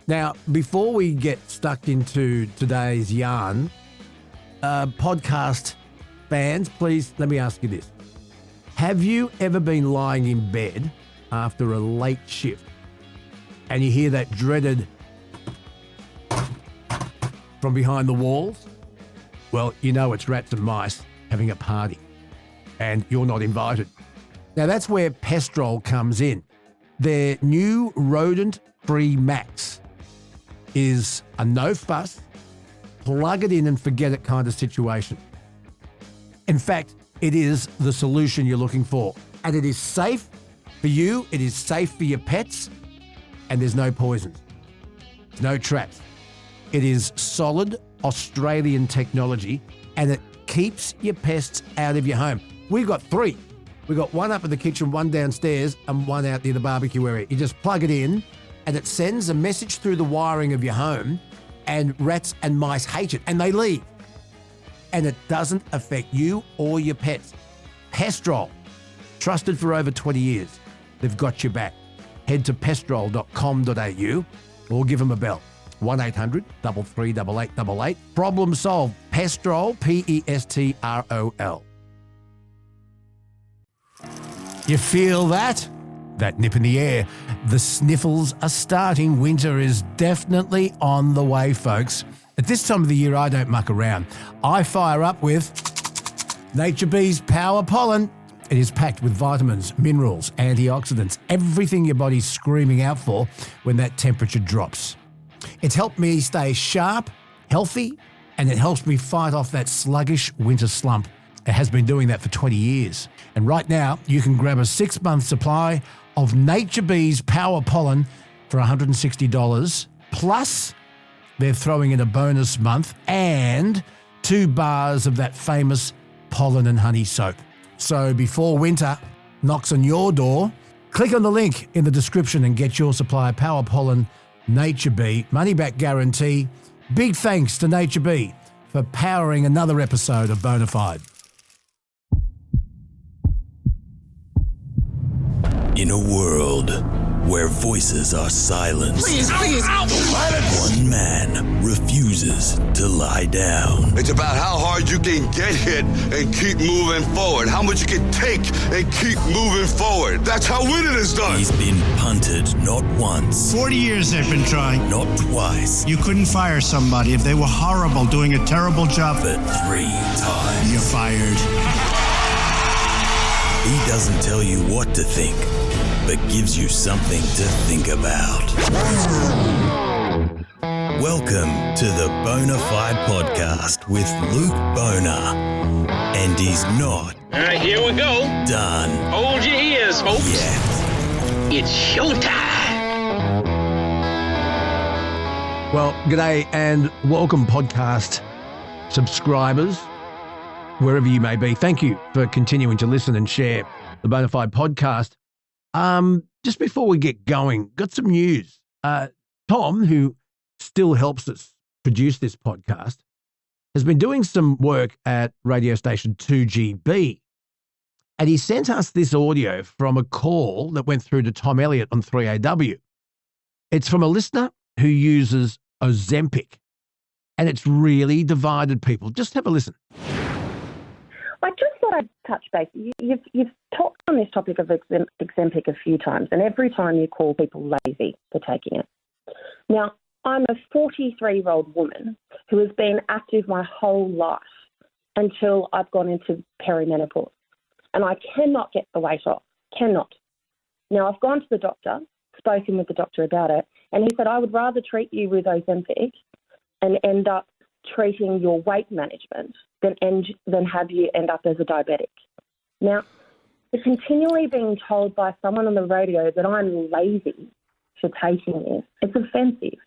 Now, before we get stuck into today's yarn, podcast fans, please let me ask you this. Have you ever been lying in bed after a late shift and you hear that dreaded from behind the walls? Well, you know it's rats and mice having a party and you're not invited. Now, that's where Pestrol comes in. Their new rodent-free Max is a no-fuss, plug it in and forget it kind of situation. In fact, it is the solution you're looking for. And it is safe for you, it is safe for your pets, and there's no poisons, no traps. It is solid Australian technology, and it keeps your pests out of your home. We've got 3. We've got one up in the kitchen, one downstairs, and one out near the barbecue area. You just plug it in, and it sends a message through the wiring of your home, and rats and mice hate it, and they leave. And it doesn't affect you or your pets. Pestrol, trusted for over 20 years. They've got your back. Head to pestrol.com.au or give them a bell. 1-800-338-8888. Problem solved. Pestrol, Pestrol. You feel that? That nip in the air. The sniffles are starting. Winter is definitely on the way, folks. At this time of the year, I don't muck around. I fire up with Nature Bee's Power Pollen. It is packed with vitamins, minerals, antioxidants, everything your body's screaming out for when that temperature drops. It's helped me stay sharp, healthy, and it helps me fight off that sluggish winter slump. It has been doing that for 20 years. And right now, you can grab a 6-month supply of Nature Bee's Power Pollen for $160. Plus, they're throwing in a bonus month and 2 bars of that famous pollen and honey soap. So before winter knocks on your door, click on the link in the description and get your supply of Power Pollen Nature Bee. Money back guarantee. Big thanks to Nature Bee for powering another episode of Bonafide. In a world where voices are silenced, Please. one man refuses to lie down. It's about how hard you can get hit and keep moving forward. How much you can take and keep moving forward. That's how winning is done. He's been punted not once, 40 years they've been trying. not twice, You couldn't fire somebody if they were horrible, doing a terrible job. but 3 times. You're fired. He doesn't tell you what to think, but gives you something to think about. Welcome to the Bonafide Podcast with Luke Boner. And he's not All right, here we go. done Hold your ears, folks. yet. It's showtime. Well, g'day and welcome podcast subscribers, wherever you may be. Thank you for continuing to listen and share the Bonafide podcast. Just before we get going, got some news. Tom, who still helps us produce this podcast, has been doing some work at radio station 2GB. And he sent us this audio from a call that went through to Tom Elliott on 3AW. It's from a listener who uses Ozempic, and it's really divided people. Just have a listen. I just thought I'd touch base. You've talked on this topic of Ozempic a few times, and every time you call people lazy for taking it. Now, I'm a 43-year-old woman who has been active my whole life until I've gone into perimenopause, and I cannot get the weight off. Cannot. Now, I've gone to the doctor, spoken with the doctor about it, and he said, I would rather treat you with Ozempic and end up treating your weight management than have you end up as a diabetic. Now, to continually being told by someone on the radio that I'm lazy for taking this, it's offensive.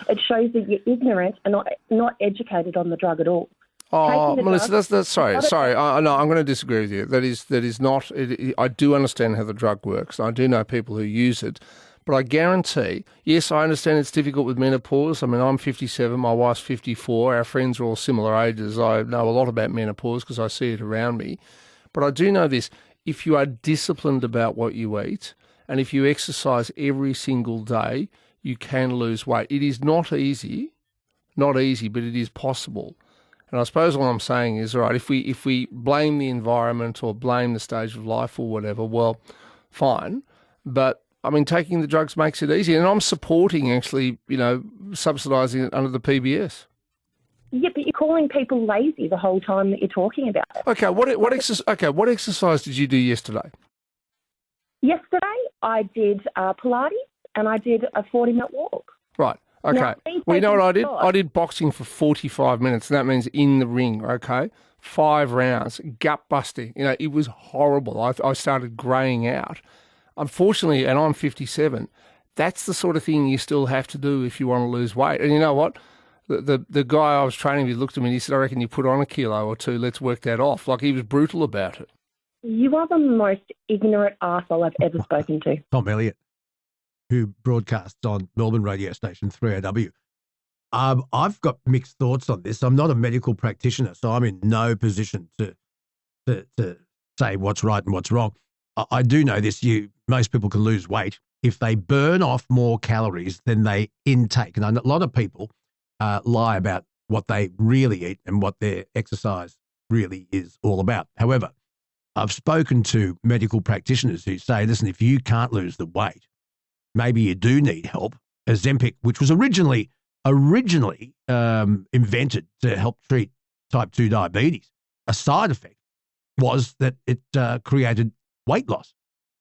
It shows that you're ignorant and not educated on the drug at all. Oh, Melissa, drug, that's sorry. No, I'm going to disagree with you. That is not. I do understand how the drug works. I do know people who use it, but I guarantee. Yes, I understand it's difficult with menopause. I mean, I'm 57. My wife's 54. Our friends are all similar ages. I know a lot about menopause because I see it around me. But I do know this: if you are disciplined about what you eat, and if you exercise every single day, you can lose weight. It is not easy, but it is possible. And I suppose what I'm saying is, all right, if we blame the environment or blame the stage of life or whatever, well, fine. But I mean, taking the drugs makes it easy, and I'm supporting actually, subsidising it under the PBS. Yeah, but you're calling people lazy the whole time that you're talking about it. Okay, what exercise did you do yesterday? Yesterday, I did Pilates and I did a 40-minute walk. Right. Okay. Now, Well, you know what I did? thought- I did boxing for 45 minutes, and that means in the ring, okay? 5 rounds, gut busting. It was horrible. I started greying out. Unfortunately, and I'm 57, that's the sort of thing you still have to do if you want to lose weight. And you know what? The guy I was training with looked at me and he said, I reckon you put on a kilo or two, let's work that off. Like, he was brutal about it. You are the most ignorant arsehole I've ever spoken to. Tom Elliott, who broadcasts on Melbourne radio station 3AW. I've got mixed thoughts on this. I'm not a medical practitioner, so I'm in no position to say what's right and what's wrong. I do know this. Most people can lose weight if they burn off more calories than they intake. And a lot of people lie about what they really eat and what their exercise really is all about. However, I've spoken to medical practitioners who say, listen, if you can't lose the weight, maybe you do need help. Ozempic, which was originally invented to help treat type 2 diabetes, a side effect was that it created weight loss.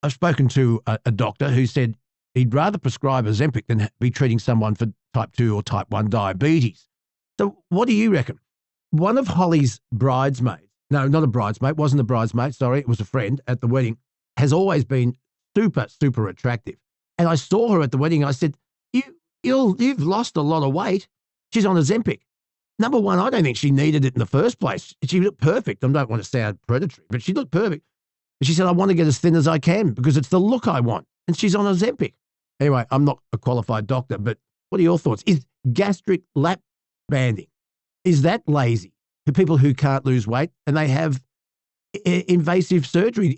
I've spoken to a doctor who said he'd rather prescribe Ozempic than be treating someone for type 2 or type 1 diabetes. So what do you reckon? One of Holly's bridesmaids, no, not a bridesmaid, wasn't a bridesmaid, sorry, it was a friend at the wedding, has always been super, super attractive. And I saw her at the wedding. I said, you've lost a lot of weight. She's on Ozempic. Number one, I don't think she needed it in the first place. She looked perfect. I don't want to sound predatory, but she looked perfect. And she said, I want to get as thin as I can because it's the look I want. And she's on Ozempic. Anyway, I'm not a qualified doctor, but what are your thoughts? Is gastric lap banding, is that lazy for people who can't lose weight and they have invasive surgery?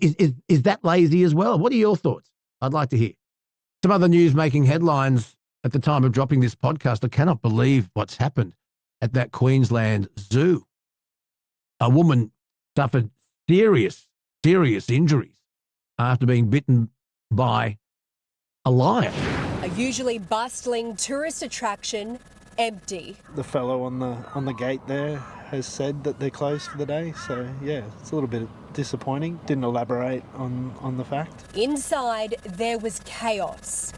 Is that lazy as well? What are your thoughts? I'd like to hear. Some other news making headlines at the time of dropping this podcast. I cannot believe what's happened at that Queensland zoo. A woman suffered serious injuries after being bitten by a lion. A usually bustling tourist attraction, empty. The fellow on the gate there has said that they're closed for the day, so yeah, it's a little bit disappointing. Didn't elaborate on the fact. Inside, there was chaos.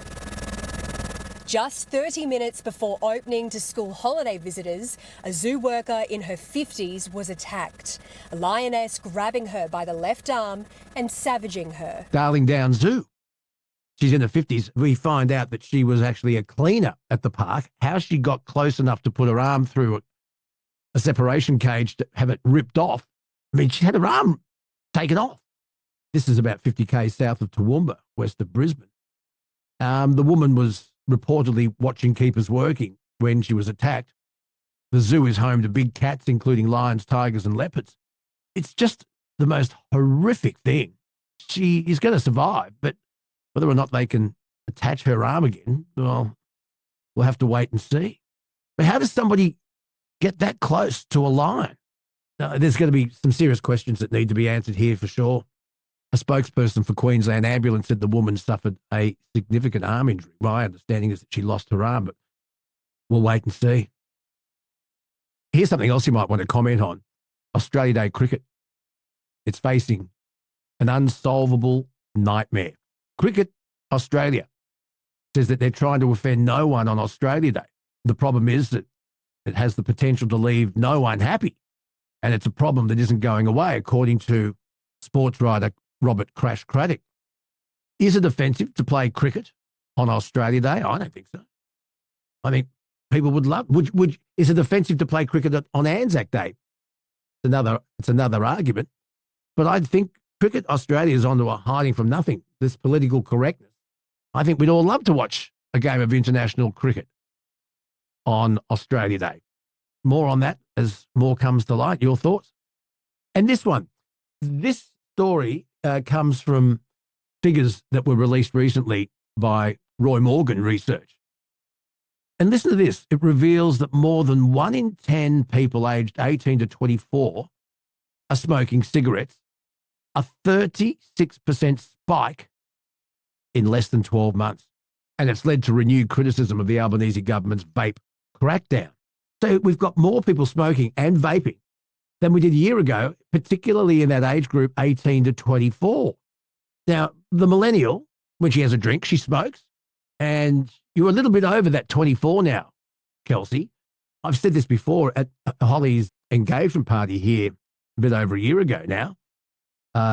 Just 30 minutes before opening to school holiday visitors, a zoo worker in her 50s was attacked. A lioness grabbing her by the left arm and savaging her. Darling Down Zoo. She's in her 50s. We find out that she was actually a cleaner at the park. How she got close enough to put her arm through a separation cage to have it ripped off. I mean, she had her arm taken off. This is about 50 k's south of Toowoomba, west of Brisbane. The woman was reportedly watching keepers working when she was attacked. The zoo is home to big cats, including lions, tigers, and leopards. It's just the most horrific thing. She is going to survive, but whether or not they can attach her arm again, well, we'll have to wait and see. But how does somebody get that close to a lion? There's going to be some serious questions that need to be answered here for sure. A spokesperson for Queensland Ambulance said the woman suffered a significant arm injury. My understanding is that she lost her arm, but we'll wait and see. Here's something else you might want to comment on. Australia Day cricket. It's facing an unsolvable nightmare. Cricket Australia says that they're trying to offend no one on Australia Day. The problem is that it has the potential to leave no one happy. And it's a problem that isn't going away, according to sports writer Robert Crash Craddock. Is it offensive to play cricket on Australia Day? I don't think so. I think people would love. Is it offensive to play cricket on Anzac Day? It's another argument. But I think Cricket Australia is onto a hiding from nothing, this political correctness. I think we'd all love to watch a game of international cricket on Australia Day. More on that as more comes to light. Your thoughts? And this story comes from figures that were released recently by Roy Morgan Research. And listen to this. It reveals that more than 1 in 10 people aged 18 to 24 are smoking cigarettes, a 36% spike in less than 12 months. And it's led to renewed criticism of the Albanese government's vape crackdown. So we've got more people smoking and vaping than we did a year ago, particularly in that age group 18 to 24. Now, the millennial, when she has a drink, she smokes. And you're a little bit over that 24 now, Kelsey. I've said this before at Holly's engagement party here a bit over a year ago now.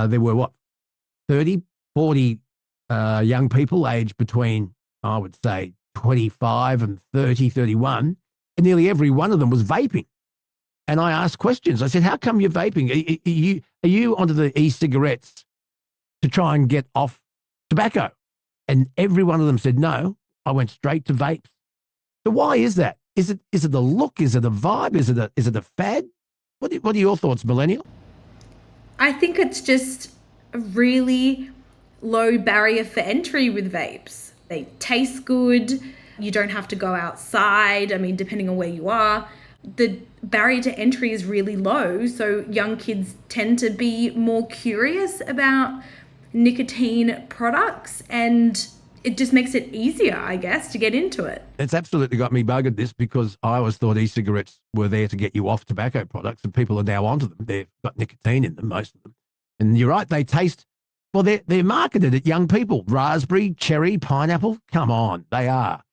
There were, 30, 40 young people aged between, I would say, 25 and 30, 31, and nearly every one of them was vaping. And I asked questions. I said, how come you're vaping? Are you onto the e-cigarettes to try and get off tobacco? And every one of them said, no, I went straight to vapes. So why is that? Is it a look? Is it a vibe? Is it a fad? What are your thoughts, millennial? I think it's just a really low barrier for entry with vapes. They taste good. You don't have to go outside. I mean, depending on where you are, the barrier to entry is really low. So young kids tend to be more curious about nicotine products, and it just makes it easier, I guess, to get into it. It's absolutely got me buggered this, because I always thought e-cigarettes were there to get you off tobacco products, and people are now onto them. They've got nicotine in them, most of them. And you're right, they taste, well, they're marketed at young people. Raspberry, cherry, pineapple, come on, they are.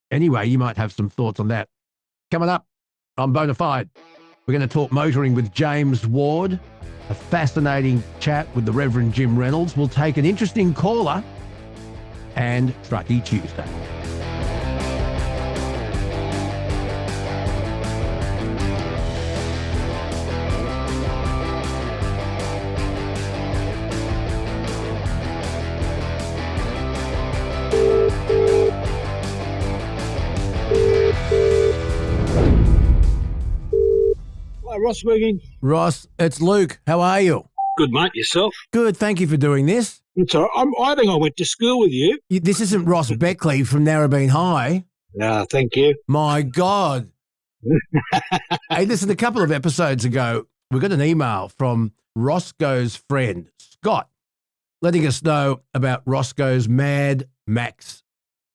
Anyway, you might have some thoughts on that. Coming up on Bonafide, we're going to talk motoring with James Ward, a fascinating chat with the Reverend Jim Reynolds. We'll take an interesting caller and Truckee Tuesday. Hi, Ross speaking. Ross, it's Luke. How are you? Good, mate. Yourself? Good. Thank you for doing this. It's all right. I think I went to school with you. This isn't Ross Beckley from Narrabeen High. Ah, thank you. My God. Hey, listen, a couple of episodes ago, we got an email from Roscoe's friend, Scott, letting us know about Roscoe's Mad Max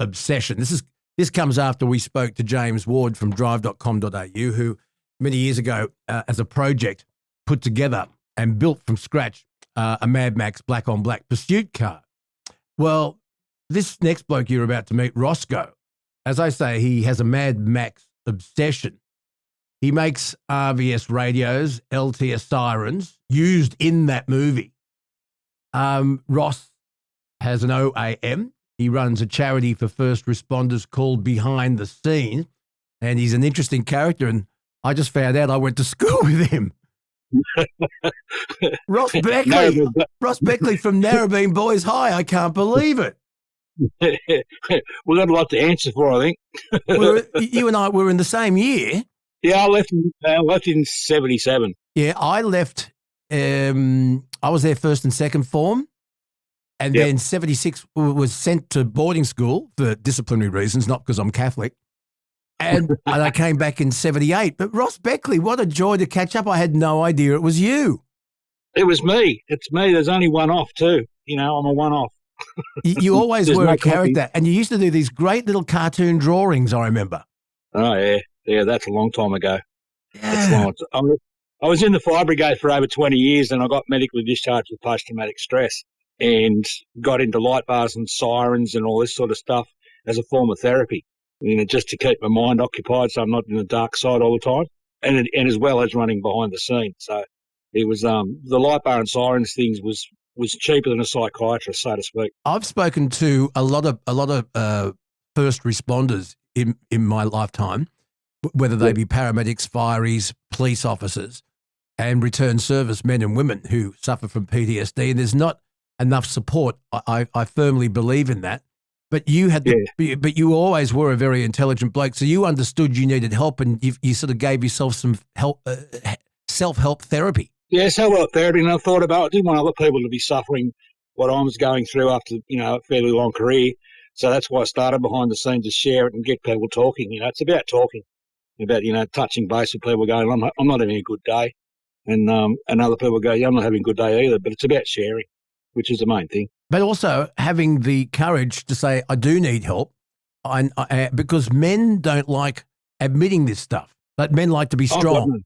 obsession. This comes after we spoke to James Ward from drive.com.au, who many years ago, as a project, put together and built from scratch a Mad Max black-on-black pursuit car. Well, this next bloke you're about to meet, Roscoe, as I say, he has a Mad Max obsession. He makes RVS radios, LTS sirens, used in that movie. Ross has an OAM. He runs a charity for first responders called Behind the Scenes, and he's an interesting character, and I just found out I went to school with him. Ross Beckley. Ross Beckley from Narrabeen Boys High. I can't believe it. We've got a lot to answer for, I think. You and I were in the same year. Yeah, I left in 77. Yeah, I left. I was there first and second form, and then 76 was sent to boarding school for disciplinary reasons, not because I'm Catholic. And I came back in 78. But Ross Beckley, what a joy to catch up. I had no idea it was you. It was me. It's me. There's only one off too. You know, I'm a one-off. You always were a character, and you used to do these great little cartoon drawings, I remember. Oh, yeah. Yeah, that's a long time ago. Yeah. I was in the fire brigade for over 20 years, and I got medically discharged with post-traumatic stress and got into light bars and sirens and all this sort of stuff as a form of therapy, you know, just to keep my mind occupied so I'm not in the dark side all the time, and as well as running behind the scenes. So it was the light bar and sirens things was cheaper than a psychiatrist, so to speak. I've spoken to a lot of first responders in my lifetime, whether they be paramedics, fireys, police officers, and return service men and women who suffer from PTSD. And there's not enough support. I firmly believe in that. But you had, but you always were a very intelligent bloke, so you understood you needed help, and you sort of gave yourself some help, self-help therapy. Yeah, self-help therapy, and I thought about, I didn't want other people to be suffering what I was going through after, you know, a fairly long career. So that's why I started behind the scenes to share it and get people talking. You know, it's about talking, about, you know, touching base with people going, I'm not having a good day. And other people go, yeah, I'm not having a good day either. But it's about sharing, which is the main thing. But also having the courage to say, I do need help, because men don't like admitting this stuff. But men like to be strong.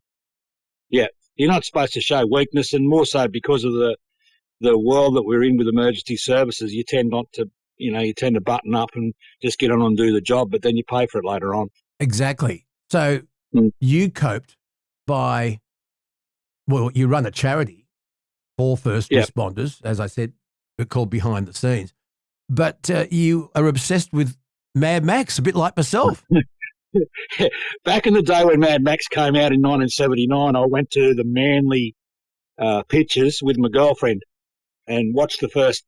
Yeah, you're not supposed to show weakness, and more so because of the world that we're in with emergency services. You tend not to, you tend to button up and just get on and do the job, but then you pay for it later on. Exactly. So you coped by, well, you run a charity for first responders, as I said, called Behind the Scenes. But you are obsessed with Mad Max, a bit like myself. Back in the day when Mad Max came out in 1979, I went to the Manly pictures with my girlfriend and watched the first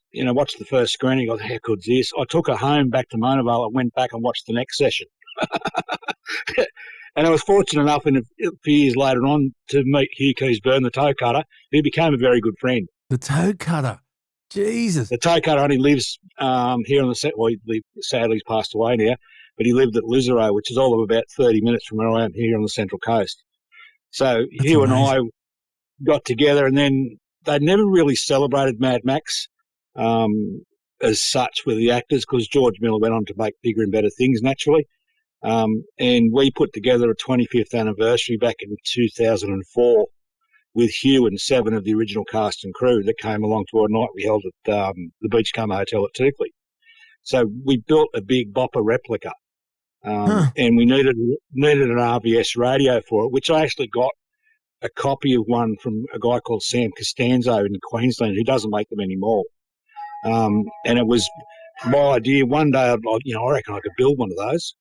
screening. I thought, how good's this? I took her home back to Monavale and went back and watched the next session. And I was fortunate enough a few years later on to meet Hugh Keysburn, the toe cutter, who became a very good friend. The toe cutter. Jesus. The toe cutter only lives here on the set. Well, sadly, he's passed away now, but he lived at Lisarow, which is all of about 30 minutes from where I am here on the Central Coast. So That's Hugh amazing. and I got together, and then they never really celebrated Mad Max as such with the actors, because George Miller went on to make bigger and better things, naturally. And we put together a 25th anniversary back in 2004 with Hugh and 7 of the original cast and crew that came along to a night we held at the Beachcomber Hotel at Turkley. So we built a big bopper replica, and we needed an RVS radio for it, which I actually got a copy of one from a guy called Sam Costanzo in Queensland, who doesn't make them anymore. And it was my idea. One day, I reckon I could build one of those.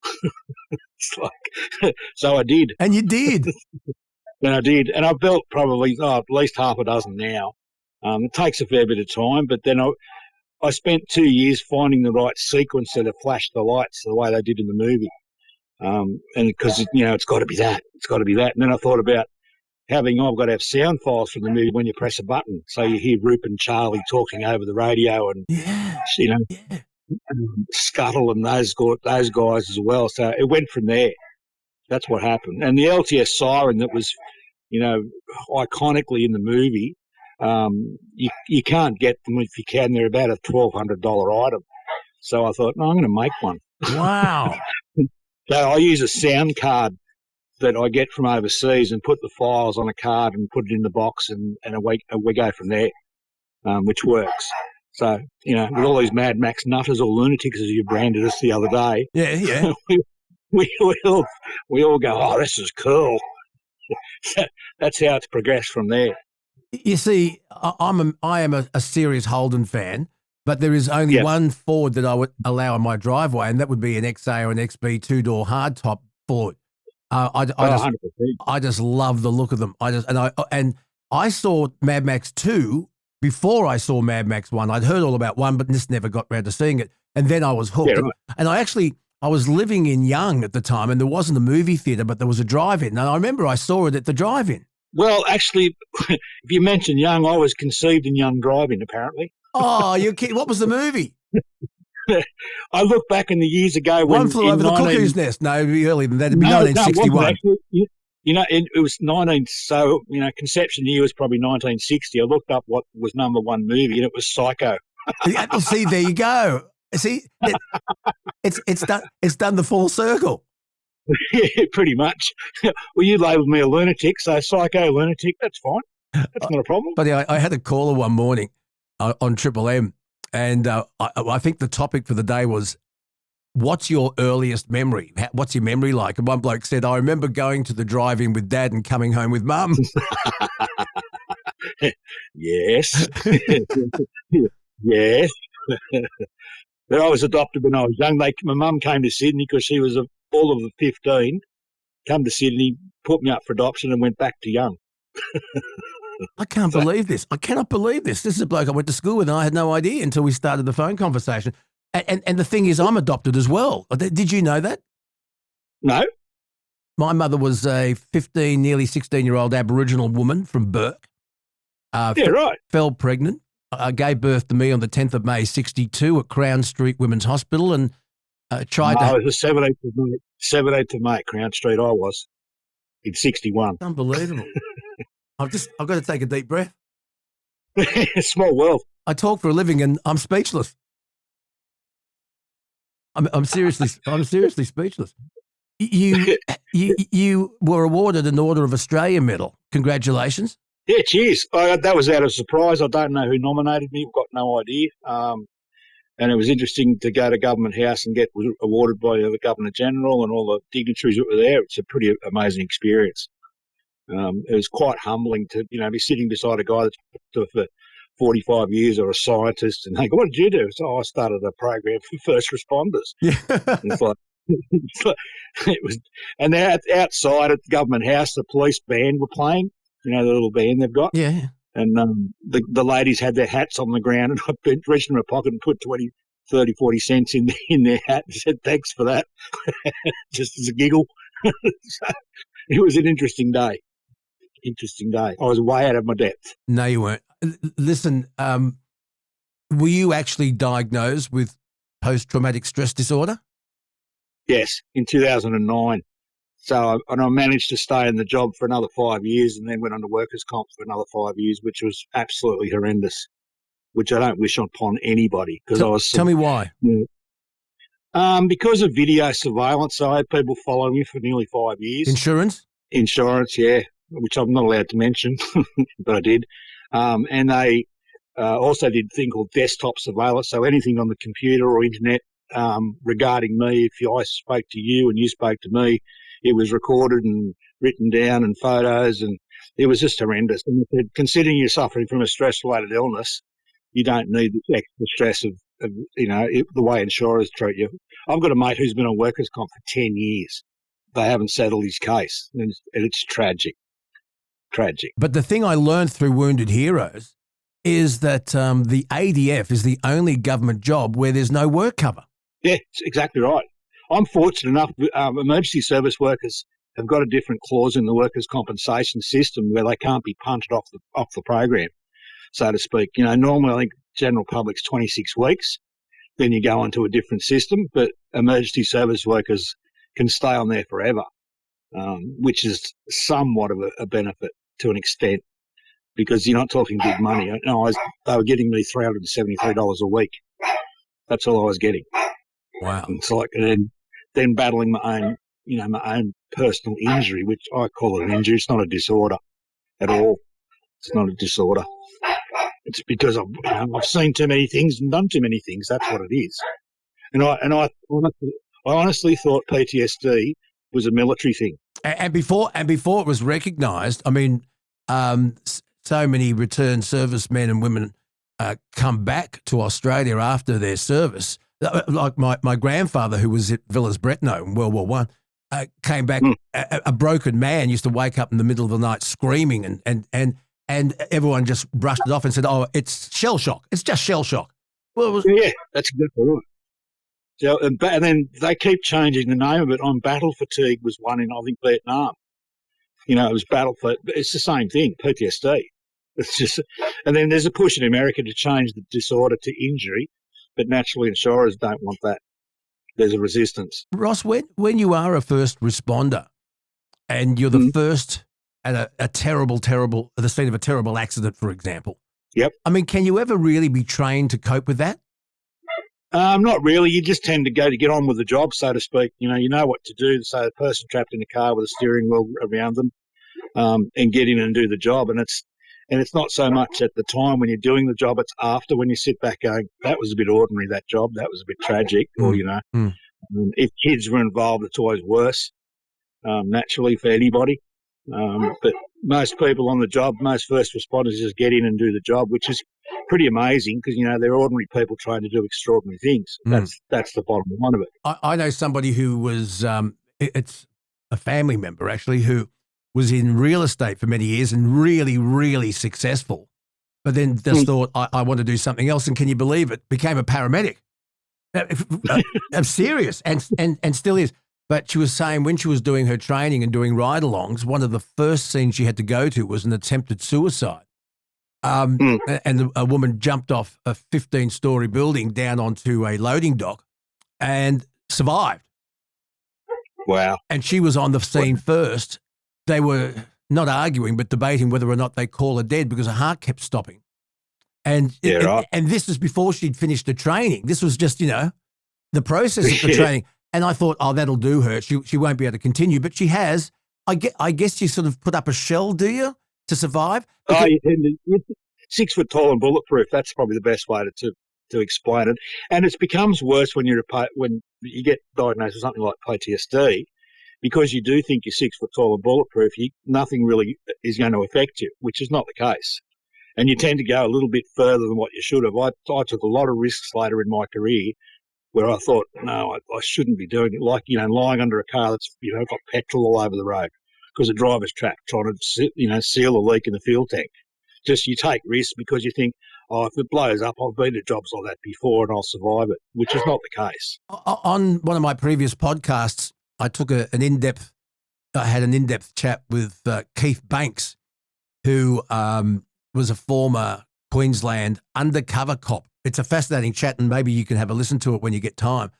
It's like, so I did. And you did. And I did. And I've built probably at least half a dozen now. It takes a fair bit of time, but then I spent 2 years finding the right sequence that flashed the lights the way they did in the movie. And because, it's got to be that. It's got to be that. And then I thought about I've got to have sound files from the movie when you press a button. So you hear Rip and Charlie talking over the radio and, Scuttle and those guys as well. So it went from there. That's what happened. And the LTS siren that was, iconically in the movie, you can't get them if you can. They're about a $1,200 item. So I thought, no, I'm going to make one. Wow. So I use a sound card that I get from overseas and put the files on a card and put it in the box, and we go from there, which works. So, with all these Mad Max nutters or lunatics, as you branded us the other day, we all go, oh, this is cool. That's how it's progressed from there. You see, I am a serious Holden fan, but there is only one Ford that I would allow in my driveway, and that would be an XA or an XB 2-door hardtop Ford. I just love the look of them. I saw Mad Max 2 before I saw Mad Max 1. I'd heard all about 1, but just never got around to seeing it. And then I was hooked. Yeah, right. And I was living in Young at the time, and there wasn't a movie theatre, but there was a drive-in. And I remember I saw it at the drive-in. Well, actually, if you mention Young, I was conceived in Young Drive-In, apparently. Oh, you kidding? What was the movie? I look back in the years ago when... One Flew Over the Cuckoo's Nest. No, it'd be earlier than that. It'd be 1961. It was 19... So, conception year was probably 1960. I looked up what was number one movie, and it was Psycho. Well, see, there you go. See, it's done the full circle. Yeah, pretty much. Well, you labelled me a lunatic, so Psycho lunatic, that's fine. That's not a problem. But I had a caller one morning on Triple M, and I think the topic for the day was, what's your earliest memory? What's your memory like? And one bloke said, I remember going to the drive-in with Dad and coming home with Mum. Yes. Yes. But I was adopted when I was young. My mum came to Sydney because she was all of the 15, come to Sydney, put me up for adoption and went back to Young. I can't believe this. I cannot believe this. This is a bloke I went to school with, and I had no idea until we started the phone conversation. And the thing is, I'm adopted as well. Did you know that? No. My mother was a 15, nearly 16-year-old Aboriginal woman from Burke. Right. Fell pregnant. gave birth to me on the 10th of May, 62 at Crown Street Women's Hospital and tried to... it was the 17th of May at Crown Street I was, in 61. Unbelievable. I've got to take a deep breath. Small world. I talk for a living and I'm speechless. I'm seriously speechless. You were awarded an Order of Australia medal. Congratulations. Yeah, cheers. That was out of surprise. I don't know who nominated me. I've got no idea. And it was interesting to go to Government House and get awarded by the Governor General and all the dignitaries that were there. It's a pretty amazing experience. It was quite humbling to, be sitting beside a guy that's worked for 45 years or a scientist and they go, what did you do? So I started a program for first responders. Yeah. It was, and outside at the Government House, the police band were playing, the little band they've got. Yeah. And the ladies had their hats on the ground and I reached in my pocket and put 20, 30, 40 cents in their hat and said, thanks for that, just as a giggle. So it was an interesting day. I was way out of my depth. No, you weren't. Listen, were you actually diagnosed with post-traumatic stress disorder? Yes, in 2009. So I managed to stay in the job for another 5 years and then went on to workers' comp for another 5 years, which was absolutely horrendous, which I don't wish upon anybody. Tell me why. Because of video surveillance, I had people follow me for nearly 5 years. Insurance, yeah, which I'm not allowed to mention, but I did. And they also did a thing called desktop surveillance, so anything on the computer or internet regarding me, if I spoke to you and you spoke to me, it was recorded and written down and photos, and it was just horrendous. And considering you're suffering from a stress-related illness, you don't need the extra stress of the way insurers treat you. I've got a mate who's been on workers' comp for 10 years. They haven't settled his case, and it's tragic. Tragic. But the thing I learned through Wounded Heroes is that the ADF is the only government job where there's no work cover. Yeah, it's exactly right. I'm fortunate enough, emergency service workers have got a different clause in the workers' compensation system where they can't be punted off the program, so to speak. Normally I think general public's 26 weeks, then you go onto a different system, but emergency service workers can stay on there forever, which is somewhat of a benefit to an extent because you're not talking big money. They were getting me $373 a week. That's all I was getting. Wow. It's like, and then battling my own personal injury, which I call it an injury. It's not a disorder at all. It's not a disorder. It's because I've seen too many things and done too many things. That's what it is. And I honestly thought PTSD was a military thing. And before it was recognised, so many returned servicemen and women come back to Australia after their service. Like my grandfather, who was at Villas Bretno in World War One, came back a broken man. Used to wake up in the middle of the night screaming, and everyone just brushed it off and said, "Oh, it's shell shock. It's just shell shock." Well, yeah, that's exactly right. So, and then they keep changing the name of it. Battle fatigue was one in, I think, Vietnam. It was it's the same thing, PTSD. It's just, and then there's a push in America to change the disorder to injury, but naturally insurers don't want that. There's a resistance. Ross, when you are a first responder and you're the first at a terrible, at the scene of a terrible accident, for example. Yep. Can you ever really be trained to cope with that? Not really. You just tend to get on with the job, so to speak. You know what to do. So the person trapped in a car with a steering wheel around them, and get in and do the job. And it's not so much at the time when you're doing the job; it's after when you sit back going, "That was a bit ordinary. That job. That was a bit tragic." Or if kids were involved, it's always worse. Naturally for anybody. But most people on the job, most first responders, just get in and do the job, which is pretty amazing because they're ordinary people trying to do extraordinary things. That's the bottom line of it. I know somebody who was it's a family member actually who was in real estate for many years and really, really successful, but then just thought I want to do something else. And can you believe it? Became a paramedic. I'm serious, and still is. But she was saying when she was doing her training and doing ride-alongs, one of the first scenes she had to go to was an attempted suicide. And a woman jumped off a 15-story building down onto a loading dock and survived. Wow. And she was on the scene first. They were not arguing, but debating whether or not they call her dead because her heart kept stopping. And and this was before she'd finished the training. This was just, the process of the training. And I thought, that'll do her. She won't be able to continue. But she has. I guess you sort of put up a shell, do you, to survive? Because, you're 6 foot tall and bulletproof. That's probably the best way to explain it. And it becomes worse when when you get diagnosed with something like PTSD, because you do think you're 6 foot tall and bulletproof. Nothing really is going to affect you, which is not the case. And you tend to go a little bit further than what you should have. I took a lot of risks later in my career where I thought, no, I shouldn't be doing it. Like, lying under a car that's, got petrol all over the road because a driver's trapped trying to, seal a leak in the fuel tank. Just you take risks because you think, if it blows up, I've been to jobs like that before and I'll survive it, which is not the case. On one of my previous podcasts, I took I had an in-depth chat with Keith Banks, who was a former Queensland undercover cop. It's a fascinating chat, and maybe you can have a listen to it when you get time.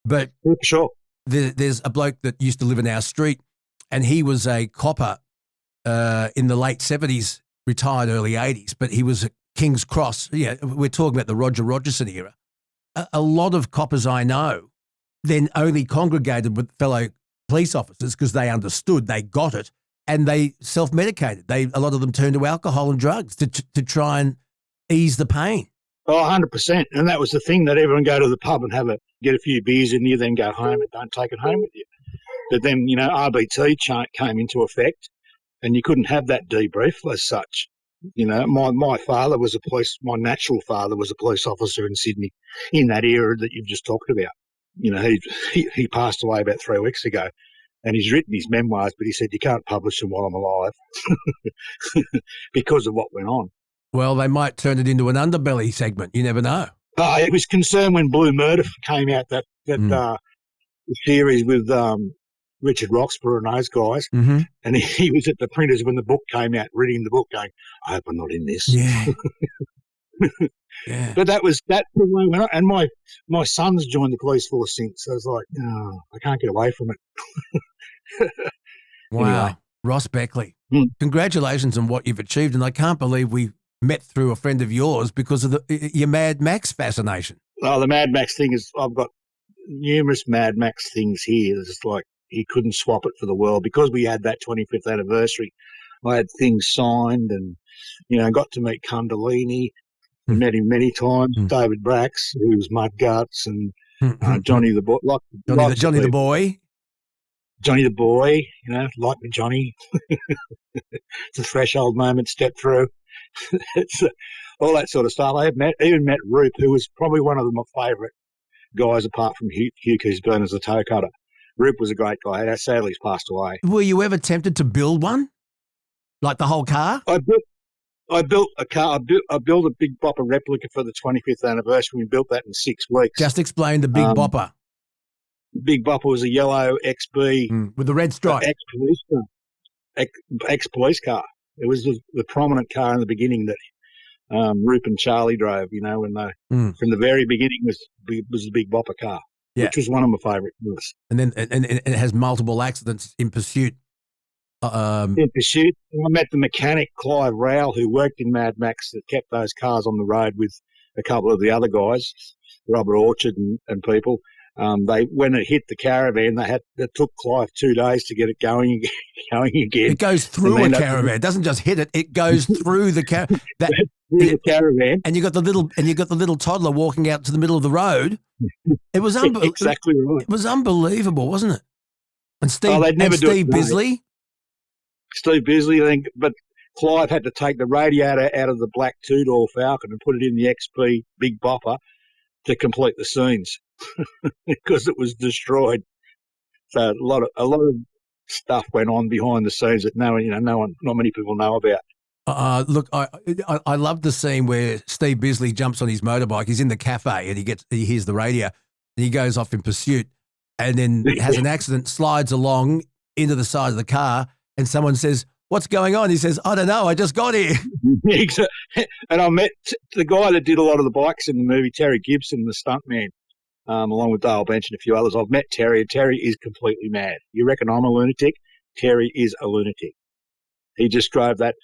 But sure, there's a bloke that used to live in our street, and he was a copper in the late 70s, retired early 80s, but he was at King's Cross. Yeah, we're talking about the Roger Rogerson era. A lot of coppers I know then only congregated with fellow police officers because they understood, they got it, and they self-medicated. A lot of them turned to alcohol and drugs to try and ease the pain. Oh, 100%. And that was the thing, that everyone go to the pub and get a few beers in you, then go home and don't take it home with you. But then, RBT came into effect and you couldn't have that debrief as such. My father was my natural father was a police officer in Sydney in that era that you've just talked about. He passed away about 3 weeks ago. And he's written his memoirs, but he said, you can't publish them while I'm alive because of what went on. Well, they might turn it into an underbelly segment. You never know. It was concerned when Blue Murder came out, that series with Richard Roxburgh and those guys. Mm-hmm. And he was at the printers when the book came out, reading the book going, I hope I'm not in this. Yeah. Yeah. But that was the way it went on. And my son's joined the police force since. So I was like, I can't get away from it. Wow. Anyway. Ross Beckley, congratulations on what you've achieved. And I can't believe we met through a friend of yours because of your Mad Max fascination. Oh, the Mad Max thing is, I've got numerous Mad Max things here. It's like he couldn't swap it for the world because we had that 25th anniversary. I had things signed and, got to meet Kundalini. Met him many times. David Brax, who was Mudguts, and Johnny the Boy. Johnny the Boy. Johnny the Boy, like me, Johnny. It's a threshold moment, step through. It's all that sort of stuff. I even met Roop, who was probably one of my favourite guys apart from Hugh Keysburn as a toe cutter. Roop was a great guy. Sadly, he's passed away. Were you ever tempted to build one? Like the whole car? I built a car. I built a Big Bopper replica for the 25th anniversary. We built that in 6 weeks. Just explain the Big Bopper. Big Bopper was a yellow XB with the red stripe. Ex-police car. It was the prominent car in the beginning that Roop and Charlie drove. When they from the very beginning was the Big Bopper car, which was one of my favourite cars. And then and it has multiple accidents in pursuit. In pursuit, I met the mechanic Clive Rowell, who worked in Mad Max, that kept those cars on the road with a couple of the other guys, Robert Orchard and people. When it hit the caravan, it took Clive 2 days to get it going again. It goes through a caravan. It doesn't just hit it; it goes through the caravan. The caravan, and you got the little toddler walking out to the middle of the road. It was exactly right. It was unbelievable, wasn't it? And Steve Bisley. Steve Bisley, I think, but Clive had to take the radiator out of the black two-door Falcon and put it in the XP Big Bopper to complete the scenes because it was destroyed. So a lot of stuff went on behind the scenes that not many people know about. Look, I love the scene where Steve Bisley jumps on his motorbike. He's in the cafe and he hears the radio and he goes off in pursuit and then has an accident, slides along into the side of the car. And someone says, what's going on? He says, I don't know. I just got here. And I met the guy that did a lot of the bikes in the movie, Terry Gibson, the stuntman, along with Dale Bench and a few others. I've met Terry, and Terry is completely mad. You reckon I'm a lunatic? Terry is a lunatic. He just drove the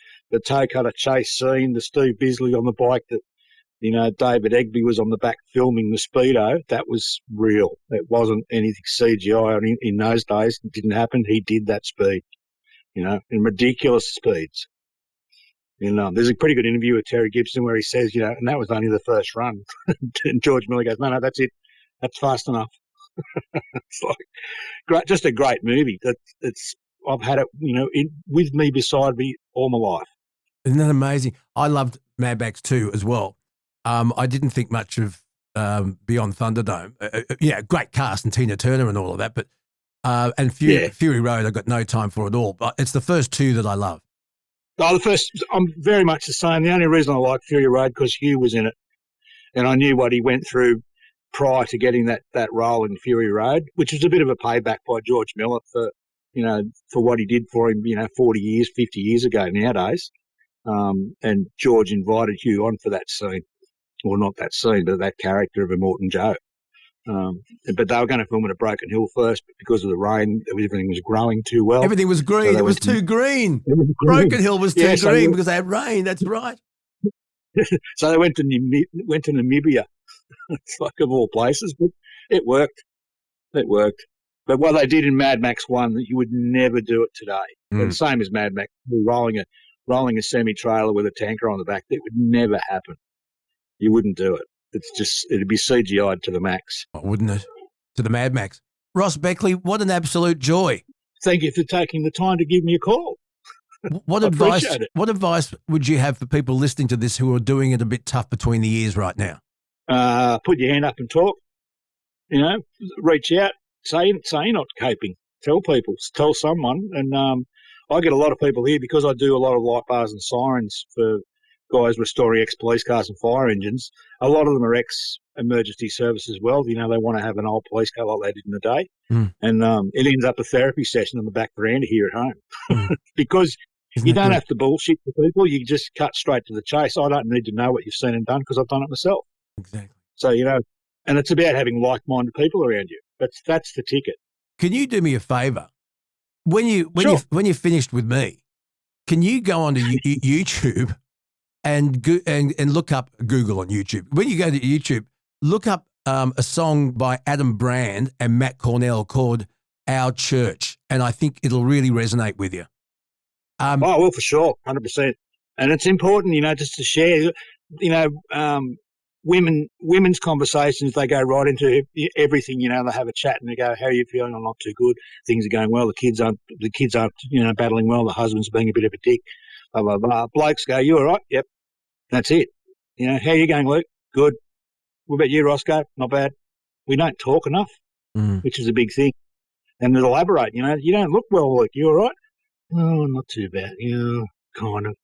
toe cutter chase scene, the Steve Bisley on the bike that, David Egby was on the back filming the Speedo. That was real. It wasn't anything CGI. In those days, it didn't happen. He did that speed, in ridiculous speeds. There's a pretty good interview with Terry Gibson where he says, and that was only the first run. And George Miller goes, no, that's it. That's fast enough. It's like great, just a great movie. I've had it, with me, beside me all my life. Isn't that amazing? I loved Mad Max 2 as well. I didn't think much of Beyond Thunderdome. Great cast and Tina Turner and all of that, but and Fury Road, I've got no time for it all. But it's the first two that I love. Oh, I'm very much the same. The only reason I like Fury Road because Hugh was in it, and I knew what he went through prior to getting that role in Fury Road, which was a bit of a payback by George Miller for what he did for him, 40 years, 50 years ago nowadays. And George invited Hugh on for that scene. Well, not that scene, but that character of Immortan Joe. But they were going to film it at Broken Hill first, but because of the rain, everything was growing too well. Everything was green. It was too green. Broken Hill was too green because they had rain. That's right. So they went to Namibia. It's like of all places, but it worked. It worked. But what they did in Mad Max 1, you would never do it today. The same as Mad Max, rolling a semi-trailer with a tanker on the back, that would never happen. You wouldn't do it. It'd be CGI'd to the max. Oh, wouldn't it? To the Mad Max. Ross Beckley, what an absolute joy. Thank you for taking the time to give me a call. What advice would you have for people listening to this who are doing it a bit tough between the ears right now? Put your hand up and talk. Reach out. Say you're not coping. Tell people. Tell someone. And I get a lot of people here because I do a lot of light bars and sirens for guys restoring ex-police cars and fire engines. A lot of them are ex-emergency service as well. They want to have an old police car like they did in the day. And it ends up a therapy session on the back veranda here at home. Because you don't have to bullshit for people. You just cut straight to the chase. I don't need to know what you've seen and done because I've done it myself. Exactly. So, and it's about having like-minded people around you. That's the ticket. Can you do me a favour? When you're finished with me, can you go onto YouTube and look up Google on YouTube? When you go to YouTube, look up a song by Adam Brand and Matt Cornell called Our Church, and I think it'll really resonate with you. Well, for sure, 100%. And it's important, just to share, women's conversations, they go right into everything, they have a chat and they go, how are you feeling? I'm not too good. Things are going well. The kids aren't battling well. The husband's being a bit of a dick, blah, blah, blah. Blokes go, you all right? Yep. That's it. How are you going, Luke? Good. What about you, Roscoe? Not bad. We don't talk enough, which is a big thing. And they'll elaborate, you don't look well, Luke. You all right? Oh, not too bad. Yeah, kind of.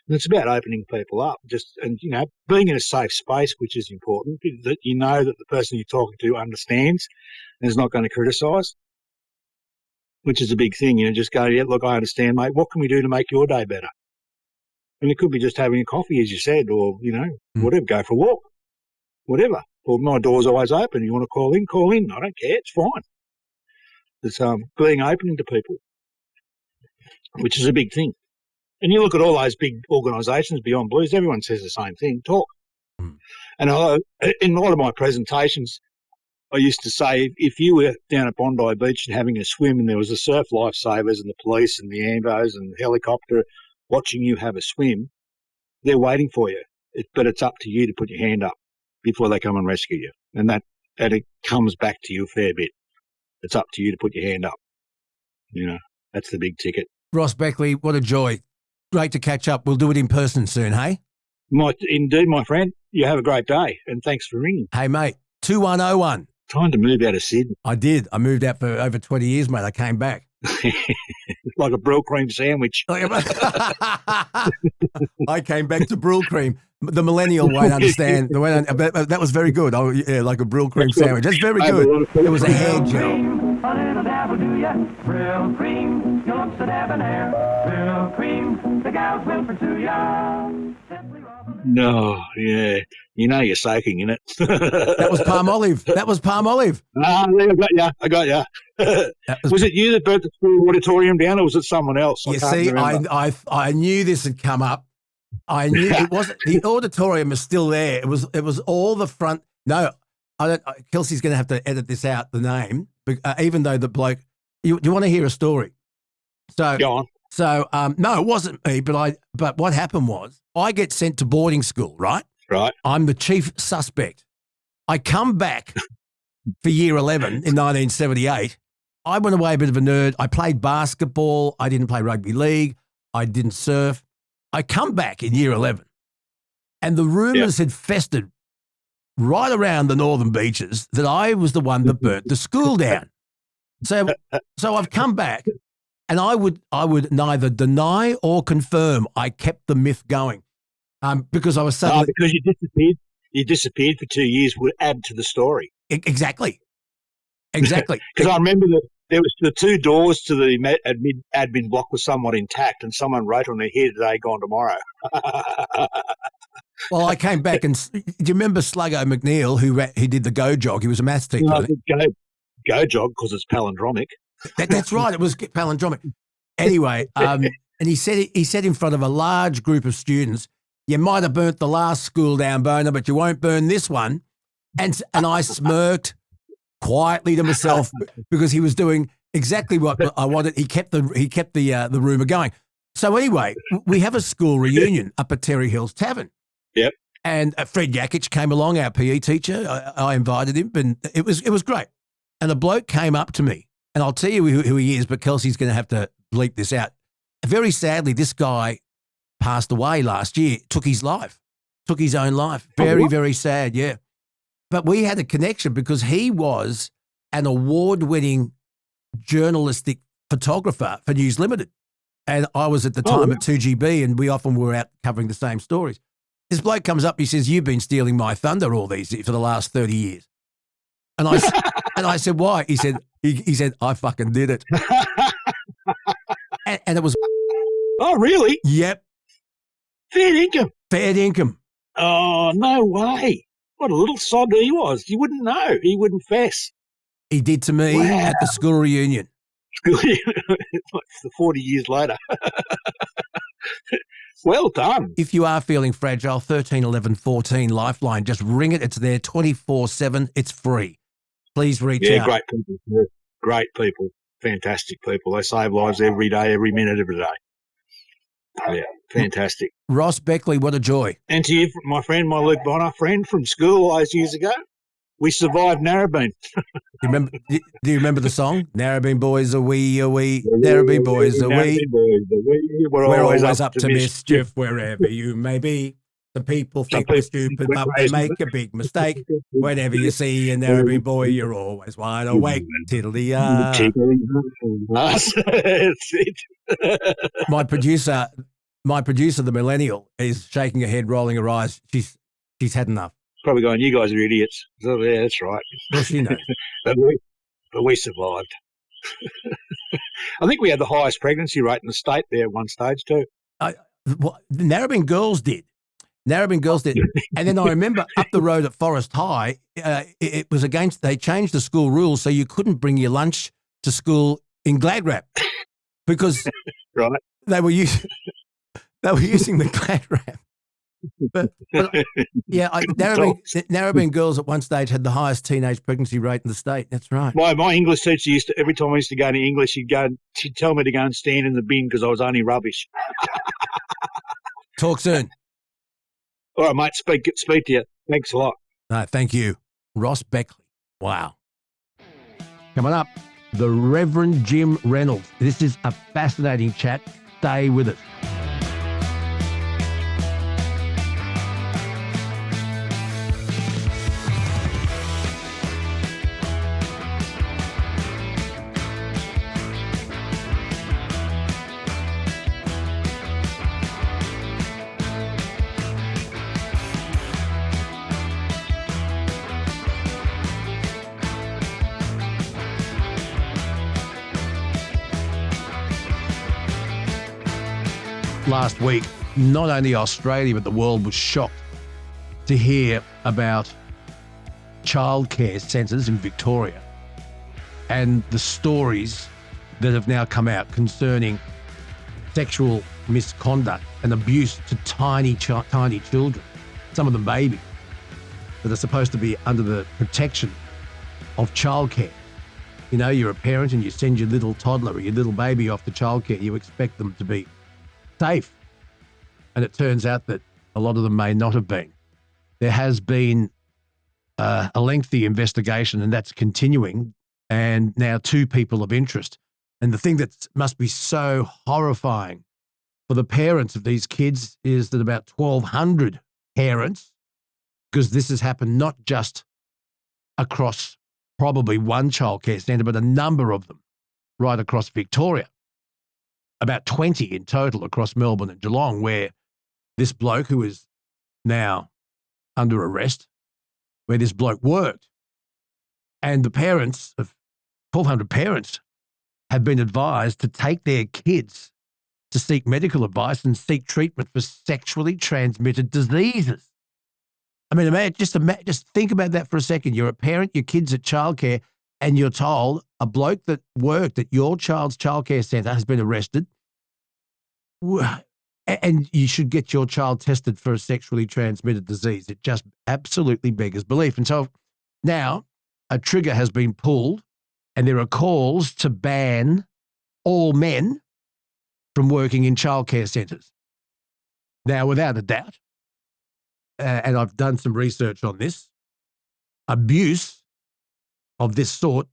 And it's about opening people up, being in a safe space, which is important, that that the person you're talking to understands and is not going to criticise, which is a big thing. Just go, yeah, look, I understand, mate. What can we do to make your day better? And it could be just having a coffee, as you said, or, whatever, go for a walk, whatever. Or my door's always open. You want to call in? Call in. I don't care. It's fine. It's being open to people, which is a big thing. And you look at all those big organisations, Beyond Blues, everyone says the same thing, talk. And in a lot of my presentations, I used to say, if you were down at Bondi Beach and having a swim and there was the surf lifesavers and the police and the ambos and the helicopter watching you have a swim, they're waiting for you. But it's up to you to put your hand up before they come and rescue you. And it comes back to you a fair bit. It's up to you to put your hand up. That's the big ticket. Ross Beckley, what a joy. Great to catch up. We'll do it in person soon, hey? Indeed, my friend. You have a great day, and thanks for ringing. Hey, mate, 2101. Time to move out of Sydney. I did. I moved out for over 20 years, mate. I came back. Like a Brill cream sandwich. I came back to Brill cream. The millennial won't understand. That was very good. Oh, yeah, like a Brill cream sandwich. That's very good. It was a hair gel. A little dabble, do ya? Brill cream, your looks a debonair. Brill no cream. The gals went for 2 yards. No, yeah. You know you're soaking in it. That was palm olive. That was palm olive. Ah, I got you. Was it you that burnt the school auditorium down, or was it someone else? You see, I knew this had come up. I knew it wasn't. The auditorium is still there. It was all the front. No, I don't. Kelsey's going to have to edit this out. The name, even though the bloke. You want to hear a story? So go on. So no, it wasn't me. But what happened was I get sent to boarding school. Right. Right. I'm the chief suspect. I come back for year 11 in 1978. I went away a bit of a nerd. I played basketball. I didn't play rugby league. I didn't surf. I come back in year 11 and the rumours had festered right around the northern beaches that I was the one that burnt the school down. So I've come back and I would neither deny or confirm. I kept the myth going because I was suddenly... because you disappeared for 2 years would add to the story. Exactly. Exactly. Because I remember that there was the 2 doors to the admin block was somewhat intact, and someone wrote on their here today, gone tomorrow. Well, I came back and do you remember Sluggo McNeil who did the Go Jog? He was a maths teacher. No, Go Jog because it's palindromic. That's right. It was palindromic. Anyway, and he said in front of a large group of students, "You might have burnt the last school down, Boner, but you won't burn this one." And I smirked quietly to myself because he was doing exactly what I wanted. He kept the rumour going. So anyway, we have a school reunion up at Terry Hills Tavern. Yep. And Fred Yakic came along, our PE teacher. I invited him, and it was great. And a bloke came up to me, and I'll tell you who he is, but Kelsey's going to have to bleep this out. Very sadly, this guy passed away last year, took his own life. Very, very sad, yeah. But we had a connection because he was an award-winning journalistic photographer for News Limited. And I was at the time at 2GB, and we often were out covering the same stories. This bloke comes up, he says, "You've been stealing my thunder all these for the last 30 years." And I said, "Why?" He said, "I fucking did it." and it was... Oh, really? Yep. Fair income. Fair income. Oh, no way. What a little sod he was. You wouldn't know. He wouldn't fess. He did to me at the school reunion. Like 40 years later. Well done. If you are feeling fragile, 13 11 14 Lifeline, just ring it. It's there 24/7. It's free. Please reach out. Yeah, great people. Great people. Fantastic people. They save lives every day, every minute, every day. Yeah, fantastic. Ross Beckley, what a joy. And to you, my friend, my Luke Bonner friend from school all those years ago, we survived Narrabeen. Do you remember the song? Narrabeen boys are we, Narrabeen boys are we. We're always up to mischief wherever you may be. Some people think we're stupid, but they make a big mistake. Whenever you see a Narrabeen boy, you're always wide awake. Tiddly-ah. That's it. My producer, the millennial, is shaking her head, rolling her eyes. She's had enough. Probably going, "You guys are idiots." So, yeah, that's right. Well, she knows. but we survived. I think we had the highest pregnancy rate in the state there at one stage too. The Narrabeen girls did. And then I remember up the road at Forest High, it was they changed the school rules so you couldn't bring your lunch to school in Glad Wrap because right. they were using the Glad Wrap. But yeah, Narrabeen girls at one stage had the highest teenage pregnancy rate in the state. That's right. My English teacher used to, every time I used to go to English, she'd tell me to go and stand in the bin because I was only rubbish. Talk soon. All right, mate. Speak to you. Thanks a lot. No, thank you. Ross Beckley. Wow. Coming up, the Reverend Jim Reynolds. This is a fascinating chat. Stay with us. last week, not only Australia, but the world was shocked to hear about childcare centres in Victoria and the stories that have now come out concerning sexual misconduct and abuse to tiny children, some of them babies, that are supposed to be under the protection of childcare. You know, you're a parent and you send your little toddler or your little baby off to childcare. You expect them to be safe. And it turns out that a lot of them may not have been. There has been a lengthy investigation, and that's continuing, and now 2 people of interest. And the thing that must be so horrifying for the parents of these kids is that about 1,200 parents, because this has happened not just across probably one childcare centre, but a number of them right across Victoria, about 20 in total across Melbourne and Geelong, where this bloke who is now under arrest, where this bloke worked. And the parents of 1,200 parents have been advised to take their kids to seek medical advice and seek treatment for sexually transmitted diseases. I mean, just think about that for a second. You're a parent, your kid's at childcare, and you're told a bloke that worked at your child's childcare centre has been arrested, and you should get your child tested for a sexually transmitted disease. It just absolutely beggars belief. And so now a trigger has been pulled, and there are calls to ban all men from working in childcare centres. Now, without a doubt, and I've done some research on this, abuse of this sort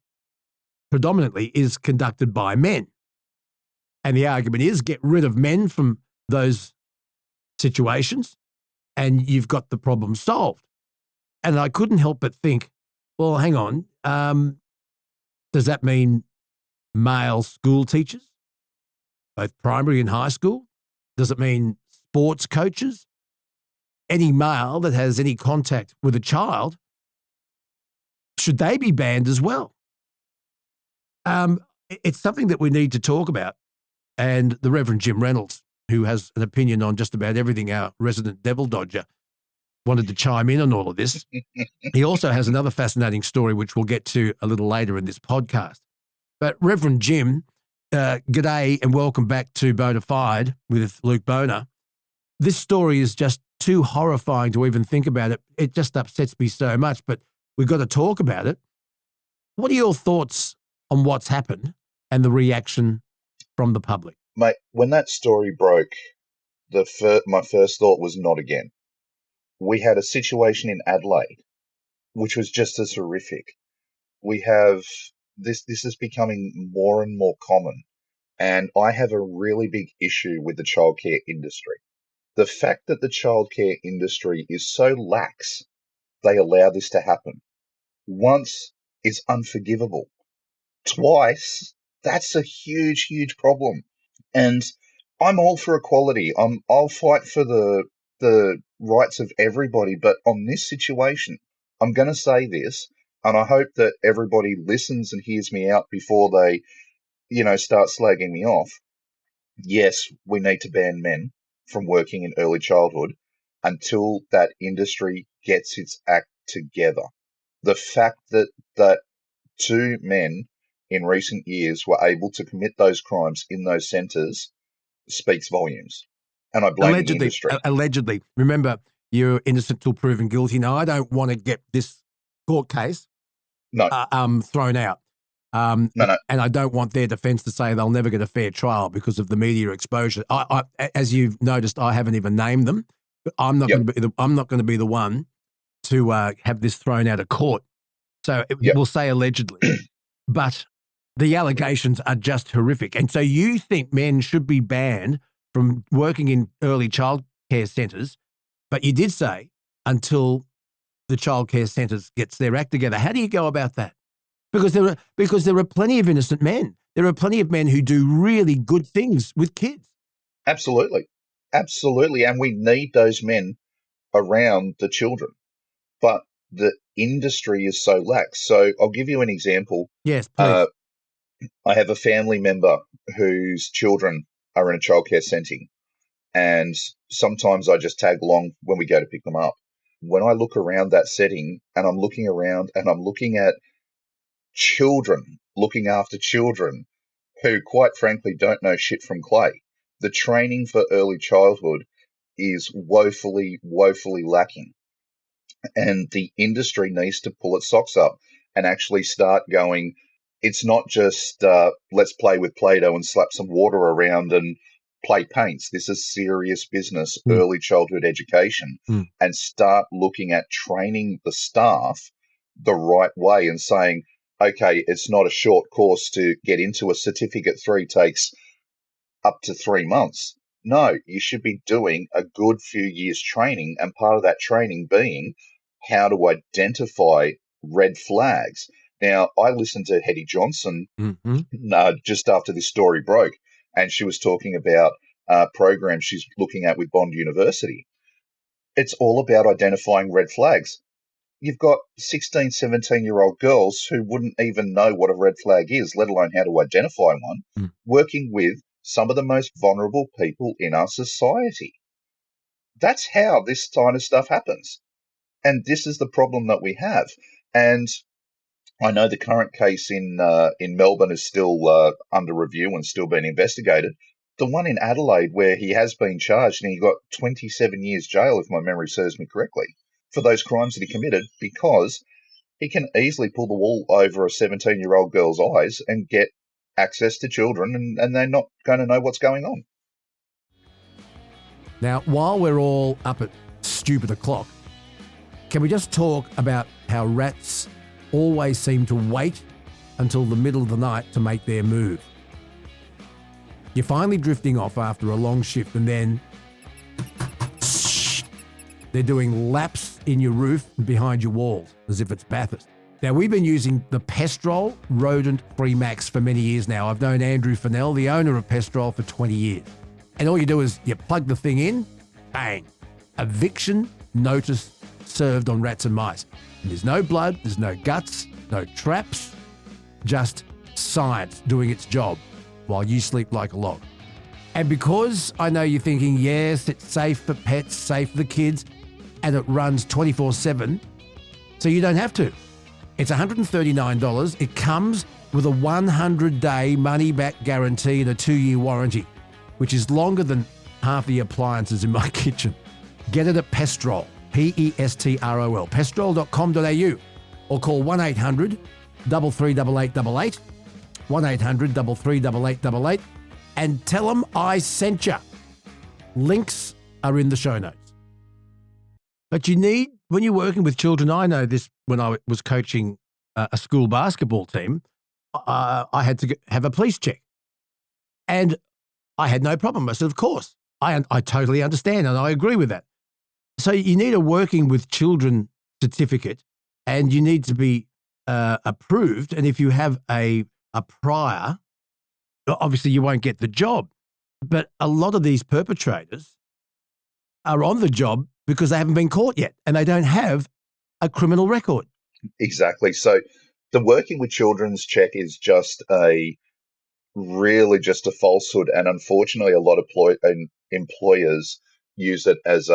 predominantly is conducted by men. And the argument is get rid of men from those situations and you've got the problem solved. And I couldn't help but think, well, hang on, does that mean male school teachers, both primary and high school? Does it mean sports coaches? Any male that has any contact with a child, should they be banned as well? It's something that we need to talk about. And the Reverend Jim Reynolds, who has an opinion on just about everything, our resident devil dodger, wanted to chime in on all of this. He also has another fascinating story, which we'll get to a little later in this podcast. But Reverend Jim, g'day and welcome back to Bonafide with Luke Boner. This story is just too horrifying to even think about it. It just upsets me so much, but we've got to talk about it. What are your thoughts on what's happened and the reaction from the public? Mate, when that story broke, my first thought was not again. We had a situation in Adelaide, which was just as horrific. We have this is becoming more and more common, and I have a really big issue with the childcare industry. The fact that the childcare industry is so lax, they allow this to happen. Once is unforgivable. Twice, that's a huge, huge problem. And I'm all for equality. I'll fight for the rights of everybody. But on this situation, I'm going to say this, and I hope that everybody listens and hears me out before they, start slagging me off. Yes, we need to ban men from working in early childhood until that industry gets its act together. The fact that 2 men in recent years were able to commit those crimes in those centres speaks volumes. And I blame the industry. Allegedly. Remember, you're innocent till proven guilty. Now, I don't want to get this court case thrown out. No. And I don't want their defence to say they'll never get a fair trial because of the media exposure. I as you've noticed, I haven't even named them. I'm not going to be the one to have this thrown out of court. So we'll say allegedly, but the allegations are just horrific. And so you think men should be banned from working in early childcare centres, but you did say until the childcare centres gets their act together. How do you go about that? Because there are plenty of innocent men. There are plenty of men who do really good things with kids. Absolutely. And we need those men around the children. But the industry is so lax. So I'll give you an example. Yes, please. I have a family member whose children are in a childcare setting, and sometimes I just tag along when we go to pick them up. When I look around that setting and I'm looking around and I'm looking at children looking after children who, quite frankly, don't know shit from clay, the training for early childhood is woefully, woefully lacking. And the industry needs to pull its socks up and actually start going, it's not just let's play with Play-Doh and slap some water around and play paints. This is serious business, early childhood education, and start looking at training the staff the right way and saying, okay, it's not a short course to get into. A certificate 3 takes up to 3 months. No, you should be doing a good few years training, and part of that training being how to identify red flags. Now, I listened to Hetty Johnson just after this story broke, and she was talking about programs she's looking at with Bond University. It's all about identifying red flags. You've got 16, 17-year-old girls who wouldn't even know what a red flag is, let alone how to identify one, working with some of the most vulnerable people in our society. That's how this kind of stuff happens. And this is the problem that we have. And I know the current case in Melbourne is still under review and still being investigated. The one in Adelaide where he has been charged and he got 27 years jail, if my memory serves me correctly, for those crimes that he committed, because he can easily pull the wool over a 17-year-old girl's eyes and get access to children, and they're not going to know what's going on. Now, while we're all up at stupid o'clock, can we just talk about how rats always seem to wait until the middle of the night to make their move? You're finally drifting off after a long shift, and then they're doing laps in your roof and behind your walls, as if it's Bathurst. Now, we've been using the Pestrol rodent-free Max for many years now. I've known Andrew Fennell, the owner of Pestrol, for 20 years. And all you do is you plug the thing in, bang, eviction notice served on rats and mice. And there's no blood, there's no guts, no traps, just science doing its job while you sleep like a log. And because I know you're thinking, yes, it's safe for pets, safe for the kids, and it runs 24/7, so you don't have to. It's $139. It comes with a 100-day money-back guarantee and a 2-year warranty, which is longer than half the appliances in my kitchen. Get it at Pestrol, Pestrol, pestrol.com.au, or call 1-800-338888, 1-800-338888, and tell them I sent you. Links are in the show notes. But you need, when you're working with children, I know this when I was coaching a school basketball team, I had to have a police check. And I had no problem. I said, of course, I totally understand, and I agree with that. So you need a working with children certificate, and you need to be approved. And if you have a prior, obviously you won't get the job. But a lot of these perpetrators are on the job because they haven't been caught yet, and they don't have a criminal record. Exactly. So the working with children's check is just really just a falsehood, and unfortunately a lot of employers use it as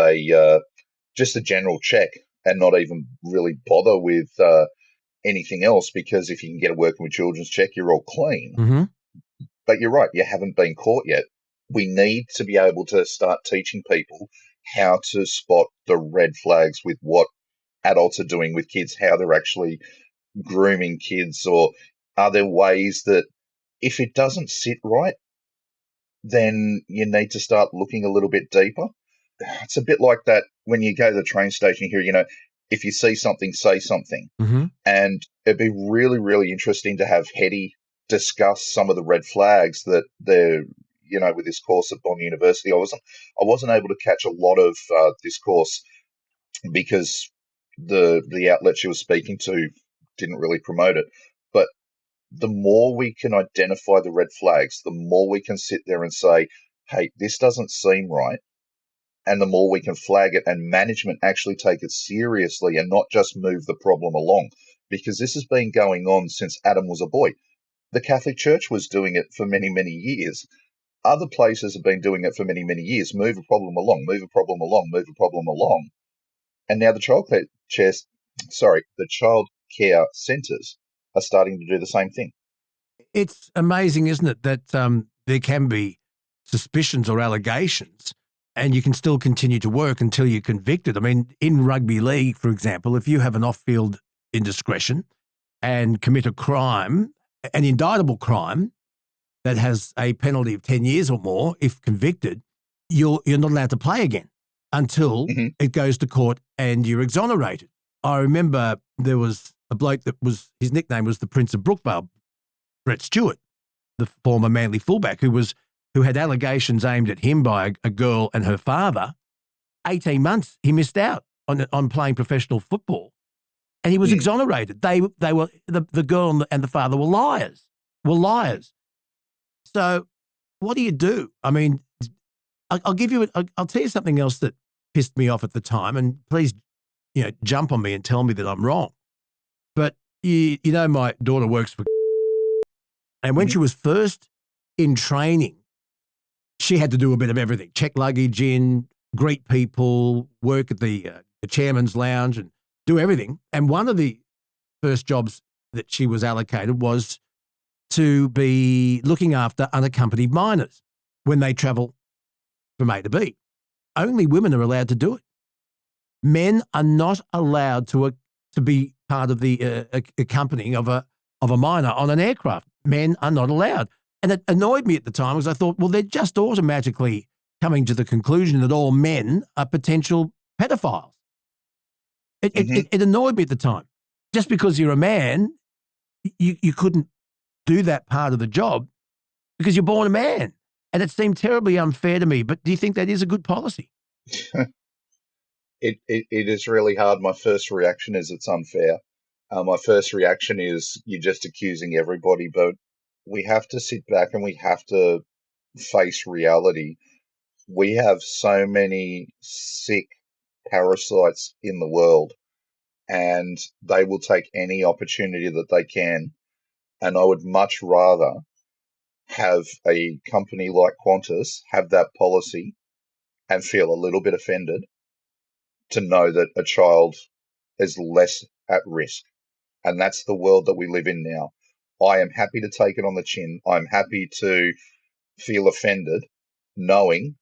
just a general check and not even really bother with anything else, because if you can get a working with children's check, you're all clean. Mm-hmm. But you're right, you haven't been caught yet. We need to be able to start teaching people how to spot the red flags with what adults are doing with kids, how they're actually grooming kids, or are there ways that if it doesn't sit right, then you need to start looking a little bit deeper. It's a bit like that when you go to the train station here, if you see something, say something. Mm-hmm. And it'd be really, really interesting to have Hetty discuss some of the red flags that they're, with this course at Bond University. I wasn't able to catch a lot of this course because the outlet she was speaking to didn't really promote it. But the more we can identify the red flags, the more we can sit there and say, hey, this doesn't seem right. And the more we can flag it and management actually take it seriously and not just move the problem along, because this has been going on since Adam was a boy. The Catholic Church was doing it for many, many years. Other places have been doing it for many, many years. Move a problem along, move a problem along, move a problem along. And now the child care centres are starting to do the same thing. It's amazing, isn't it, that there can be suspicions or allegations and you can still continue to work until you're convicted. I mean, in rugby league, for example, if you have an off-field indiscretion and commit a crime, an indictable crime that has a penalty of 10 years or more, if convicted, you're not allowed to play again until it goes to court and you're exonerated. I remember there was a bloke his nickname was the Prince of Brookvale, Brett Stewart, the former Manly fullback, who had allegations aimed at him by a girl and her father. 18 months he missed out on playing professional football, and he was exonerated. They were the girl and the father were liars. So what do you do? I mean, I'll tell you something else that pissed me off at the time, and please, jump on me and tell me that I'm wrong. But my daughter works for, and when she was first in training, she had to do a bit of everything: check luggage in, greet people, work at the chairman's lounge, and do everything. And one of the first jobs that she was allocated was to be looking after unaccompanied minors when they travel from A to B. Only women are allowed to do it. Men are not allowed to be part of the accompanying of a minor on an aircraft. Men are not allowed. And it annoyed me at the time because I thought, well, they're just automatically coming to the conclusion that all men are potential pedophiles. It annoyed me at the time. Just because you're a man, you couldn't do that part of the job because you're born a man. And it seemed terribly unfair to me. But do you think that is a good policy? It is really hard. My first reaction is it's unfair. My first reaction is you're just accusing everybody, but we have to sit back and we have to face reality. We have so many sick parasites in the world, and they will take any opportunity that they can. And I would much rather have a company like Qantas have that policy and feel a little bit offended to know that a child is less at risk. And that's the world that we live in now. I am happy to take it on the chin. I'm happy to feel offended knowing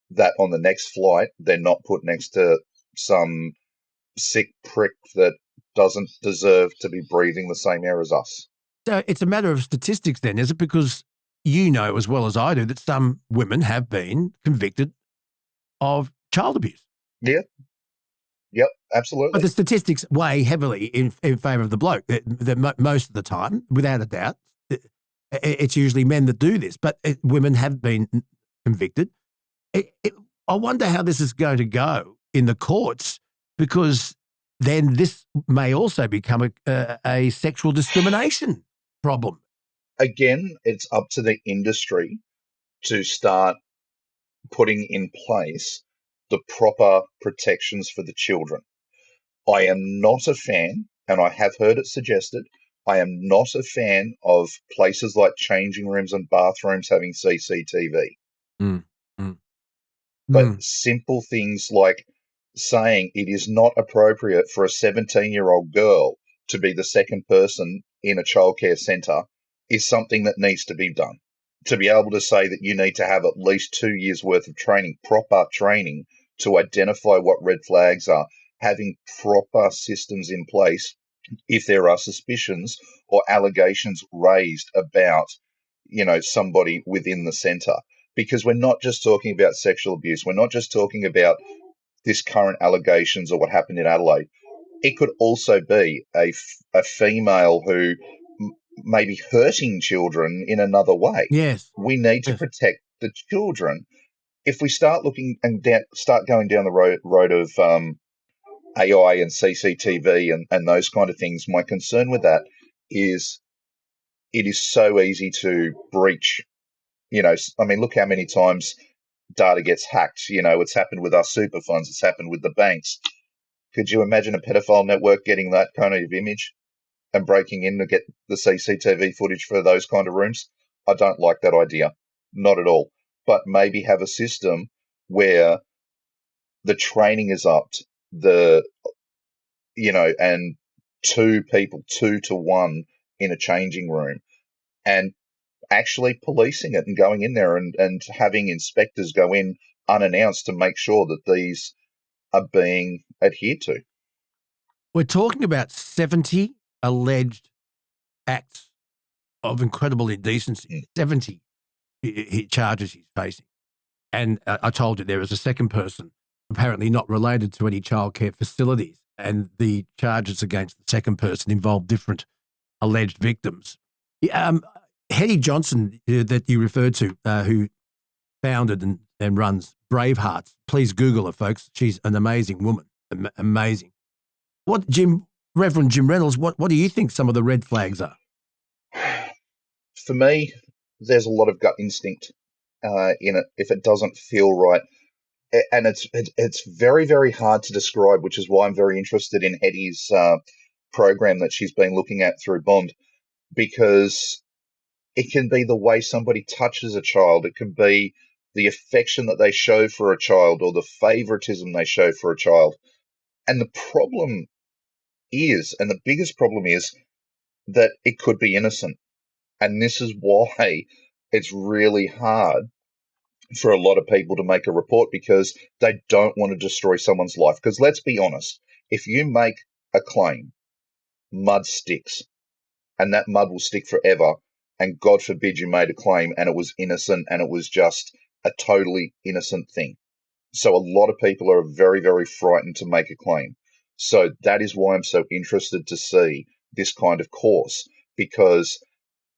that on the next flight, they're not put next to some sick prick that doesn't deserve to be breathing the same air as us. So it's a matter of statistics then, is it? Because you know as well as I do that some women have been convicted of child abuse. Yeah. Yep, absolutely. But the statistics weigh heavily in favour of the bloke. Most of the time, without a doubt, it's usually men that do this. But women have been convicted. I wonder how this is going to go in the courts, because then this may also become a sexual discrimination problem. Again, it's up to the industry to start putting in place the proper protections for the children. I am not a fan, and I have heard it suggested, I am not a fan of places like changing rooms and bathrooms having CCTV. But simple things like saying it is not appropriate for a 17-year-old girl to be the second person in a childcare centre is something that needs to be done. To be able to say that you need to have at least 2 years' worth of training, proper training, to identify what red flags are, having proper systems in place if there are suspicions or allegations raised about, somebody within the centre. Because we're not just talking about sexual abuse. We're not just talking about this current allegations or what happened in Adelaide. It could also be a female who may be hurting children in another way. Yes. We need to protect the children. If we start looking and start going down the road of AI and CCTV and those kind of things, my concern with that is it is so easy to breach. Look how many times data gets hacked. It's happened with our super funds. It's happened with the banks. Could you imagine a pedophile network getting that kind of image and breaking in to get the CCTV footage for those kind of rooms? I don't like that idea. Not at all. but maybe have a system where the training is upped, and two people, 2 to 1 in a changing room, and actually policing it and going in there and having inspectors go in unannounced to make sure that these are being adhered to. We're talking about 70 alleged acts of incredible indecency. 70 charges he's facing. And I told you there is a second person, apparently not related to any childcare facilities, and the charges against the second person involve different alleged victims. Hetty Johnson, that you referred to, who founded and runs Bravehearts, please Google her, folks. She's an amazing woman, amazing. Reverend Jim Reynolds, what do you think some of the red flags are? For me, there's a lot of gut instinct in it. If it doesn't feel right, and it's very, very hard to describe, which is why I'm very interested in Hetty's program that she's been looking at through Bond, because it can be the way somebody touches a child. It can be the affection that they show for a child or the favoritism they show for a child. And the problem is, and the biggest problem is, that it could be innocent. And this is why it's really hard for a lot of people to make a report, because they don't want to destroy someone's life. Because let's be honest, if you make a claim, mud sticks, and that mud will stick forever. And God forbid you made a claim and it was innocent and it was just a totally innocent thing. So a lot of people are very, very frightened to make a claim. So that is why I'm so interested to see this kind of course, because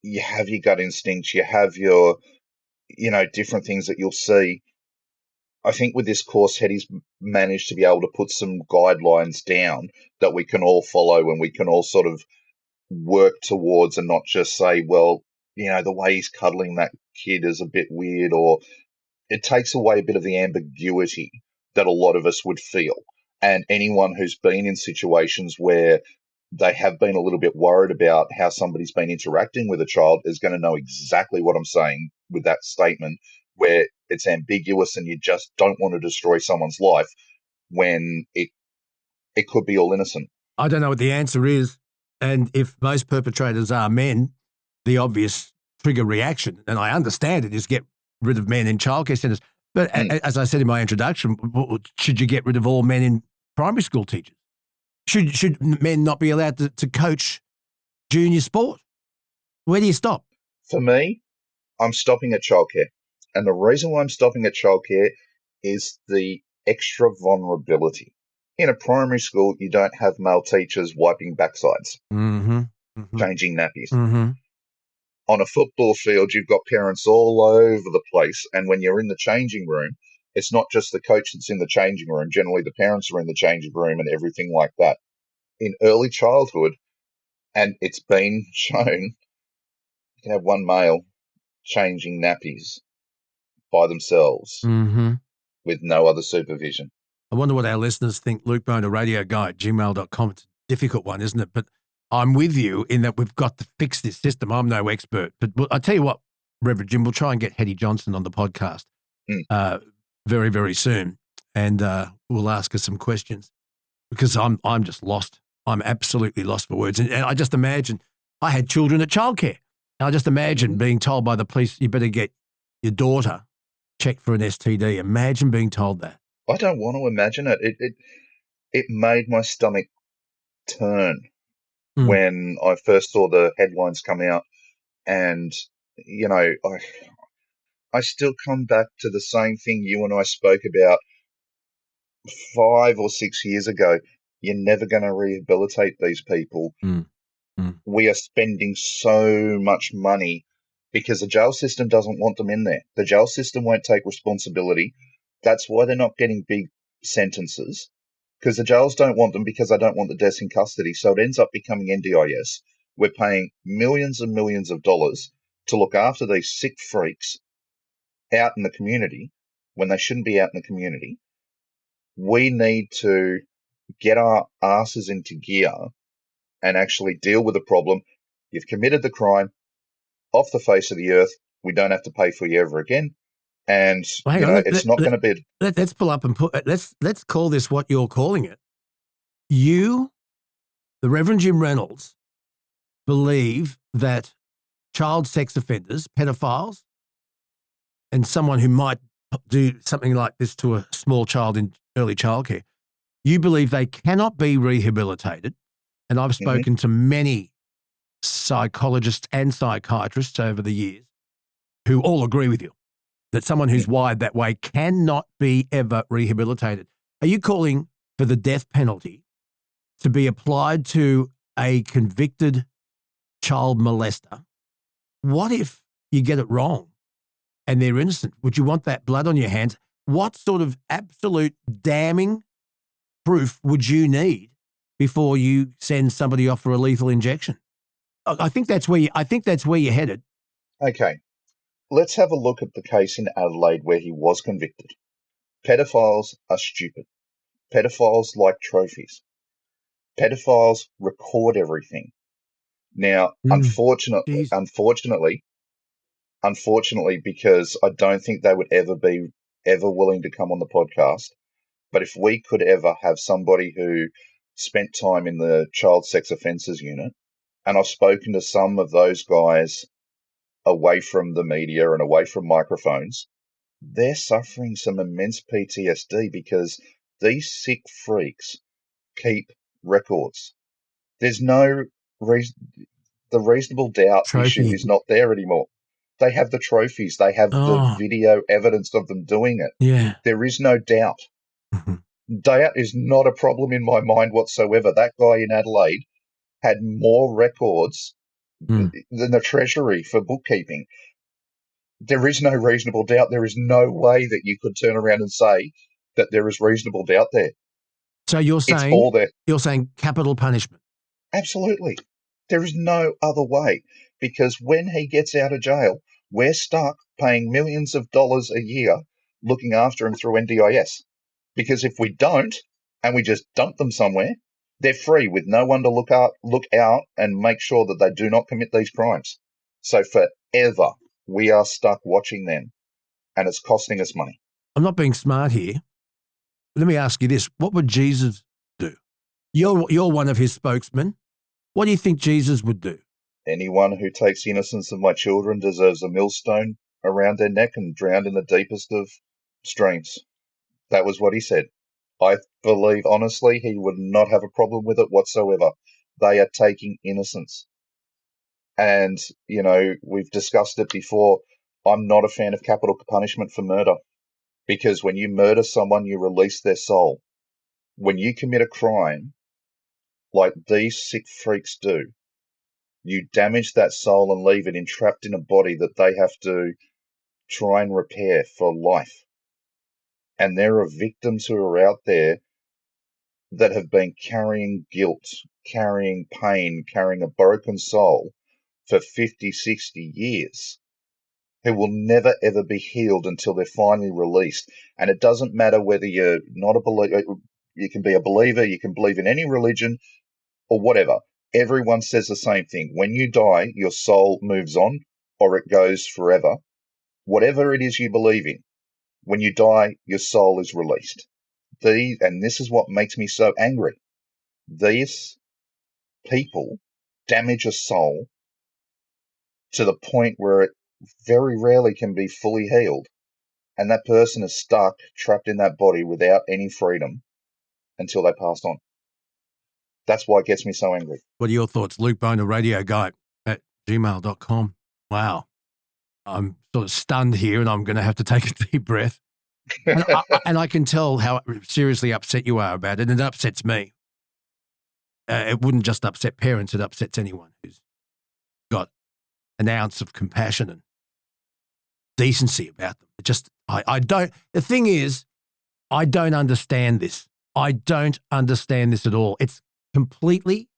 you have your gut instincts, you have your, different things that you'll see. I think with this course, Hetty's managed to be able to put some guidelines down that we can all follow and we can all sort of work towards, and not just say, well, the way he's cuddling that kid is a bit weird, or it takes away a bit of the ambiguity that a lot of us would feel. And anyone who's been in situations where they have been a little bit worried about how somebody's been interacting with a child is going to know exactly what I'm saying with that statement, where it's ambiguous and you just don't want to destroy someone's life when it could be all innocent. I don't know what the answer is. And if most perpetrators are men, the obvious trigger reaction, and I understand it, is get rid of men in childcare centres. But as I said in my introduction, should you get rid of all men in primary school teachers? Should men not be allowed to coach junior sport? Where do you stop? For me, I'm stopping at childcare. And the reason why I'm stopping at childcare is the extra vulnerability. In a primary school, you don't have male teachers wiping backsides, changing nappies. On a football field, you've got parents all over the place. And when you're in the changing room, it's not just the coach that's in the changing room. Generally, the parents are in the changing room and everything like that. In early childhood, and it's been shown, you can have one male changing nappies by themselves with no other supervision. I wonder what our listeners think. Luke Boner, radio guy at gmail.com. It's a difficult one, isn't it? But I'm with you in that we've got to fix this system. I'm no expert. But I tell you what, Reverend Jim, we'll try and get Hetty Johnson on the podcast very, very soon. And we'll ask her some questions, because I'm just lost. I'm absolutely lost for words. And I just imagine, I had children at childcare. And I just imagine being told by the police, you better get your daughter checked for an STD. Imagine being told that. I don't want to imagine it. It made my stomach turn when I first saw the headlines come out. And, I still come back to the same thing you and I spoke about 5 or 6 years ago. You're never going to rehabilitate these people. We are spending so much money because the jail system doesn't want them in there. The jail system won't take responsibility. That's why they're not getting big sentences, because the jails don't want them, because they don't want the deaths in custody. So it ends up becoming NDIS. We're paying millions and millions of dollars to look after these sick freaks out in the community when they shouldn't be out in the community. We need to get our asses into gear and actually deal with the problem. You've committed the crime, off the face of the earth. We don't have to pay for you ever again. And, Well, hang you on. know, it's not going to be. Let's pull up and put. Let's call this what you're calling it. You, the Reverend Jim Reynolds, believe that child sex offenders, pedophiles, and someone who might do something like this to a small child in early childcare, you believe they cannot be rehabilitated. And I've spoken to many psychologists and psychiatrists over the years who all agree with you that someone who's wired that way cannot be ever rehabilitated. Are you calling for the death penalty to be applied to a convicted child molester? What if you get it wrong and they're innocent? Would you want that blood on your hands? What sort of absolute damning proof would you need before you send somebody off for a lethal injection? I think that's where you're headed. Okay, let's have a look at the case in Adelaide where he was convicted. Pedophiles are stupid. Pedophiles like trophies. Pedophiles record everything. Now, unfortunately, because I don't think they would ever be willing to come on the podcast, but if we could ever have somebody who spent time in the child sex offences unit, and I've spoken to some of those guys away from the media and away from microphones, they're suffering some immense PTSD because these sick freaks keep records. There's no reason. The reasonable doubt issue is not there anymore. They have the trophies. They have the video evidence of them doing it. Yeah. There is no doubt. Doubt is not a problem in my mind whatsoever. That guy in Adelaide had more records than the Treasury for bookkeeping. There is no reasonable doubt. There is no way that you could turn around and say that there is reasonable doubt there. So you're saying it's all there. You're saying capital punishment. Absolutely. There is no other way, because when he gets out of jail, we're stuck paying millions of dollars a year looking after him through NDIS. Because if we don't, and we just dump them somewhere, they're free with no one to look out and make sure that they do not commit these crimes. So forever, we are stuck watching them, and it's costing us money. I'm not being smart here. Let me ask you this. What would Jesus do? You're one of his spokesmen. What do you think Jesus would do? Anyone who takes the innocence of my children deserves a millstone around their neck and drowned in the deepest of streams. That was what he said. I believe, honestly, he would not have a problem with it whatsoever. They are taking innocence. And, you know, we've discussed it before. I'm not a fan of capital punishment for murder, because when you murder someone, you release their soul. When you commit a crime, like these sick freaks do, you damage that soul and leave it entrapped in a body that they have to try and repair for life. And there are victims who are out there that have been carrying guilt, carrying pain, carrying a broken soul for 50, 60 years, who will never, ever be healed until they're finally released. And it doesn't matter whether you're not a believer, you can be a believer, you can believe in any religion or whatever. Everyone says the same thing. When you die, your soul moves on or it goes forever. Whatever it is you believe in, when you die, your soul is released. And this is what makes me so angry. These people damage a soul to the point where it very rarely can be fully healed. And that person is stuck, trapped in that body without any freedom until they passed on. That's why it gets me so angry. What are your thoughts? Luke Boner, radio guy at gmail.com. Wow. I'm sort of stunned here and I'm going to have to take a deep breath. And I can tell how seriously upset you are about it, and it upsets me. It wouldn't just upset parents, it upsets anyone who's got an ounce of compassion and decency about them. I don't, the thing is, I don't understand this. I don't understand this at all. It's completely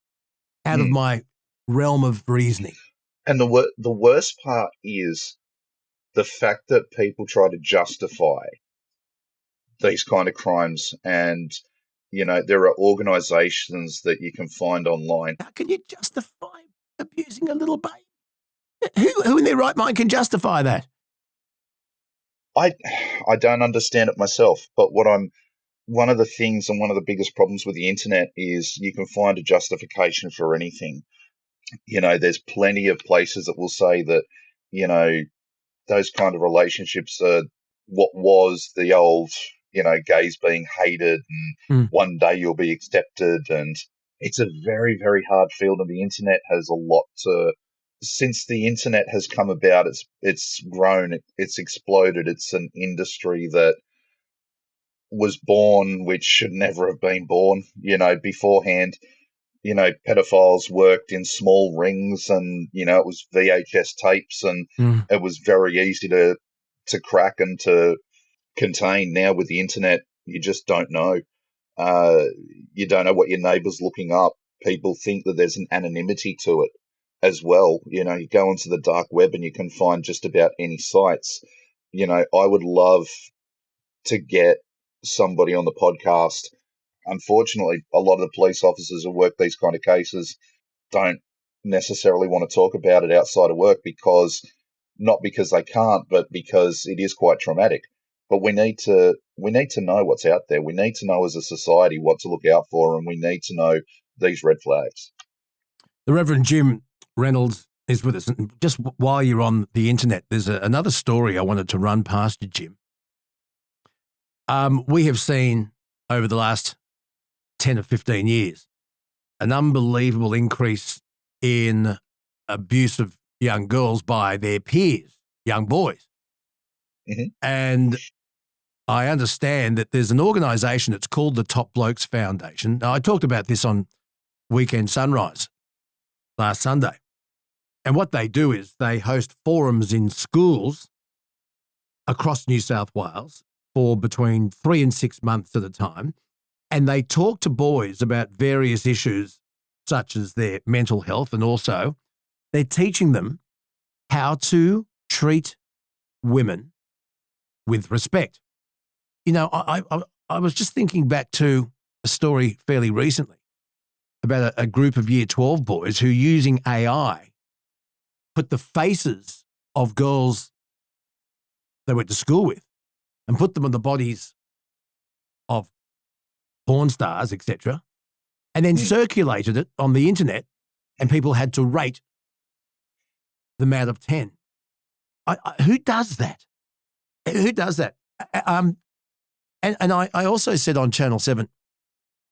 out of my realm of reasoning. And the worst part is the fact that people try to justify these kind of crimes. And, you know, there are organizations that you can find online. How can you justify abusing a little baby? Who in their right mind can justify that? I don't understand it myself, but one of the things and one of the biggest problems with the internet is you can find a justification for anything. There's plenty of places that will say that, those kind of relationships are what was the old, gays being hated and one day you'll be accepted. And it's a very, very hard field. And the internet has a lot since the internet has come about, it's grown, it's exploded. It's an industry that was born, which should never have been born, beforehand. Pedophiles worked in small rings and, it was VHS tapes and it was very easy to crack and to contain. Now with the internet, you just don't know. You don't know what your neighbour's looking up. People think that there's an anonymity to it as well. You go onto the dark web and you can find just about any sites. I would love to get somebody on the podcast. Unfortunately, a lot of the police officers who work these kind of cases don't necessarily want to talk about it outside of work not because they can't, but because it is quite traumatic. But we need to know what's out there. We need to know as a society what to look out for, and we need to know these red flags. The Reverend Jim Reynolds is with us. And just while you're on the internet, there's another story I wanted to run past you, Jim. We have seen over the last 10 or 15 years an unbelievable increase in abuse of young girls by their peers, young boys. Mm-hmm. And I understand that there's an organisation that's called the Top Blokes Foundation. Now, I talked about this on Weekend Sunrise last Sunday. And what they do is they host forums in schools across New South Wales for between 3 and 6 months at a time. And they talk to boys about various issues such as their mental health, and also they're teaching them how to treat women with respect. I was just thinking back to a story fairly recently about a group of Year 12 boys who, using AI, put the faces of girls they went to school with and put them on the bodies of porn stars, etc., and then circulated it on the internet, and people had to rate them out of 10. Who does that? Who does that? And I also said on Channel 7,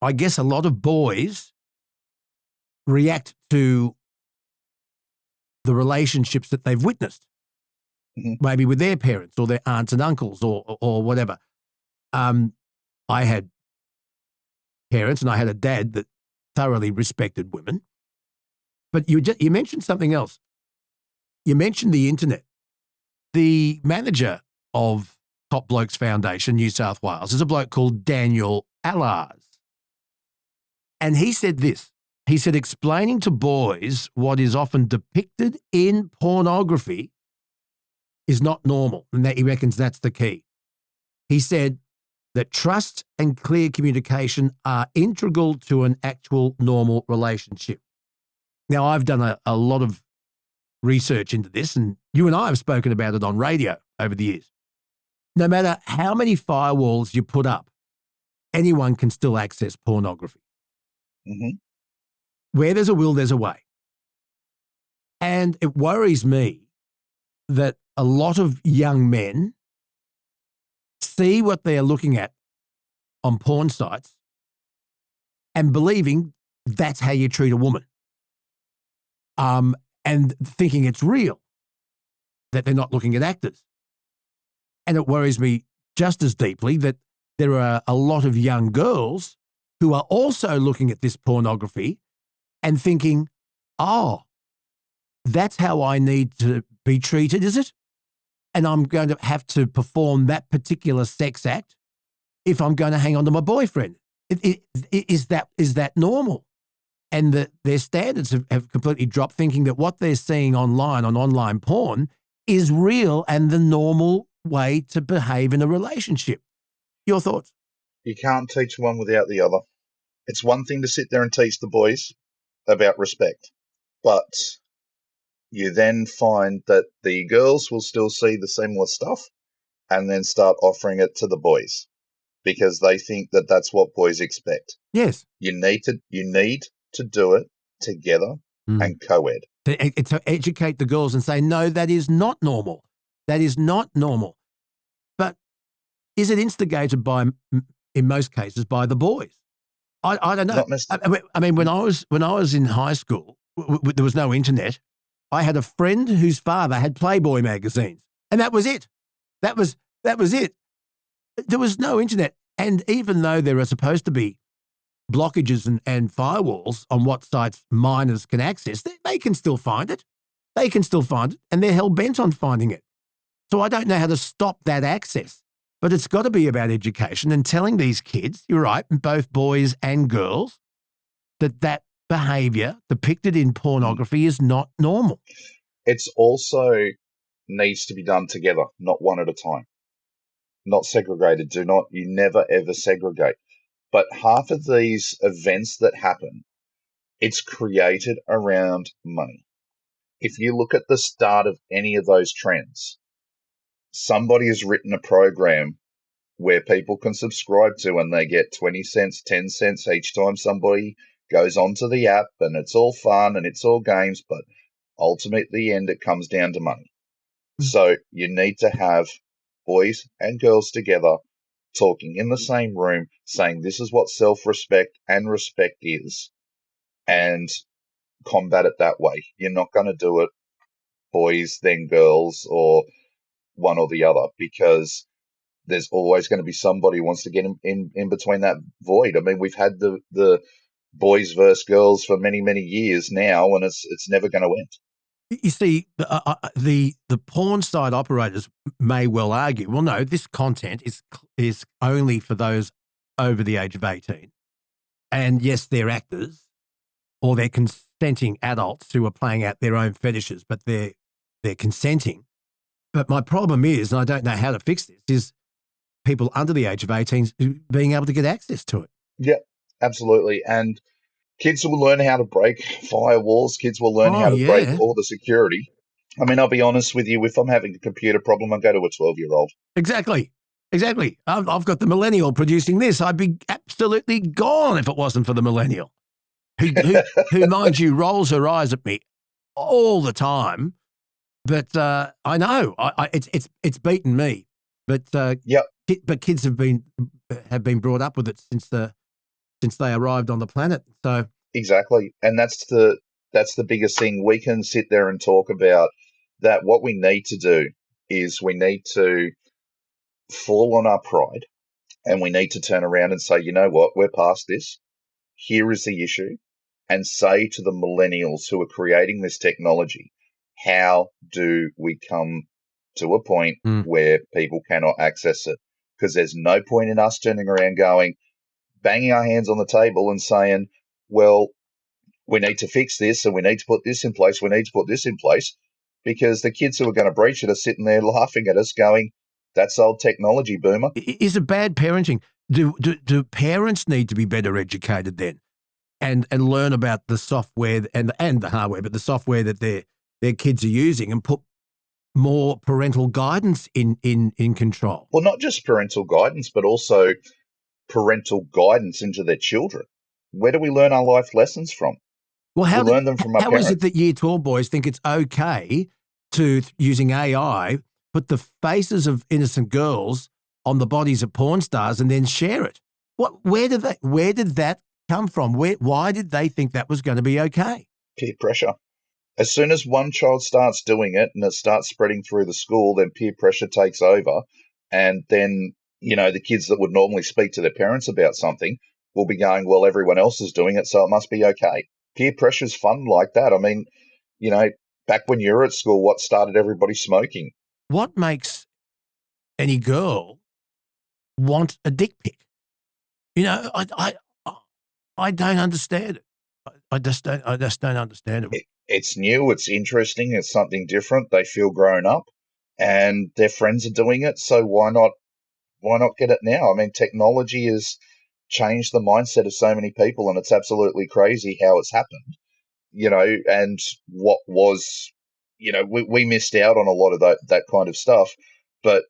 I guess a lot of boys react to the relationships that they've witnessed, maybe with their parents or their aunts and uncles or whatever. I had parents and I had a dad that thoroughly respected women. But you mentioned something else. You mentioned the internet. The manager of Top Blokes Foundation, New South Wales, is a bloke called Daniel Allars. And he said this. He said, explaining to boys what is often depicted in pornography is not normal. And that he reckons that's the key. He said that trust and clear communication are integral to an actual normal relationship. Now, I've done a lot of research into this, and you and I have spoken about it on radio over the years. No matter how many firewalls you put up, anyone can still access pornography. Mm-hmm. Where there's a will, there's a way. And it worries me that a lot of young men see what they're looking at on porn sites and believing that's how you treat a woman. And thinking it's real, that they're not looking at actors. And it worries me just as deeply that there are a lot of young girls who are also looking at this pornography and thinking, oh, that's how I need to be treated, is it? And I'm going to have to perform that particular sex act if I'm going to hang on to my boyfriend. Is that normal? And their standards have completely dropped, thinking that what they're seeing online on online porn is real and the normal way to behave in a relationship. Your thoughts? You can't teach one without the other. It's one thing to sit there and teach the boys about respect, but you then find that the girls will still see the similar stuff and then start offering it to the boys because they think that that's what boys expect. Yes. You need to do it together and co-ed. To educate the girls and say, no, that is not normal. That is not normal. But is it instigated by, in most cases, by the boys? I don't know. Not necessarily. I mean, when I was in high school, there was no internet. I had a friend whose father had Playboy magazines, and that was it. That was it. There was no internet, and even though there are supposed to be blockages and firewalls on what sites minors can access, they can still find it. They can still find it, and they're hell bent on finding it. So I don't know how to stop that access. But it's got to be about education and telling these kids, you're right, both boys and girls, that behaviour depicted in pornography is not normal. It's also needs to be done together, not one at a time. Not segregated. You never ever segregate. But half of these events that happen, it's created around money. If you look at the start of any of those trends, somebody has written a program where people can subscribe to and they get 20 cents, 10 cents each time somebody goes onto the app, and it's all fun and it's all games, but ultimately at the end it comes down to money. So you need to have boys and girls together talking in the same room, saying this is what self-respect and respect is, and combat it that way. You're not going to do it boys, then girls, or one or the other, because there's always going to be somebody who wants to get in between that void. I mean, we've had the boys versus girls for many, many years now, and it's never going to end. You see, the porn site operators may well argue, well, no, this content is only for those over the age of 18. And yes, they're actors or they're consenting adults who are playing out their own fetishes, but they're consenting. But my problem is, and I don't know how to fix this, is people under the age of 18 being able to get access to it. Yeah, absolutely. And kids will learn how to break firewalls. Kids will learn how to break all the security. I mean, I'll be honest with you. If I'm having a computer problem, I go to a 12-year-old. Exactly. I've got the millennial producing this. I'd be absolutely gone if it wasn't for the millennial, who mind you, rolls her eyes at me all the time. But I know it's beaten me. But but kids have been brought up with it since they arrived on the planet. So exactly, and that's the biggest thing. We can sit there and talk about that. What we need to do is we need to fall on our pride, and we need to turn around and say, you know what, we're past this. Here is the issue, and say to the millennials who are creating this technology, how do we come to a point where people cannot access it? Because there's no point in us turning around going, banging our hands on the table and saying, well, we need to fix this and we need to put this in place, we need to put this in place, because the kids who are going to breach it are sitting there laughing at us going, that's old technology, boomer. Is it bad parenting? Do parents need to be better educated then and learn about the software and the hardware, but the software that their kids are using, and put more parental guidance in control? Well, not just parental guidance, but also parental guidance into their children. Where do we learn our life lessons from? Well, we learn them from our parents. How is it that Year 12 boys think it's okay to, using AI, put the faces of innocent girls on the bodies of porn stars and then share it? Where did that come from? Why did they think that was going to be okay? Peer pressure. As soon as one child starts doing it and it starts spreading through the school, then peer pressure takes over. And then, the kids that would normally speak to their parents about something will be going, well, everyone else is doing it, so it must be okay. Peer pressure is fun like that. I mean, back when you were at school, what started everybody smoking? What makes any girl want a dick pic? I don't understand it. I just don't understand it. It's new. It's interesting. It's something different. They feel grown up, and their friends are doing it. So why not get it now? I mean, technology has changed the mindset of so many people, and it's absolutely crazy how it's happened. And what was, we missed out on a lot of that kind of stuff. But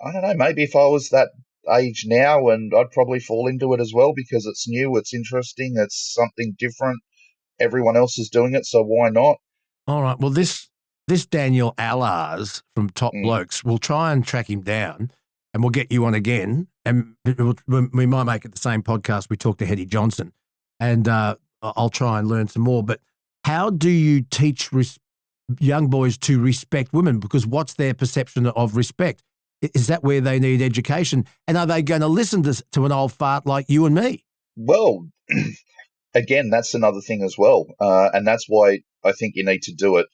I don't know, maybe if I was that age now, and I'd probably fall into it as well because it's new, it's interesting, it's something different. Everyone else is doing it, so why not? All right. Well, this Daniel Allars from Top Blokes, we'll try and track him down, and we'll get you on again, and we might make it the same podcast. We talked to Hetty Johnson, and I'll try and learn some more. But how do you teach young boys to respect women? Because what's their perception of respect? Is that where they need education? And are they going to listen to an old fart like you and me? Well, again, that's another thing as well. And that's why I think you need to do it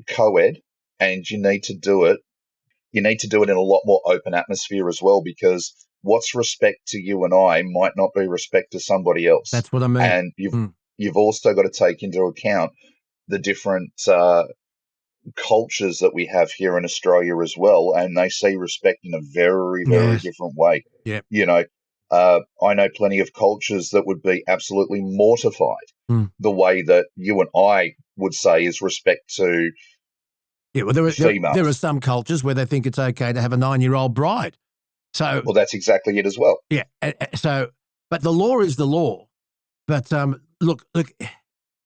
co-ed, and you need to do it in a lot more open atmosphere as well, because what's respect to you and I might not be respect to somebody else. That's what I mean. And you've also got to take into account the different cultures that we have here in Australia as well, and they see respect in a very, very different way. Yep. You know, I know plenty of cultures that would be absolutely mortified the way that you and I would say is respect to females. There are some cultures where they think it's okay to have a 9-year-old bride. So, well, that's exactly it as well. Yeah. So, but the law is the law. But look,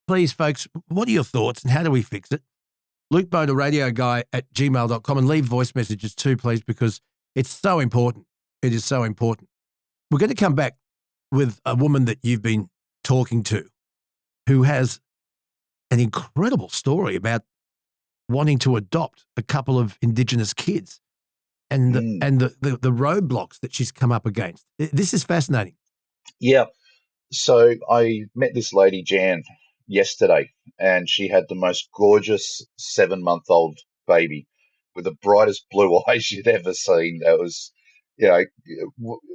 please, folks, what are your thoughts and how do we fix it? Luke Boner, radio guy at gmail.com, and leave voice messages too, please, because it's so important. It is so important. We're going to come back with a woman that you've been talking to who has an incredible story about wanting to adopt a couple of Indigenous kids and the roadblocks that she's come up against. This is fascinating. Yeah. So I met this lady, Jan, yesterday, and she had the most gorgeous 7-month-old baby with the brightest blue eyes you'd ever seen. That was,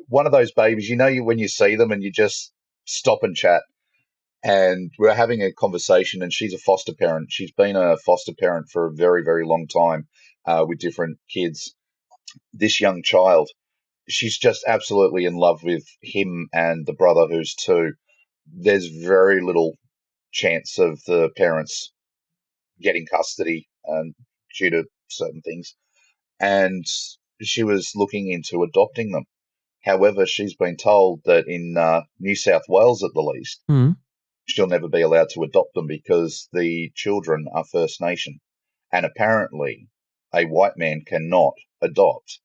one of those babies, when you see them and you just stop and chat. And we're having a conversation, and she's a foster parent. She's been a foster parent for a very, very long time with different kids. This young child, she's just absolutely in love with him and the brother who's 2. There's very little chance of the parents getting custody due to certain things. And she was looking into adopting them. However, she's been told that in New South Wales, at the least, she'll never be allowed to adopt them because the children are First Nation. And apparently, a white man cannot adopt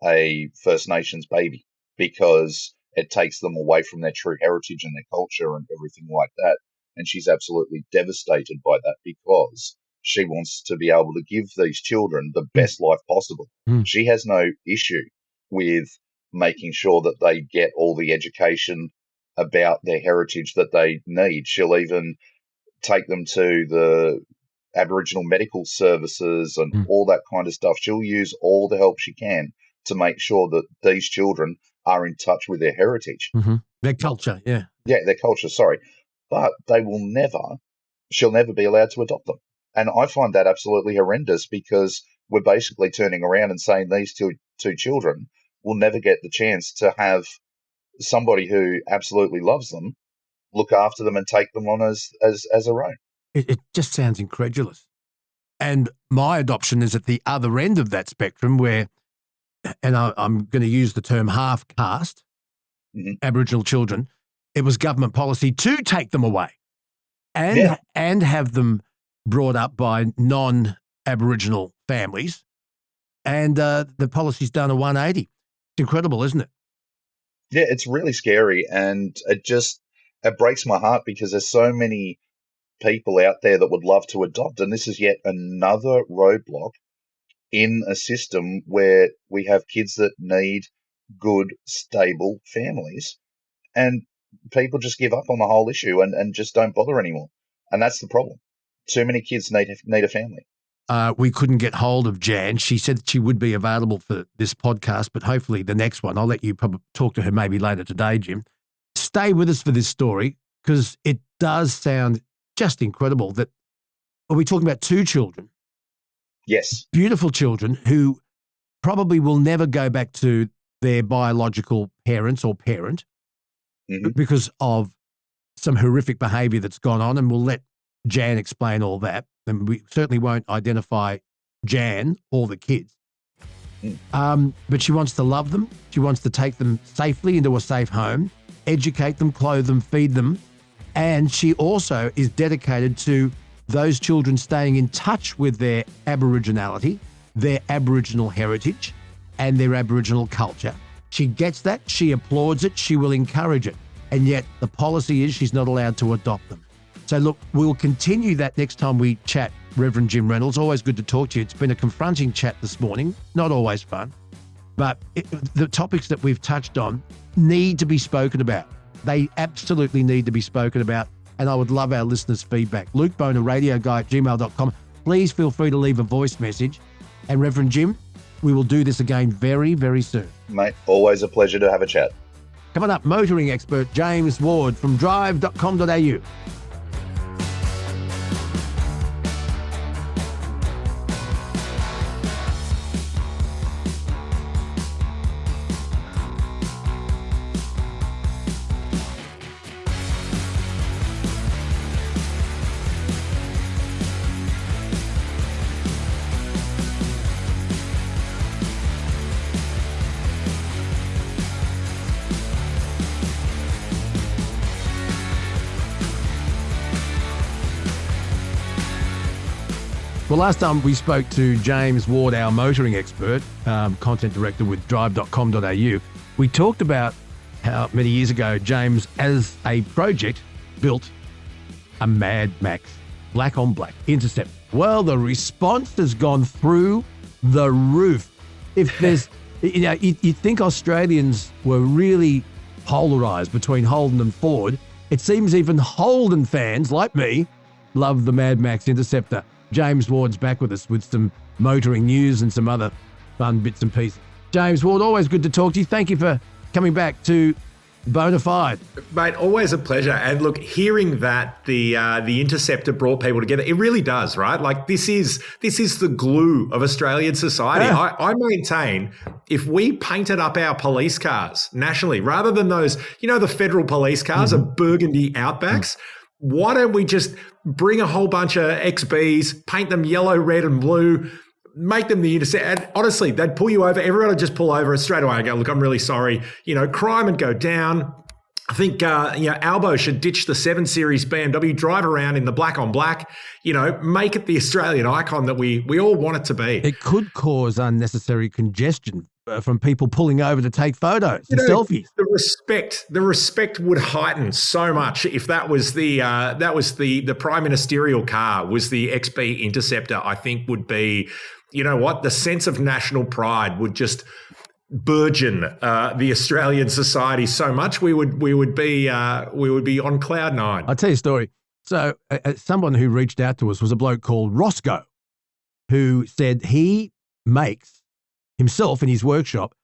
a First Nations baby because it takes them away from their true heritage and their culture and everything like that. And she's absolutely devastated by that because she wants to be able to give these children the best life possible. She has no issue with making sure that they get all the education about their heritage that they need. She'll even take them to the Aboriginal medical services and all that kind of stuff. She'll use all the help she can to make sure that these children are in touch with their heritage. Their culture, yeah. Yeah, their culture, sorry. But she'll never be allowed to adopt them. And I find that absolutely horrendous because we're basically turning around and saying these two children will never get the chance to have somebody who absolutely loves them look after them and take them on as their own. It just sounds incredulous. And my adoption is at the other end of that spectrum where, and I'm going to use the term half-caste, Aboriginal children, it was government policy to take them away and have them brought up by non-Aboriginal families. And the policy's done a 180. It's incredible, isn't it? Yeah, it's really scary. And it breaks my heart because there's so many people out there that would love to adopt. And this is yet another roadblock in a system where we have kids that need good, stable families. And people just give up on the whole issue and just don't bother anymore. And that's the problem. Too many kids need a family. We couldn't get hold of Jan. She said that she would be available for this podcast, but hopefully the next one. I'll let you probably talk to her maybe later today, Jim. Stay with us for this story because it does sound just incredible that are we talking about 2 children? Yes. Beautiful children who probably will never go back to their biological parents or parent because of some horrific behaviour that's gone on, and we'll let Jan explain all that. And we certainly won't identify Jan or the kids. But she wants to love them. She wants to take them safely into a safe home, educate them, clothe them, feed them. And she also is dedicated to those children staying in touch with their Aboriginality, their Aboriginal heritage, and their Aboriginal culture. She gets that. She applauds it. She will encourage it. And yet the policy is she's not allowed to adopt them. So look, we'll continue that next time we chat, Reverend Jim Reynolds. Always good to talk to you. It's been a confronting chat this morning. Not always fun. But the topics that we've touched on need to be spoken about. They absolutely need to be spoken about. And I would love our listeners' feedback. Luke Boner, radioguy@gmail.com. Please feel free to leave a voice message. And Reverend Jim, we will do this again very, very soon. Mate, always a pleasure to have a chat. Coming up, motoring expert James Ward from drive.com.au. Well, last time we spoke to James Ward, our motoring expert, content director with drive.com.au, we talked about how many years ago James, as a project, built a Mad Max black on black Intercept. Well, the response has gone through the roof. If there's, you'd think Australians were really polarised between Holden and Ford. It seems even Holden fans, like me, love the Mad Max Interceptor. James Ward's back with us with some motoring news and some other fun bits and pieces. James Ward, always good to talk to you. Thank you for coming back to Bonafide. Mate, always a pleasure. And look, hearing that the Interceptor brought people together, it really does, right? Like this is the glue of Australian society. Yeah. I maintain if we painted up our police cars nationally, rather than those, the federal police cars are burgundy Outbacks, why don't we just bring a whole bunch of XBs, paint them yellow, red, and blue, make them the Intercept? And honestly, they'd pull you over. Everyone would just pull over straight away and go, look, I'm really sorry. Crime would go down. I think, Albo should ditch the 7 Series BMW, drive around in the black on black, make it the Australian icon that we all want it to be. It could cause unnecessary congestion from people pulling over to take photos and selfies. The respect would heighten so much if that was the prime ministerial car was the XB Interceptor. I think would be, the sense of national pride would just burgeon the Australian society so much. We would be on cloud nine. I'll tell you a story. So someone who reached out to us was a bloke called Roscoe, who said he makes himself in his workshop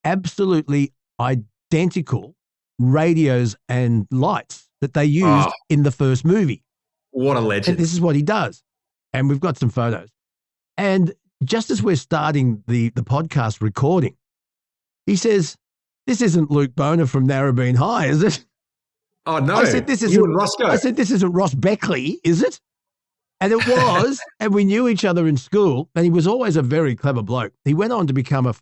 absolutely identical radios and lights that they used in the first movie. What a legend. And this is what he does. And we've got some photos. And just as we're starting the podcast recording, he says, "This isn't Luke Boner from Narrabeen High, is it?" Oh, no. I said, "This isn't Roscoe." I said, "This isn't Ross Beckley, is it?" And it was, and we knew each other in school, and he was always a very clever bloke. He went on to become a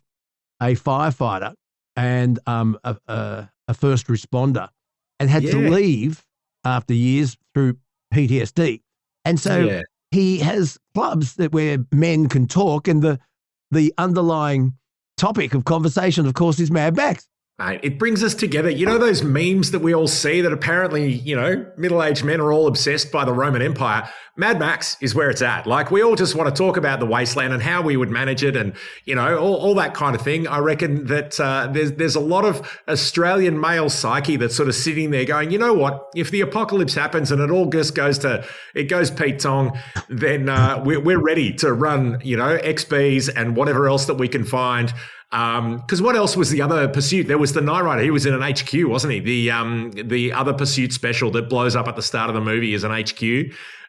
firefighter and a first responder, and had to leave after years through PTSD. And so he has clubs where men can talk, and the underlying topic of conversation, of course, is Mad Max. Mate, it brings us together. Those memes that we all see that apparently, middle-aged men are all obsessed by the Roman Empire. Mad Max is where it's at. Like, we all just want to talk about the wasteland and how we would manage it and, all that kind of thing. I reckon that there's a lot of Australian male psyche that's sort of sitting there going, you know what, if the apocalypse happens and it all just goes Pete Tong, then we're ready to run, XBs and whatever else that we can find. Because what else was the other pursuit? There was the Knight Rider. He was in an HQ, wasn't he? The other pursuit special that blows up at the start of the movie is an HQ.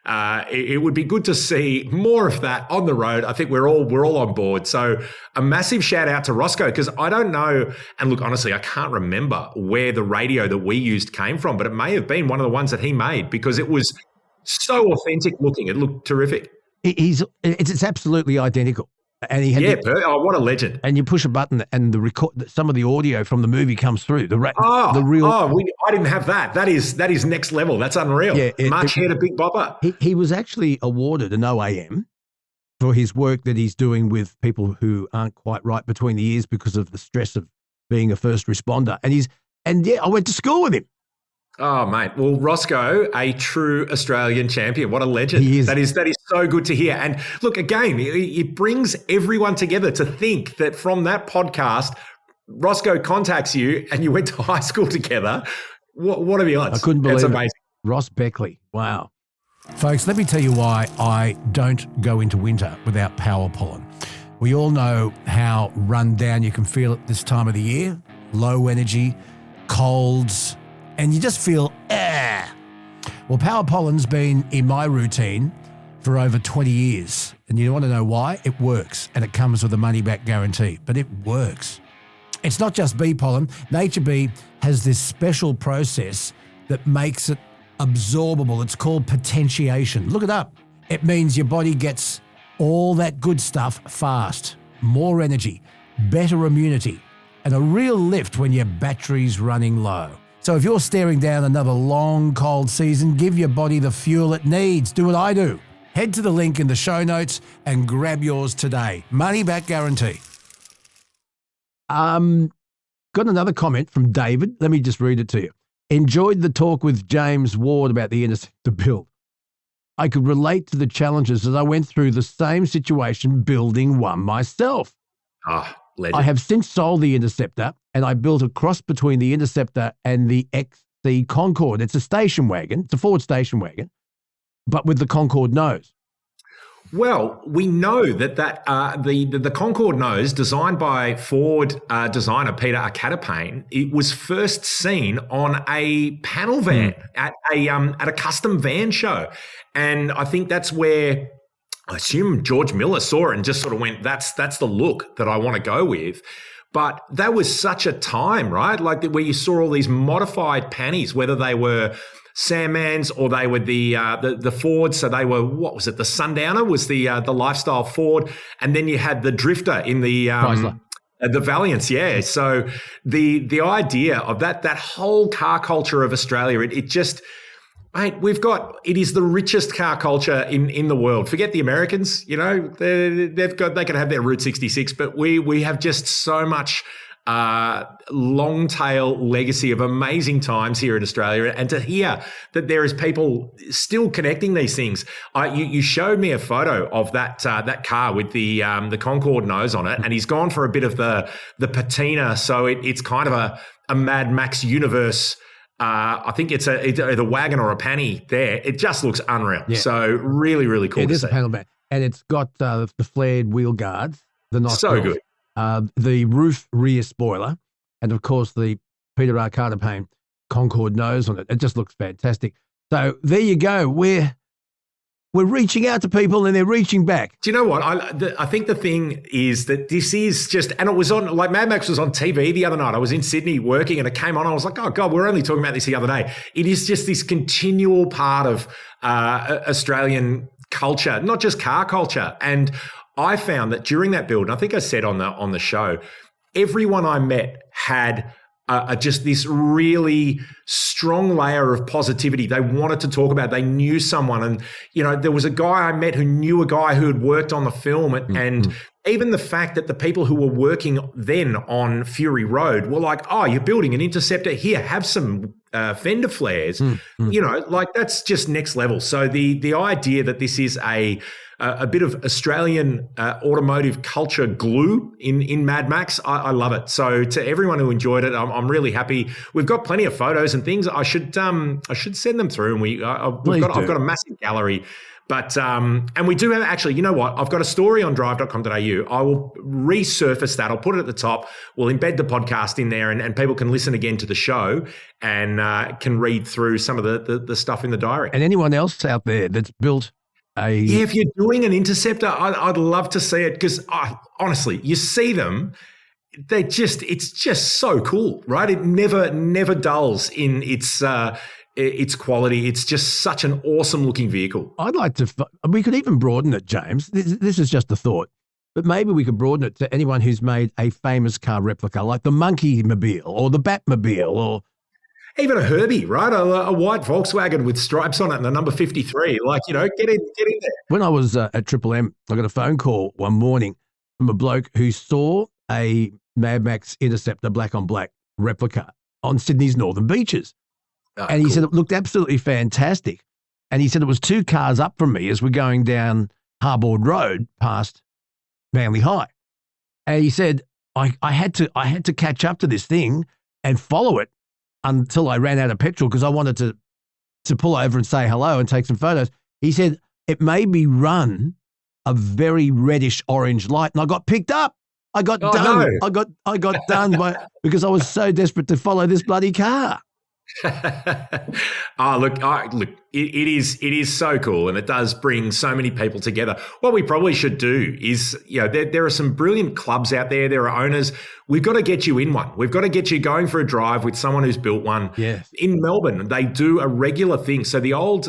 It would be good to see more of that on the road. I think we're all on board. So a massive shout out to Roscoe, because I don't know, and look, honestly, I can't remember where the radio that we used came from, but it may have been one of the ones that he made because it was so authentic looking. It looked terrific. It's absolutely identical. And he had what a legend! And you push a button, and the record, some of the audio from the movie comes through. I didn't have that. That is next level. That's unreal. Yeah, March Hare to Big Bopper. He was actually awarded an OAM for his work that he's doing with people who aren't quite right between the ears because of the stress of being a first responder. And I went to school with him. Oh, mate. Well, Roscoe, a true Australian champion. What a legend. He is. That is so good to hear. And look, again, it brings everyone together to think that from that podcast, Roscoe contacts you and you went to high school together. What are the odds? I couldn't believe That's it. amazing. Ross Beckley. Wow. Folks, let me tell you why I don't go into winter without power pollen. We all know how run down you can feel at this time of the year. Low energy, colds, and you just feel, Well, power pollen's been in my routine for over 20 years. And you want to know why? It works, and it comes with a money-back guarantee. But it works. It's not just bee pollen. Nature Bee has this special process that makes it absorbable. It's called potentiation. Look it up. It means your body gets all that good stuff fast. More energy, better immunity, and a real lift when your battery's running low. So if you're staring down another long, cold season, give your body the fuel it needs. Do what I do. Head to the link in the show notes and grab yours today. Money back guarantee. Got another comment from David. Let me just read it to you. Enjoyed the talk with James Ward about the Interceptor build. I could relate to the challenges as I went through the same situation building one myself. Legend. I have since sold the Interceptor, and I built a cross between the Interceptor and the XC Concorde. It's a station wagon. It's a Ford station wagon, but with the Concorde nose. Well, we know that the Concorde nose, designed by Ford designer Peter Acatapane, it was first seen on a panel van at a custom van show, and I think that's where I assume George Miller saw it and just sort of went, "That's the look that I want to go with." But that was such a time, right? Like where you saw all these modified pannies, whether they were Sandmans or they were the Ford. So they were, what was it? The Sundowner was the lifestyle Ford, and then you had the Drifter in the Chrysler. The Valiants, yeah. So the idea of that whole car culture of Australia, it just, mate, it is the richest car culture in the world. Forget the Americans, you know, they can have their Route 66, but we have just so much long tail legacy of amazing times here in Australia, and to hear that there is people still connecting these things. You showed me a photo of that car with the Concorde nose on it, and he's gone for a bit of the patina, so it's kind of a Mad Max universe. I think it's a wagon or a panny there. It just looks unreal. Yeah. So really, really cool. It is a panel van, and it's got the flared wheel guards. The nostrils. So good. The roof rear spoiler, and of course the Peter Acatapane Concorde nose on it. It just looks fantastic. So there you go. We're reaching out to people, and they're reaching back. Do you know what? I think the thing is that this is just, and it was on, like Mad Max was on TV the other night. I was in Sydney working, and it came on. I was like, oh God, we're only talking about this the other day. It is just this continual part of Australian culture, not just car culture. And I found that during that build, and I think I said on the show, everyone I met had just this really strong layer of positivity. They wanted to talk about it. They knew someone. And, you know, there was a guy I met who knew a guy who had worked on the film. And even the fact that the people who were working then on Fury Road were like, oh, you're building an Interceptor? Here, have some fender flares. You know, like that's just next level. So the idea that this is a bit of Australian automotive culture glue in Mad Max, I love it. So to everyone who enjoyed it, I'm really happy. We've got plenty of photos and things. I should send them through, and I've got a massive gallery. But and we do have, actually, you know what? I've got a story on drive.com.au. I will resurface that. I'll put it at the top. We'll embed the podcast in there, and people can listen again to the show and can read through some of the stuff in the diary. And anyone else out there that's built if you're doing an Interceptor, I'd love to see it, because honestly, you see them, it's just so cool, right? It never dulls in its quality. It's just such an awesome looking vehicle. I'd like to, we could even broaden it, James. This is just a thought. but maybe we could broaden it to anyone who's made a famous car replica, like the Monkey Mobile or the Batmobile or even a Herbie, right? A white Volkswagen with stripes on it and the number 53. Like, get in there. When I was at Triple M, I got a phone call one morning from a bloke who saw a Mad Max Interceptor black on black replica on Sydney's northern beaches. And he said it looked absolutely fantastic. And he said it was 2 cars up from me as we're going down Harbord Road past Manly High. And he said, I had to catch up to this thing and follow it until I ran out of petrol because I wanted to pull over and say hello and take some photos. He said, it made me run a very reddish orange light and I got picked up. I got done. No. I got done because I was so desperate to follow this bloody car. Look, it is so cool, and it does bring so many people together. What we probably should do is, there are some brilliant clubs out there. There are owners. We've got to get you in one. We've got to get you going for a drive with someone who's built one. Yes. In Melbourne, they do a regular thing. So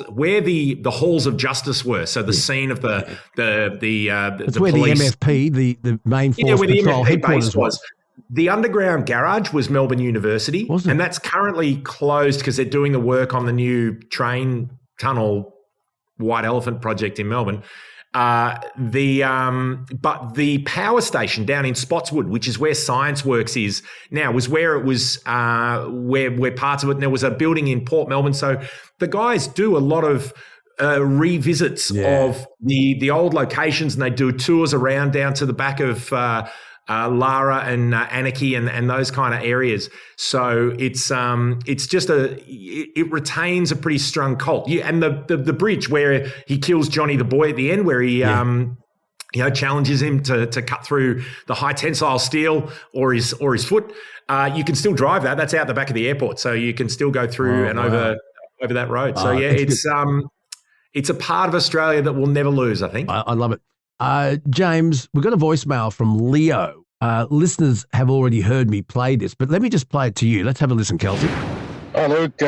where the halls of justice were, so the scene of the where police, the MFP, the main force where the patrol MFP headquarters base was. The underground garage was Melbourne University, and that's currently closed because they're doing the work on the new train tunnel White Elephant project in Melbourne. But the power station down in Spotswood, which is where Science Works is now, was where it was where parts of it. And there was a building in Port Melbourne, so the guys do a lot of revisits of the old locations, and they do tours around down to the back of Lara and Anarchy and those kind of areas. So it's just it retains a pretty strong cult. And the bridge where he kills Johnny the boy at the end, where he challenges him to cut through the high tensile steel or his foot. You can still drive that. That's out the back of the airport, so you can still go through over that road. So it's a part of Australia that we'll never lose, I think. I love it. James, we've got a voicemail from Leo. Listeners have already heard me play this, but let me just play it to you. Let's have a listen, Kelsey. Oh, Luke,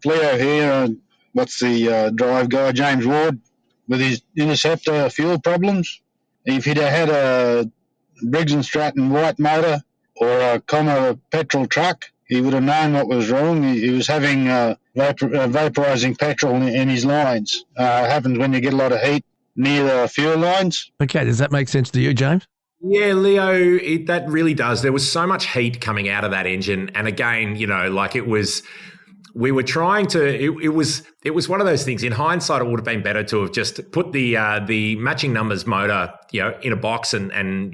Leo here. What's the drive guy, James Ward, with his Interceptor fuel problems? If he'd have had a Briggs & Stratton white motor or a Comma petrol truck, he would have known what was wrong. He was having vaporizing petrol in his lines. Happens when you get a lot of heat near the fuel lines. Okay, does that make sense to you, James? Yeah, Leo, that really does. There was so much heat coming out of that engine, and again, we were trying to. It was one of those things. In hindsight, it would have been better to have just put the matching numbers motor, in a box and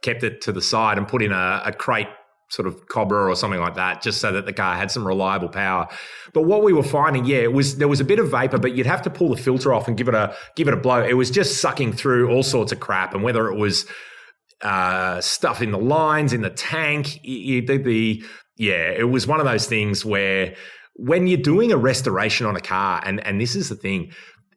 kept it to the side and put in a crate, sort of Cobra or something like that, just so that the car had some reliable power. But what we were finding, there was a bit of vapor, but you'd have to pull the filter off and give it a blow. It was just sucking through all sorts of crap, and whether it was stuff in the lines, in the tank, it was one of those things where when you're doing a restoration on a car, and this is the thing,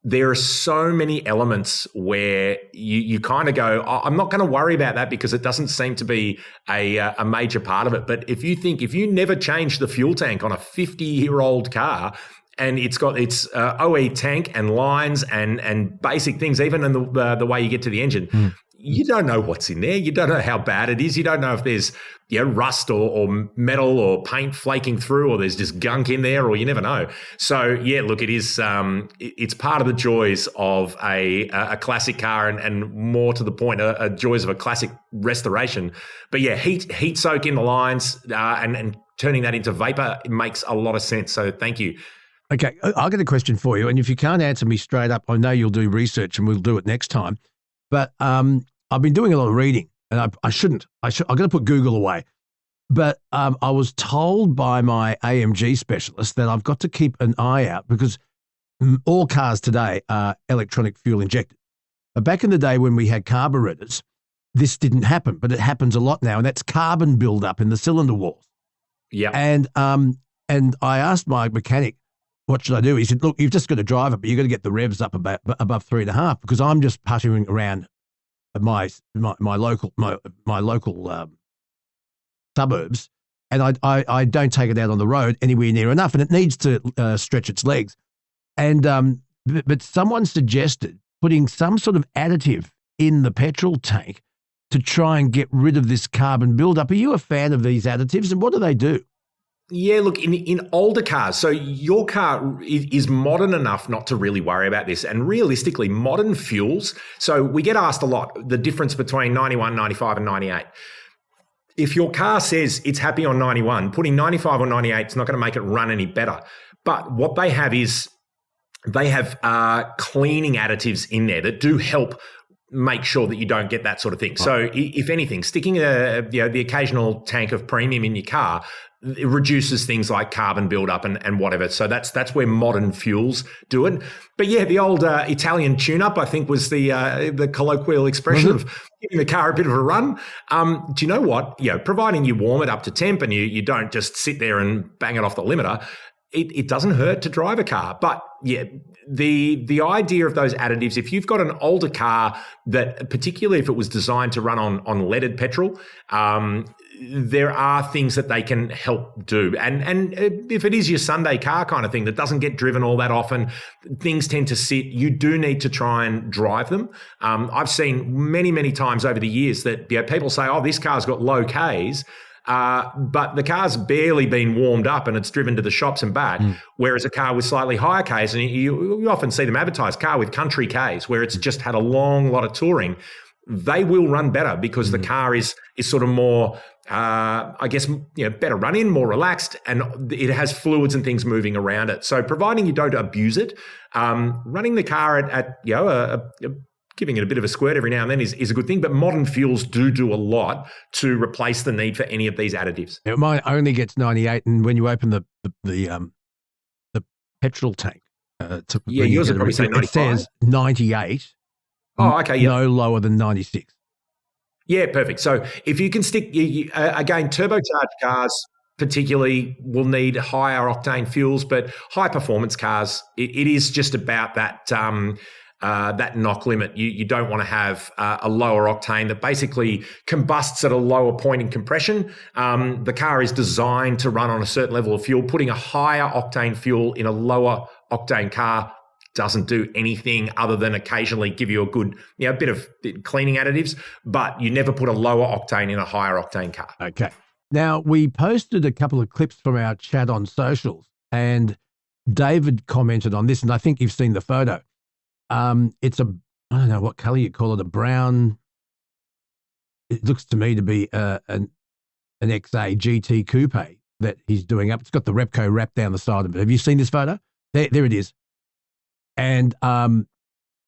there are so many elements where you kind of go, I'm not going to worry about that because it doesn't seem to be a major part of it. But if you never change the fuel tank on a 50-year-old car, and it's got its OE tank and lines and basic things, even in the way you get to the engine, you don't know what's in there. You don't know how bad it is. You don't know if there's rust or metal or paint flaking through, or there's just gunk in there, or you never know. So look, it is it's part of the joys of a classic car, and more to the point, a joys of a classic restoration. But heat soak in the lines and turning that into vapor, it makes a lot of sense. So thank you. Okay, I've got a question for you, and if you can't answer me straight up, I know you'll do research and we'll do it next time. But I've been doing a lot of reading, and I shouldn't. I'm going to put Google away. But I was told by my AMG specialist that I've got to keep an eye out because all cars today are electronic fuel injected. But back in the day when we had carburetors, this didn't happen, but it happens a lot now, and that's carbon buildup in the cylinder walls. Yeah. And I asked my mechanic, what should I do? He said, look, you've just got to drive it, but you've got to get the revs up above 3.5 because I'm just puttering around my local suburbs, and I don't take it out on the road anywhere near enough, and it needs to stretch its legs. And but someone suggested putting some sort of additive in the petrol tank to try and get rid of this carbon buildup. Are you a fan of these additives, and what do they do? Yeah, look, in older cars, so your car is modern enough not to really worry about this. And realistically, modern fuels, so we get asked a lot, the difference between 91, 95 and 98. If your car says it's happy on 91, putting 95 or 98 is not going to make it run any better. But what they have is they have cleaning additives in there that do help make sure that you don't get that sort of thing. So if anything, sticking the occasional tank of premium in your car, it reduces things like carbon buildup and whatever. So that's where modern fuels do it. But yeah, the old Italian tune-up, I think, was the colloquial expression of giving the car a bit of a run. Do you know what? Providing you warm it up to temp and you don't just sit there and bang it off the limiter, it doesn't hurt to drive a car. But yeah, the idea of those additives, if you've got an older car that, particularly if it was designed to run on leaded petrol, there are things that they can help do. And if it is your Sunday car kind of thing that doesn't get driven all that often, things tend to sit, you do need to try and drive them. I've seen many, many times over the years that people say, oh, this car's got low Ks, but the car's barely been warmed up and it's driven to the shops and back, whereas a car with slightly higher Ks, and you often see them advertised, car with country Ks, where it's just had a long lot of touring, they will run better because the car is sort of more, better running, more relaxed, and it has fluids and things moving around it. So providing you don't abuse it, running the car at giving it a bit of a squirt every now and then is a good thing. But modern fuels do a lot to replace the need for any of these additives. Mine only gets 98, and when you open the petrol tank, yours would probably say 95. It says 98. Oh, okay. Yeah. No lower than 96. Yeah, perfect. So if you can stick, again, turbocharged cars particularly will need higher octane fuels, but high performance cars, it is just about that knock limit. You don't want to have a lower octane that basically combusts at a lower point in compression. The car is designed to run on a certain level of fuel. Putting a higher octane fuel in a lower octane car doesn't do anything other than occasionally give you a good, bit of cleaning additives, but you never put a lower octane in a higher octane car. Okay. Now, we posted a couple of clips from our chat on socials, and David commented on this, and I think you've seen the photo. It's I don't know what color you call it, a brown. It looks to me to be an XA GT coupe that he's doing up. It's got the Repco wrap down the side of it. Have you seen this photo? There it is. And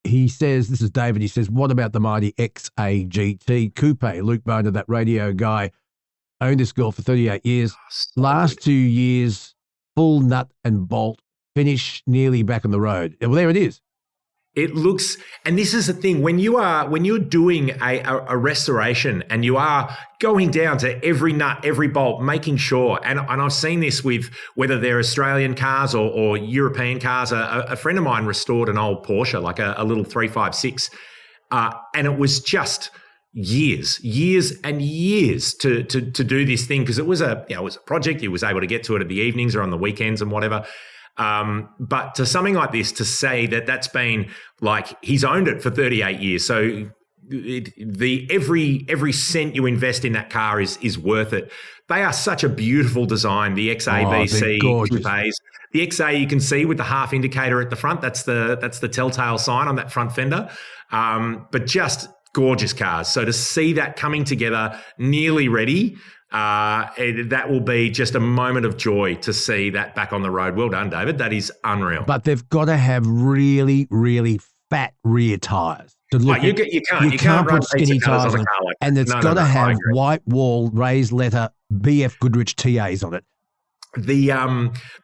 he says, this is David, he says, what about the mighty XA GT coupe? Luke Boner, that radio guy, owned this girl for 38 years. Last 2 years, full nut and bolt, finish nearly back on the road. Well, there it is. It looks, and this is the thing, when you're doing a restoration and you are going down to every nut, every bolt, making sure, and I've seen this with whether they're Australian cars or European cars. A friend of mine restored an old Porsche, like a little 356, and it was just years and years to do this thing, because it was a project. He was able to get to it at the evenings or on the weekends and whatever. But to something like this, to say that that's been like he's owned it for 38 years. So every cent you invest in that car is worth it. They are such a beautiful design. The XABC coupes, the XA you can see with the half indicator at the front. That's the telltale sign on that front fender. But just gorgeous cars. So to see that coming together, nearly ready. That will be just a moment of joy to see that back on the road. Well done, David. That is unreal. But they've got to have really, really fat rear tyres. You can't run put skinny tyres on a car like that. And it's got to have white wall raised letter BF Goodrich TAs on it. The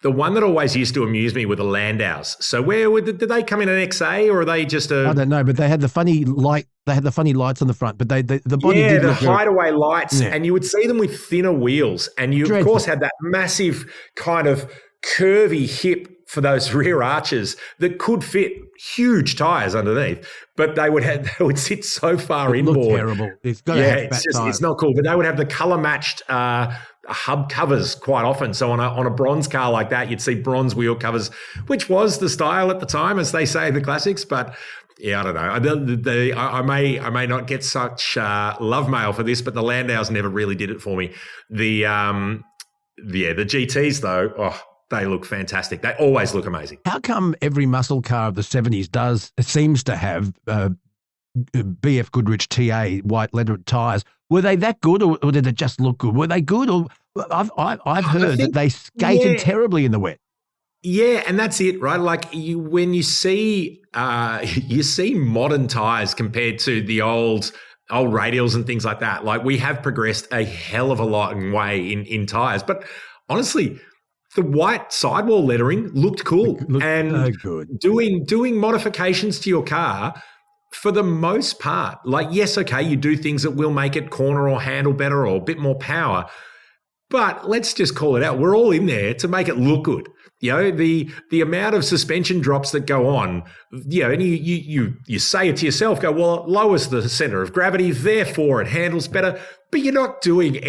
one that always used to amuse me were the Landaus. So did they come in an XA, or are they just I don't know, but they had the funny light. They had the funny lights on the front, but the body did the look hideaway lights, and you would see them with thinner wheels, and you of course had that massive kind of curvy hip for those rear arches that could fit huge tyres underneath, but they would sit so far inboard. Looked terrible. It's got to have fat tyres. It's not cool, but they would have the colour matched hub covers quite often. So on a bronze car like that, you'd see bronze wheel covers, which was the style at the time, as they say in the classics. But I don't know. I may not get such love mail for this, but the Landaus never really did it for me. The GTs though, they look fantastic. They always look amazing. How come every muscle car of the 70s seems to have BF Goodrich TA white leather tyres? Were they that good, or did it just look good? Were they good, or I've heard that they skated terribly in the wet. Yeah, and that's it, right? Like when you see modern tyres compared to the old radials and things like that. Like we have progressed a hell of a long way in tyres, but honestly, the white sidewall lettering looked cool. And so good. Doing modifications to your car, for the most part, like, yes, okay, you do things that will make it corner or handle better or a bit more power, but let's just call it out. We're all in there to make it look good. You know, the amount of suspension drops that go on, you know, and you say it to yourself, go, well, it lowers the center of gravity, therefore it handles better. But you're not doing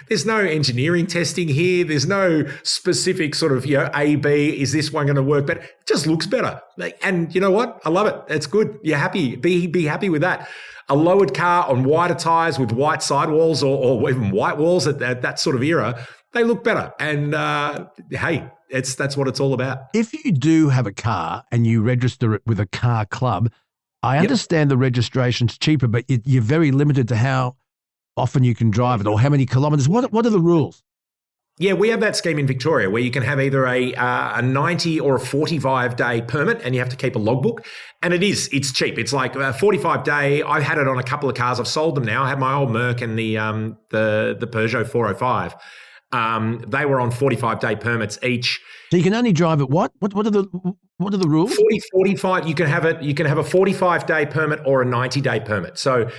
there's no engineering testing here. There's no specific sort of, A, B, is this one going to work better? It just looks better. And you know what? I love it. It's good. You're happy. Be happy with that. A lowered car on wider tyres with white sidewalls or even white walls at that sort of era, they look better. And hey, that's what it's all about. If you do have a car and you register it with a car club, I understand the registration's cheaper, but you're very limited to how often you can drive it or how many kilometres. What are the rules? Yeah, we have that scheme in Victoria where you can have either a 90 or a 45-day permit, and you have to keep a logbook. And it's cheap. It's like a 45-day. I've had it on a couple of cars. I've sold them now. I had my old Merc and the Peugeot 405. They were on 45-day permits each. So you can only drive it what? What are the rules? 45. You can have a 45-day permit or a 90-day permit. So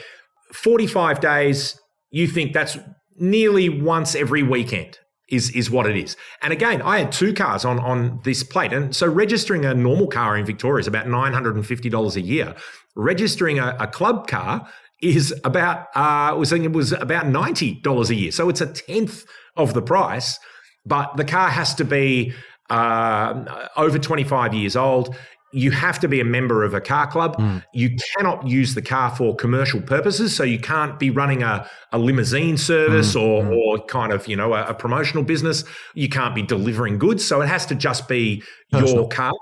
45 days, you think that's nearly once every weekend is what it is. And again, I had two cars on this plate. And so registering a normal car in Victoria is about $950 a year. Registering a club car is about, I was thinking it was about $90 a year. So it's a tenth of the price, but the car has to be over 25 years old. You have to be a member of a car club. You cannot use the car for commercial purposes. So you can't be running a limousine service or kind of, a promotional business. You can't be delivering goods. So it has to just be your car.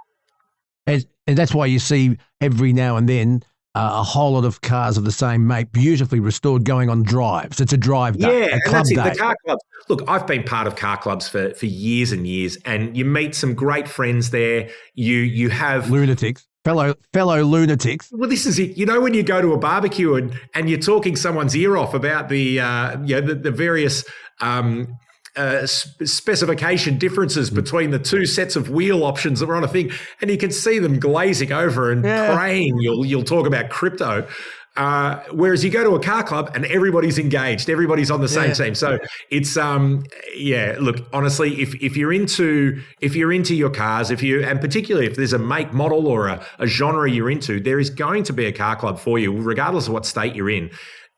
And that's why you see every now and then a whole lot of cars of the same make, beautifully restored, going on drives. It's a drive day, a club day. The car clubs. Look, I've been part of car clubs for years and years, and you meet some great friends there. You have lunatics, fellow lunatics. Well, this is it. When you go to a barbecue and you're talking someone's ear off about the various specification differences between the two sets of wheel options that were on a thing, and you can see them glazing over and praying you'll talk about crypto. Whereas you go to a car club and everybody's engaged, everybody's on the same team. So it's look, honestly, if you're into your cars, and particularly if there's a make, model or a genre you're into, there is going to be a car club for you, regardless of what state you're in.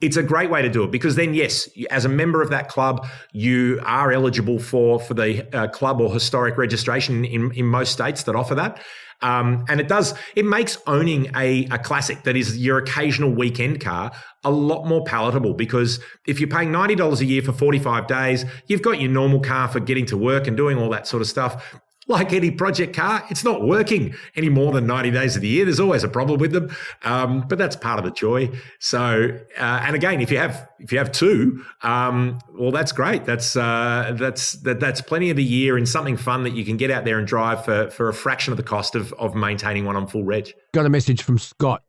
It's a great way to do it because then, yes, as a member of that club, you are eligible for the club or historic registration in most states that offer that. And it makes owning a classic that is your occasional weekend car a lot more palatable, because if you're paying $90 a year for 45 days, you've got your normal car for getting to work and doing all that sort of stuff. Like any project car, it's not working any more than 90 days of the year. There's always a problem with them, but that's part of the joy. So, and again, if you have two, well, that's great. That's plenty of the year and something fun that you can get out there and drive for a fraction of the cost of maintaining one on full reg. Got a message from Scott.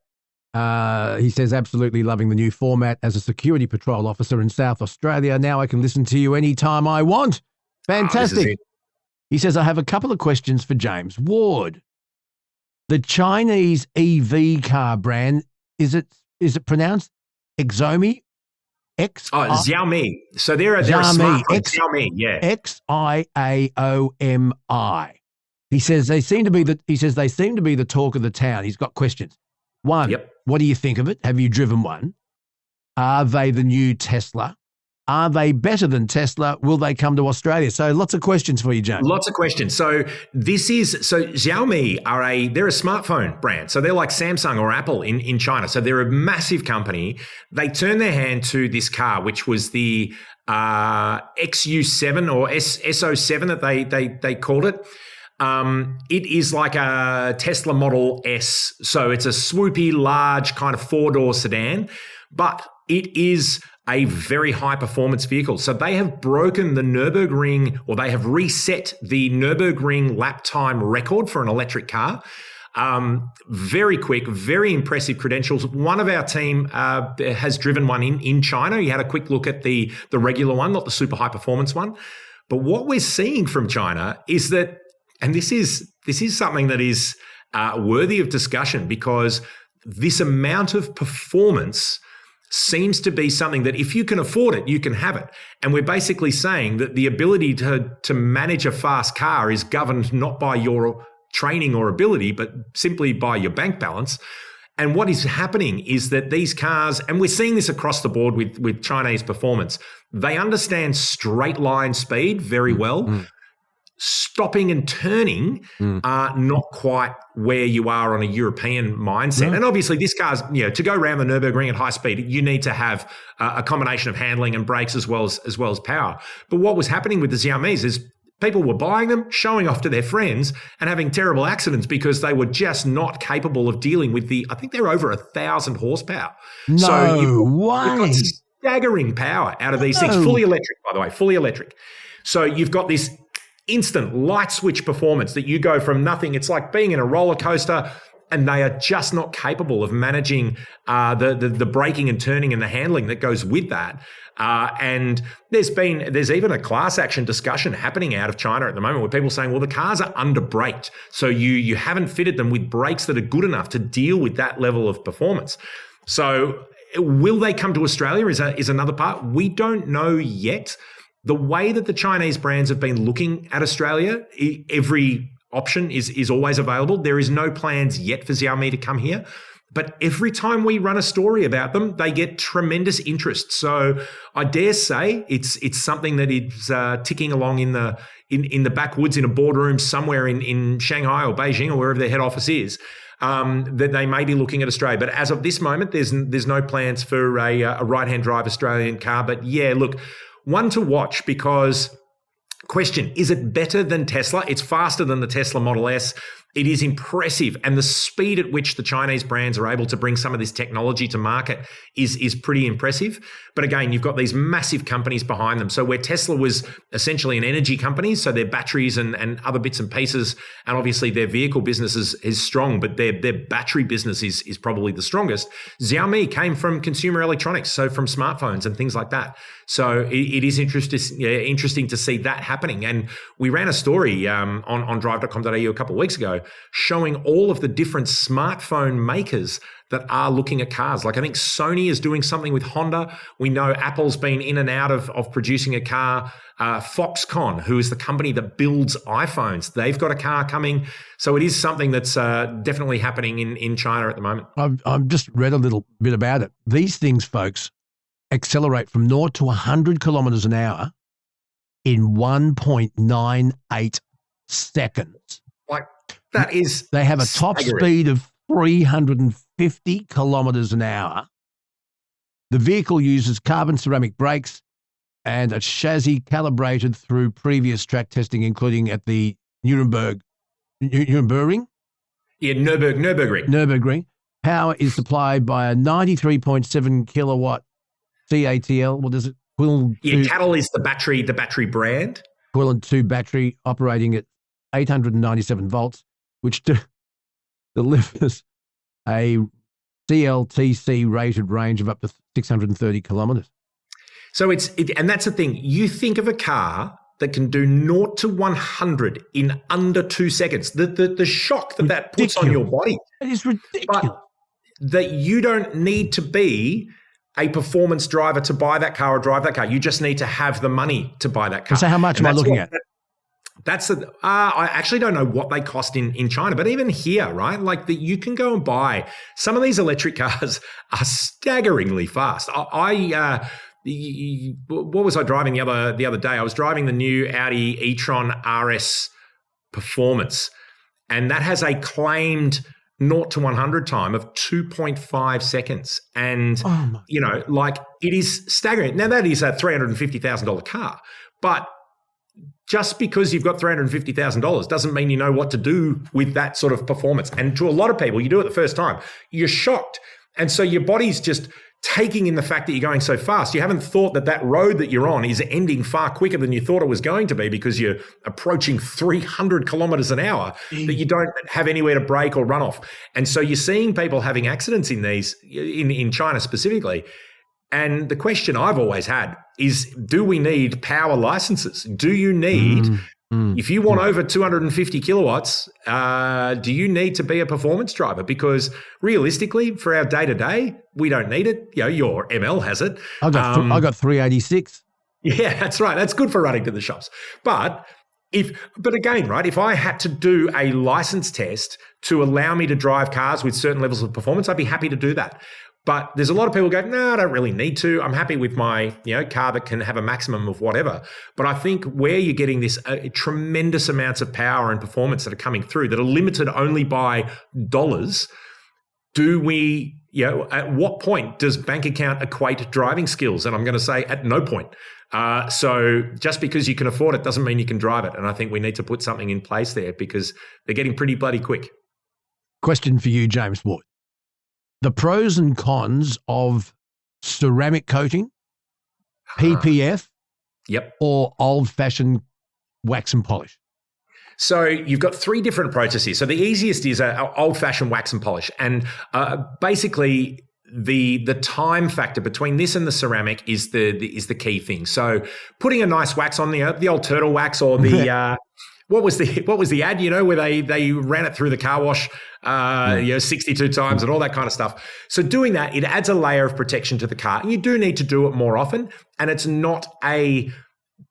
He says, absolutely loving the new format as a security patrol officer in South Australia. Now I can listen to you anytime I want. Fantastic. He says, I have a couple of questions for James Ward. The Chinese EV car brand, is it pronounced Xiaomi? Xiaomi. So they're a smartphone. Xiaomi, yeah. Xiaomi. He says they seem to be the talk of the town. He's got questions. One, what do you think of it? Have you driven one? Are they the new Tesla? Are they better than Tesla? Will they come to Australia? So lots of questions for you, James. Lots of questions. So Xiaomi they're a smartphone brand. So they're like Samsung or Apple in China. So they're a massive company. They turned their hand to this car, which was the XU7 or SO7 that they called it. It is like a Tesla Model S. So it's a swoopy, large kind of four-door sedan, but it is a very high performance vehicle. So they have broken the Nürburgring, or they have reset the Nürburgring lap time record for an electric car. Very quick, very impressive credentials. One of our team has driven one in China. He had a quick look at the regular one, not the super high performance one. But what we're seeing from China is that, and this is something that is worthy of discussion, because this amount of performance seems to be something that if you can afford it, you can have it. And we're basically saying that the ability to manage a fast car is governed not by your training or ability, but simply by your bank balance. And what is happening is that these cars, and we're seeing this across the board with Chinese performance, they understand straight line speed very well. Stopping and turning are not quite where you are on a European mindset. And obviously this car's, to go around the Nürburgring at high speed, you need to have a combination of handling and brakes as well as power. But what was happening with the Xiaomis is people were buying them, showing off to their friends, and having terrible accidents because they were just not capable of dealing with I think they're over 1,000 horsepower. No you've way. got staggering power out of these things. Fully electric, by the way, fully electric. So you've got this instant light switch performance that you go from nothing. It's like being in a roller coaster, and they are just not capable of managing the braking and turning and the handling that goes with that. And there's even a class action discussion happening out of China at the moment where people are saying, well, the cars are under braked. So you haven't fitted them with brakes that are good enough to deal with that level of performance. So will they come to Australia is another part. We don't know yet. The way that the Chinese brands have been looking at Australia, every option is always available. There is no plans yet for Xiaomi to come here. But every time we run a story about them, they get tremendous interest. So I dare say it's something that is ticking along in the backwoods in a boardroom somewhere in Shanghai or Beijing or wherever their head office is. That they may be looking at Australia. But as of this moment, there's no plans for a right-hand drive Australian car. But yeah, look, one to watch, because question, is it better than Tesla? It's faster than the Tesla Model S. It is impressive. And the speed at which the Chinese brands are able to bring some of this technology to market is pretty impressive. But again, you've got these massive companies behind them. So where Tesla was essentially an energy company, so their batteries and other bits and pieces, and obviously their vehicle business is strong, but their battery business is probably the strongest. Xiaomi came from consumer electronics, so from smartphones and things like that. So it is interesting to see that happening. And we ran a story on drive.com.au a couple of weeks ago showing all of the different smartphone makers that are looking at cars. Like I think Sony is doing something with Honda. We know Apple's been in and out of producing a car. Foxconn, who is the company that builds iPhones, they've got a car coming. So it is something that's definitely happening in China at the moment. I've just read a little bit about it. These things, folks, accelerate from 0 to 100 kilometers an hour in 1.98 seconds. Like that is They have a top speed of 350 kilometers an hour. The vehicle uses carbon ceramic brakes and a chassis calibrated through previous track testing, including at the Nürburgring? Yeah, Nürburgring. Nürburgring. Power is supplied by a 93.7 kilowatt CATL. What is it? Cattle is the battery brand. Equivalent to battery operating at 897 volts, which delivers a CLTC rated range of up to 630 kilometres. So and that's the thing. You think of a car that can do 0 to 100 in under 2 seconds. The shock that puts on your body. It is ridiculous. But that you don't need to be a performance driver to buy that car or drive that car. You just need to have the money to buy that car. So how much am I looking at? I actually don't know what they cost in China, but even here, right? Like you can go and buy some of these electric cars are staggeringly fast. what was I driving the other day? I was driving the new Audi e-tron RS Performance, and that has a claimed 0 to 100 time of 2.5 seconds. And, it is staggering. Now, that is a $350,000 car, but just because you've got $350,000 doesn't mean you know what to do with that sort of performance. And to a lot of people, you do it the first time, you're shocked. And so your body's just taking in the fact that you're going so fast. You haven't thought that road that you're on is ending far quicker than you thought it was going to be because you're approaching 300 kilometers an hour that you don't have anywhere to brake or run off. And so you're seeing people having accidents in these, in China specifically. And the question I've always had is, do we need power licenses? Do you need, if you want over 250 kilowatts, do you need to be a performance driver? Because realistically, for our day-to-day, we don't need it. Your ML has it. I got 386. Yeah, that's right. That's good for running to the shops. But again, right, if I had to do a license test to allow me to drive cars with certain levels of performance, I'd be happy to do that. But there's a lot of people go, no, I don't really need to. I'm happy with my car that can have a maximum of whatever. But I think where you're getting this tremendous amounts of power and performance that are coming through that are limited only by dollars, do we, at what point does bank account equate driving skills? And I'm going to say at no point. So just because you can afford it doesn't mean you can drive it. And I think we need to put something in place there because they're getting pretty bloody quick. Question for you, James Ward. The pros and cons of ceramic coating, PPF, or old-fashioned wax and polish? So you've got three different approaches here. So the easiest is old-fashioned wax and polish. And basically the time factor between this and the ceramic is the key thing. So putting a nice wax on the old turtle wax or the what was the ad, where they ran it through the car wash 62 times and all that kind of stuff. So doing that, it adds a layer of protection to the car. And you do need to do it more often. And it's not a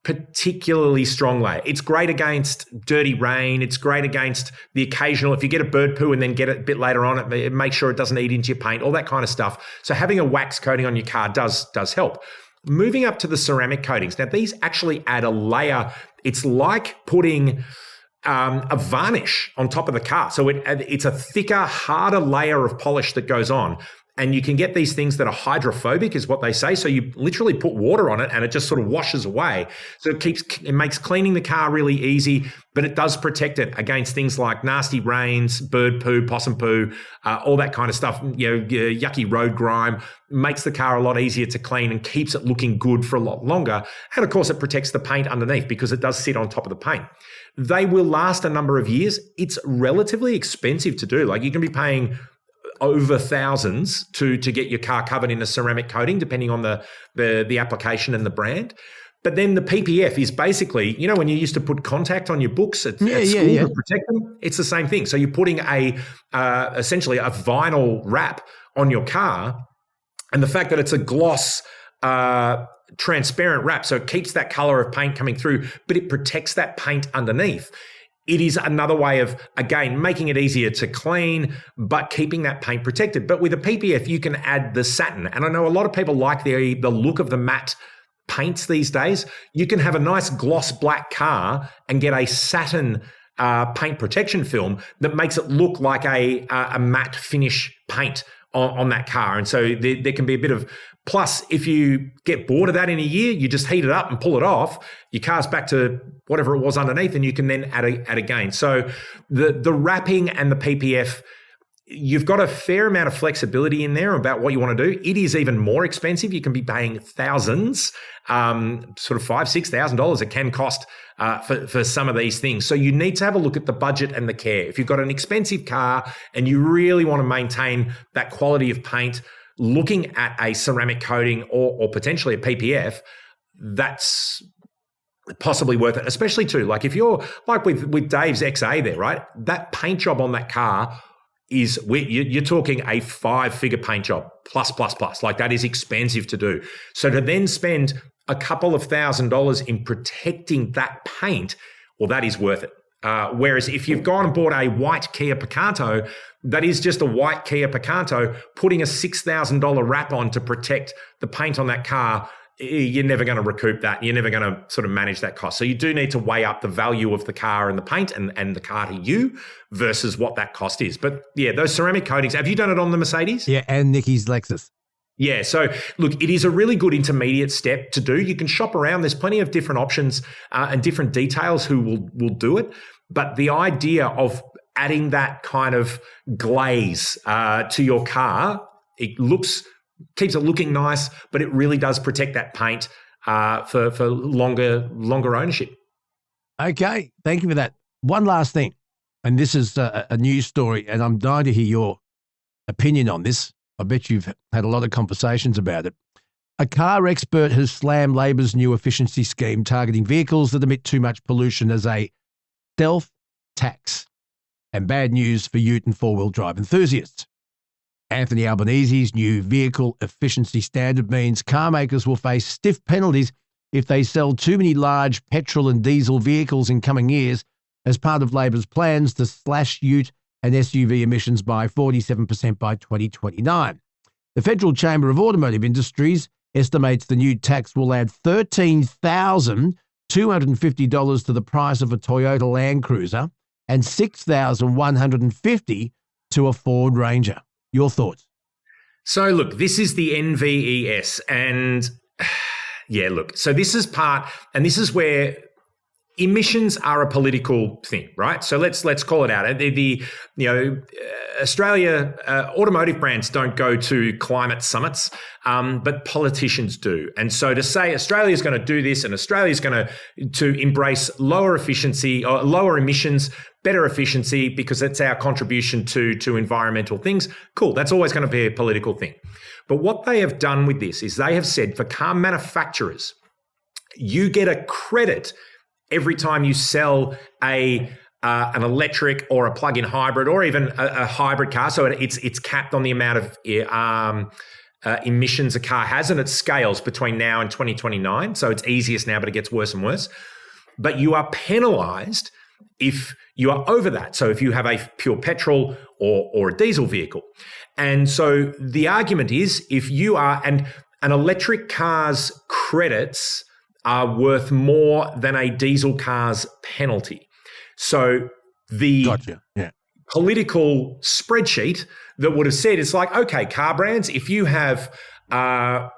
particularly strong layer. It's great against dirty rain. It's great against the occasional, if you get a bird poo and then get it a bit later on, it make sure it doesn't eat into your paint, all that kind of stuff. So having a wax coating on your car does help. Moving up to the ceramic coatings. Now, these actually add a layer. It's like putting a varnish on top of the car. So it's a thicker, harder layer of polish that goes on. And you can get these things that are hydrophobic, is what they say. So you literally put water on it and it just sort of washes away. So it makes cleaning the car really easy, but it does protect it against things like nasty rains, bird poo, possum poo, all that kind of stuff. Yucky road grime makes the car a lot easier to clean and keeps it looking good for a lot longer. And of course, it protects the paint underneath because it does sit on top of the paint. They will last a number of years. It's relatively expensive to do. Like you can be paying over thousands to get your car covered in a ceramic coating, depending on the application and the brand. But then the PPF is basically, when you used to put contact on your books at school to protect them, it's the same thing. So you're putting essentially a vinyl wrap on your car, and the fact that it's a gloss transparent wrap, so it keeps that color of paint coming through, but it protects that paint underneath. It is another way of, again, making it easier to clean, but keeping that paint protected. But with a PPF, you can add the satin. And I know a lot of people like the look of the matte paints these days. You can have a nice gloss black car and get a satin paint protection film that makes it look like a matte finish paint on that car. And so there can be a bit of, plus if you get bored of that in a year, you just heat it up and pull it off, your car's back to whatever it was underneath, and you can then add again. So the wrapping and the PPF, you've got a fair amount of flexibility in there about what you want to do. It is even more expensive. You can be paying thousands, sort of $5,000-$6,000 it can cost for some of these things. So you need to have a look at the budget and the care. If you've got an expensive car and you really want to maintain that quality of paint, looking at a ceramic coating or potentially a PPF, that's possibly worth it. Especially too, like if you're like with Dave's XA there, right? That paint job on that car is, you're talking a 5-figure paint job plus. Like that is expensive to do. So to then spend a couple of $1,000s in protecting that paint, well, that is worth it. Whereas if you've gone and bought a white Kia Picanto, that is just a white Kia Picanto, putting a $6,000 wrap on to protect the paint on that car, you're never going to recoup that. You're never going to sort of manage that cost. So you do need to weigh up the value of the car and the paint and the car to you versus what that cost is. But yeah, those ceramic coatings, have you done it on the Mercedes? Yeah, and Nikki's Lexus. Yeah, so look, it is a really good intermediate step to do. You can shop around. There's plenty of different options and different details who will do it. But the idea of adding that kind of glaze to your car, keeps it looking nice, but it really does protect that paint for longer ownership. Okay, thank you for that. One last thing, and this is a news story, and I'm dying to hear your opinion on this. I bet you've had a lot of conversations about it. A car expert has slammed Labor's new efficiency scheme targeting vehicles that emit too much pollution as a stealth tax, and bad news for ute and four-wheel drive enthusiasts. Anthony Albanese's new vehicle efficiency standard means car makers will face stiff penalties if they sell too many large petrol and diesel vehicles in coming years as part of Labor's plans to slash ute and SUV emissions by 47% by 2029. The Federal Chamber of Automotive Industries estimates the new tax will add $13,250 to the price of a Toyota Land Cruiser and $6,150 to a Ford Ranger. Your thoughts? So look, this is the NVES, and yeah, look, so this is this is where emissions are a political thing, right? So let's call it out. Australia automotive brands don't go to climate summits, but politicians do. And so to say Australia is going to do this and Australia is going to embrace lower efficiency or lower emissions, better efficiency because it's our contribution to environmental things. Cool. That's always going to be a political thing. But what they have done with this is they have said for car manufacturers, you get a credit every time you sell an electric or a plug-in hybrid or even a hybrid car. So it's capped on the amount of emissions a car has, and it scales between now and 2029. So it's easiest now, but it gets worse and worse. But you are penalised if you are over that. So if you have a pure petrol or a diesel vehicle. And so the argument is if you are, and an electric car's credits are worth more than a diesel car's penalty. So the political spreadsheet that would have said, it's like, okay, car brands, if you have 4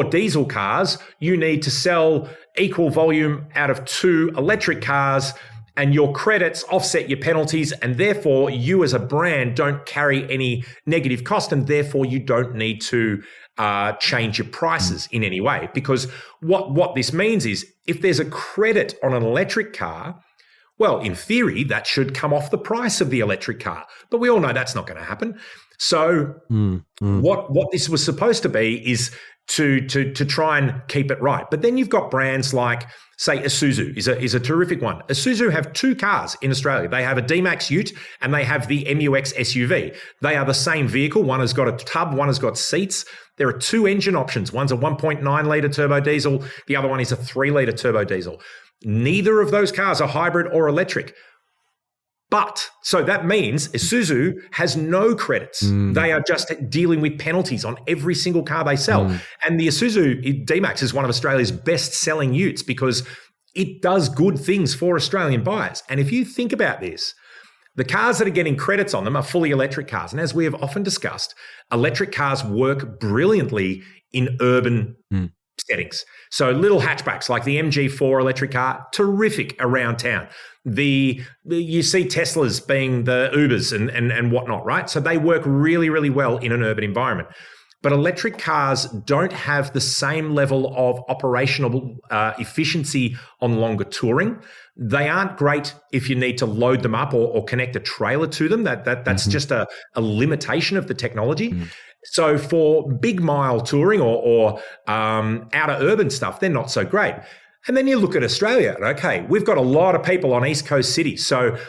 diesel cars, you need to sell equal volume out of 2 electric cars, and your credits offset your penalties, and therefore you as a brand don't carry any negative cost, and therefore you don't need to change your prices in any way. Because what this means is if there's a credit on an electric car, well, in theory, that should come off the price of the electric car. But we all know that's not going to happen. So what this was supposed to be is to try and keep it right. But then you've got brands like, say, Isuzu is a terrific one. Isuzu have 2 cars in Australia. They have a D-Max Ute and they have the MUX SUV. They are the same vehicle. One has got a tub, one has got seats. There are 2 engine options. One's a 1.9 litre turbo diesel. The other one is a 3 litre turbo diesel. Neither of those cars are hybrid or electric. But, so that means Isuzu has no credits. They are just dealing with penalties on every single car they sell. And the Isuzu D-Max is one of Australia's best-selling utes because it does good things for Australian buyers. And if you think about this, the cars that are getting credits on them are fully electric cars. And as we have often discussed, electric cars work brilliantly in urban settings. So little hatchbacks like the MG4 electric car, terrific around town. You see Teslas being the Ubers and whatnot, right? So they work really, really well in an urban environment. But electric cars don't have the same level of operational efficiency on longer touring. They aren't great if you need to load them up or connect a trailer to them. That's just a limitation of the technology. So for big mile touring or outer urban stuff, they're not so great. And then you look at Australia, okay, we've got a lot of people on East Coast cities. So,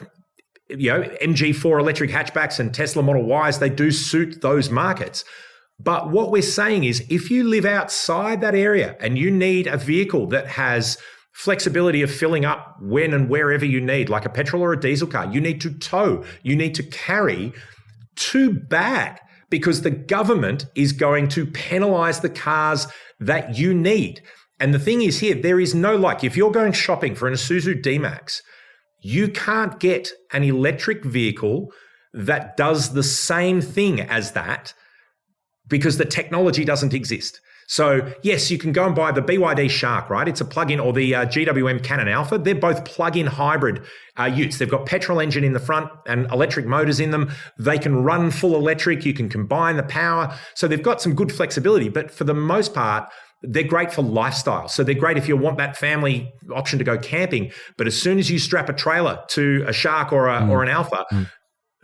MG4 electric hatchbacks and Tesla Model Ys, they do suit those markets. But what we're saying is if you live outside that area and you need a vehicle that has flexibility of filling up when and wherever you need, like a petrol or a diesel car, you need to tow, you need to carry, too bad. because the government is going to penalise the cars that you need. And the thing is here, there is no, like, if you're going shopping for an Isuzu D-Max, you can't get an electric vehicle that does the same thing as that because the technology doesn't exist. So yes, you can go and buy the BYD Shark, right? It's a plug-in, or the GWM Cannon Alpha. They're both plug-in hybrid utes. They've got petrol engine in the front and electric motors in them. They can run full electric. You can combine the power. So they've got some good flexibility, but for the most part, they're great for lifestyle. So they're great if you want that family option to go camping. But as soon as you strap a trailer to a Shark or an Alpha,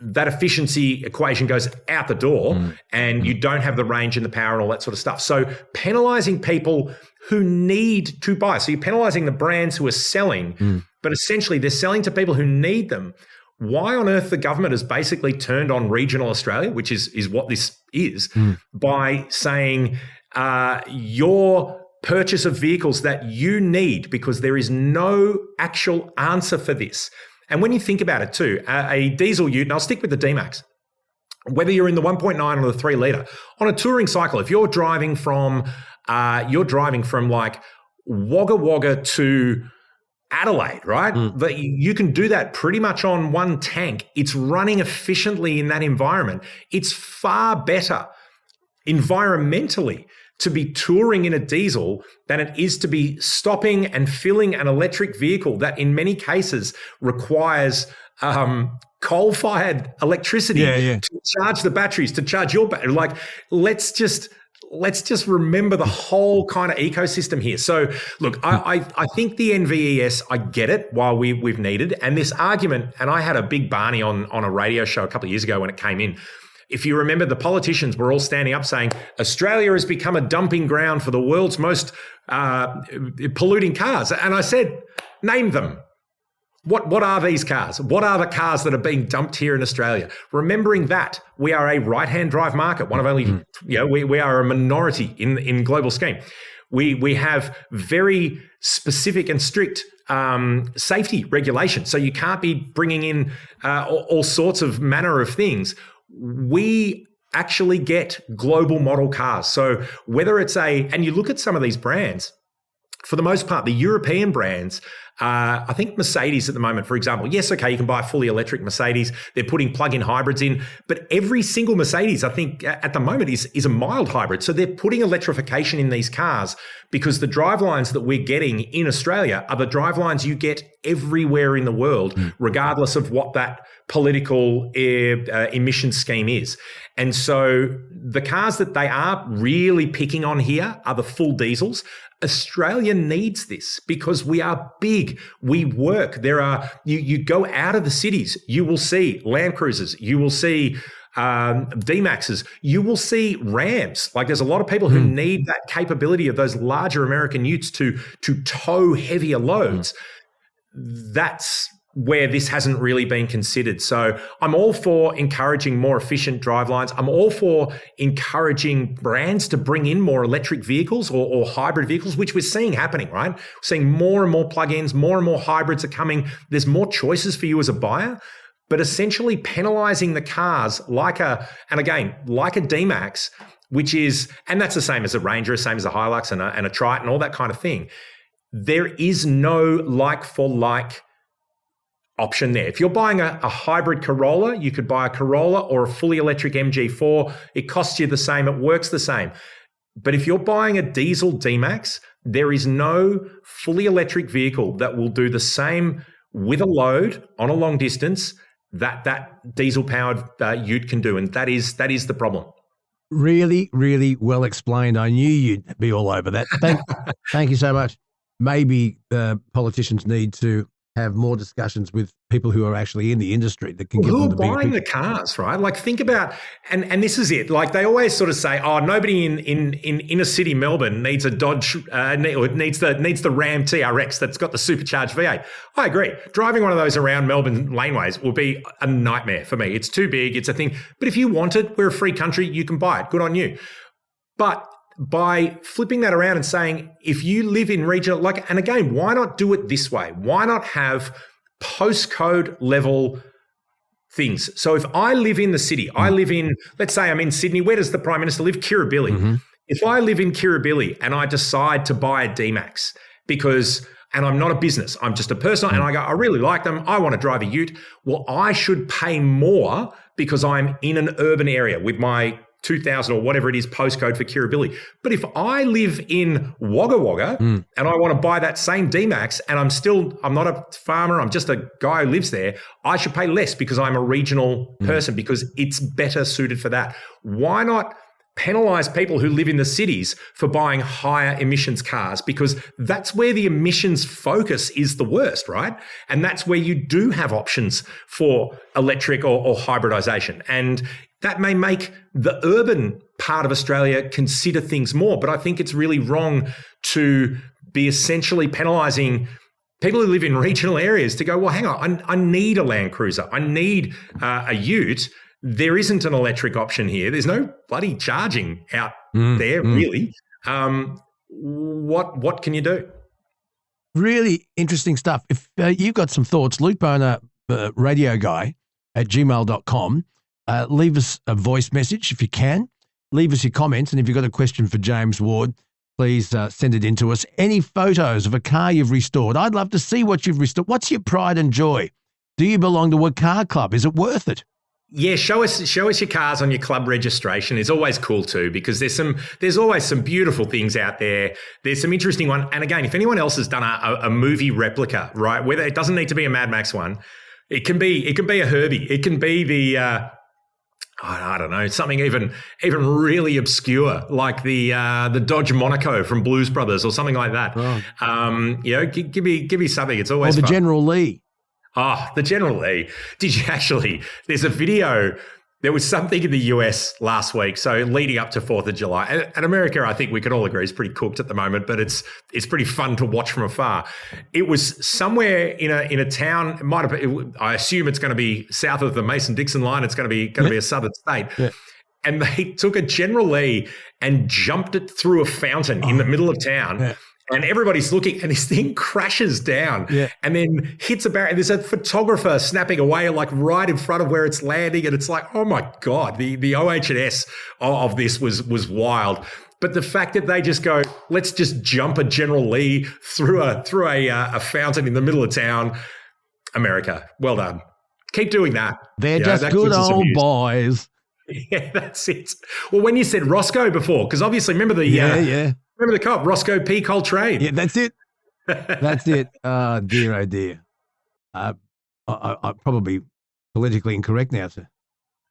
that efficiency equation goes out the door and you don't have the range and the power and all that sort of stuff. So penalising people who need to buy. So you're penalising the brands who are selling, but essentially they're selling to people who need them. Why on earth the government has basically turned on regional Australia, which is what this is, by saying your purchase of vehicles that you need, because there is no actual answer for this. And when you think about it too, a diesel ute, and I'll stick with the D-Max, whether you're in the 1.9 or the 3 litre, on a touring cycle, if you're driving from like Wagga Wagga to Adelaide, right? That you can do that pretty much on one tank. It's running efficiently in that environment. It's far better environmentally to be touring in a diesel than it is to be stopping and filling an electric vehicle that in many cases requires coal-fired electricity to charge the batteries, to charge your battery. Like, let's just remember the whole kind of ecosystem here. So look, I think the NVES, I get it, while we've needed, and this argument, and I had a big Barney on a radio show a couple of years ago when it came in. If you remember, the politicians were all standing up saying, Australia has become a dumping ground for the world's most polluting cars. And I said, name them. What are these cars? What are the cars that are being dumped here in Australia? Remembering that we are a right-hand drive market, one of only, we are a minority in global scheme. We have very specific and strict safety regulations. So you can't be bringing in all sorts of manner of things. We actually get global model cars. So whether it's and you look at some of these brands, for the most part, the European brands, I think Mercedes at the moment, for example, yes, okay, you can buy a fully electric Mercedes. They're putting plug-in hybrids in, but every single Mercedes, I think at the moment is a mild hybrid. So they're putting electrification in these cars because the drivelines that we're getting in Australia are the drivelines you get everywhere in the world, regardless of what that political emission scheme is. And so the cars that they are really picking on here are the full diesels. Australia needs this because we are big. We work. There are, you go out of the cities, you will see Land Cruisers, you will see D-Maxes, you will see Rams. Like, there's a lot of people who need that capability of those larger American utes to tow heavier loads. That's where this hasn't really been considered. So I'm all for encouraging more efficient drivelines. I'm all for encouraging brands to bring in more electric vehicles or hybrid vehicles, which we're seeing happening, right? We're seeing more and more plug-ins, more and more hybrids are coming. There's more choices for you as a buyer, but essentially penalising the cars like a D-Max, which is, and that's the same as a Ranger, same as a Hilux and a Triton, all that kind of thing. There is no like for like option there. If you're buying a hybrid Corolla, you could buy a Corolla or a fully electric MG4. It costs you the same. It works the same. But if you're buying a diesel D-Max, there is no fully electric vehicle that will do the same with a load on a long distance that diesel-powered ute can do. And that is the problem. Really, really well explained. I knew you'd be all over that. Thank you so much. Maybe politicians need to have more discussions with people who are actually in the industry that can give them the bigger buying the cars, right? Like, think about, and this is it. Like, they always sort of say, oh, nobody in inner city Melbourne needs a Dodge, or needs the Ram TRX that's got the supercharged V8. I agree. Driving one of those around Melbourne laneways will be a nightmare for me. It's too big. It's a thing. But if you want it, we're a free country. You can buy it. Good on you. But by flipping that around and saying, if you live in regional, like, and again, why not do it this way? Why not have postcode level things. So if I live in the city, I live in, let's say I'm in Sydney, where does the Prime Minister live? Kirribilli. If I live in Kirribilli and I decide to buy a D-Max and I'm not a business, I'm just a person, and I go, I really like them, I want to drive a ute, well, I should pay more because I'm in an urban area with my 2000 or whatever it is postcode for Kirribilli. But if I live in Wagga Wagga and I want to buy that same D-Max and I'm not a farmer, I'm just a guy who lives there, I should pay less because I'm a regional person because it's better suited for that. Why not penalise people who live in the cities for buying higher emissions cars? Because that's where the emissions focus is the worst, right? And that's where you do have options for electric or hybridisation. And that may make the urban part of Australia consider things more, but I think it's really wrong to be essentially penalising people who live in regional areas to go, well, hang on, I need a Land Cruiser, I need a ute. There isn't an electric option here. There's no bloody charging out there, really. What can you do? Really interesting stuff. If you've got some thoughts, Luke Boner, radio guy at gmail.com. Leave us a voice message if you can. Leave us your comments. And if you've got a question for James Ward, please send it in to us. Any photos of a car you've restored? I'd love to see what you've restored. What's your pride and joy? Do you belong to a car club? Is it worth it? Yeah, show us your cars on your club registration. It's always cool too, because there's always some beautiful things out there. There's some interesting one. And again, if anyone else has done a movie replica, right, whether it doesn't need to be a Mad Max one, it can be a Herbie. It can be the I don't know, something even really obscure, like the Dodge Monaco from Blues Brothers or something like that. Oh. Give me something. It's always the fun. General Lee. Oh, the General Lee. Did you actually? There's a video. There was something in the US last week, so leading up to 4th of July. And America, I think we can all agree, is pretty cooked at the moment, but it's pretty fun to watch from afar. It was somewhere in a town. It might have been, I assume it's going to be south of the Mason-Dixon line. It's going to be a southern state. Yeah. And they took a General Lee and jumped it through a fountain in the middle of town. Yeah. And everybody's looking, and this thing crashes down and then hits a barrier. And there's a photographer snapping away, like right in front of where it's landing. And it's like, oh my God, the OH&S of this was wild. But the fact that they just go, let's just jump a General Lee through a fountain in the middle of town. America, well done. Keep doing that. They're just good old boys. Yeah, that's it. Well, when you said Roscoe before, because obviously remember the remember the cop, Roscoe P. Coltrane. Yeah, that's it. That's it. Dear, oh dear. I'm probably politically incorrect now to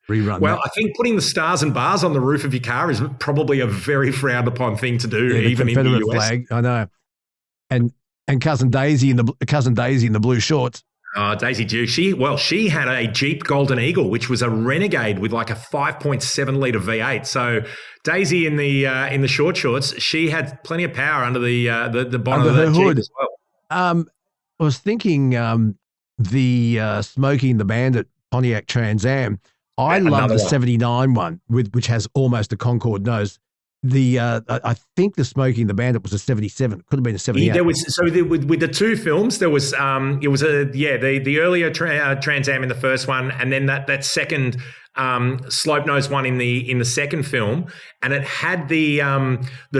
rerun. Well, that. I think putting the stars and bars on the roof of your car is probably a very frowned upon thing to do, even in the US. Flag, I know. And Cousin Daisy in the blue shorts. Daisy Duke. She had a Jeep Golden Eagle, which was a Renegade with like a 5.7 litre V8. So Daisy in the short shorts, she had plenty of power under the bonnet of that Jeep as well. I was thinking the Smokey and the Bandit Pontiac Trans Am. I love the 79 one which has almost a Concorde nose. I think the Smokey and the Bandit was a 77. Could have been a 78. There was with the two films. There was the earlier Trans Am in the first one, and then that second slope nose one in the second film, and it had the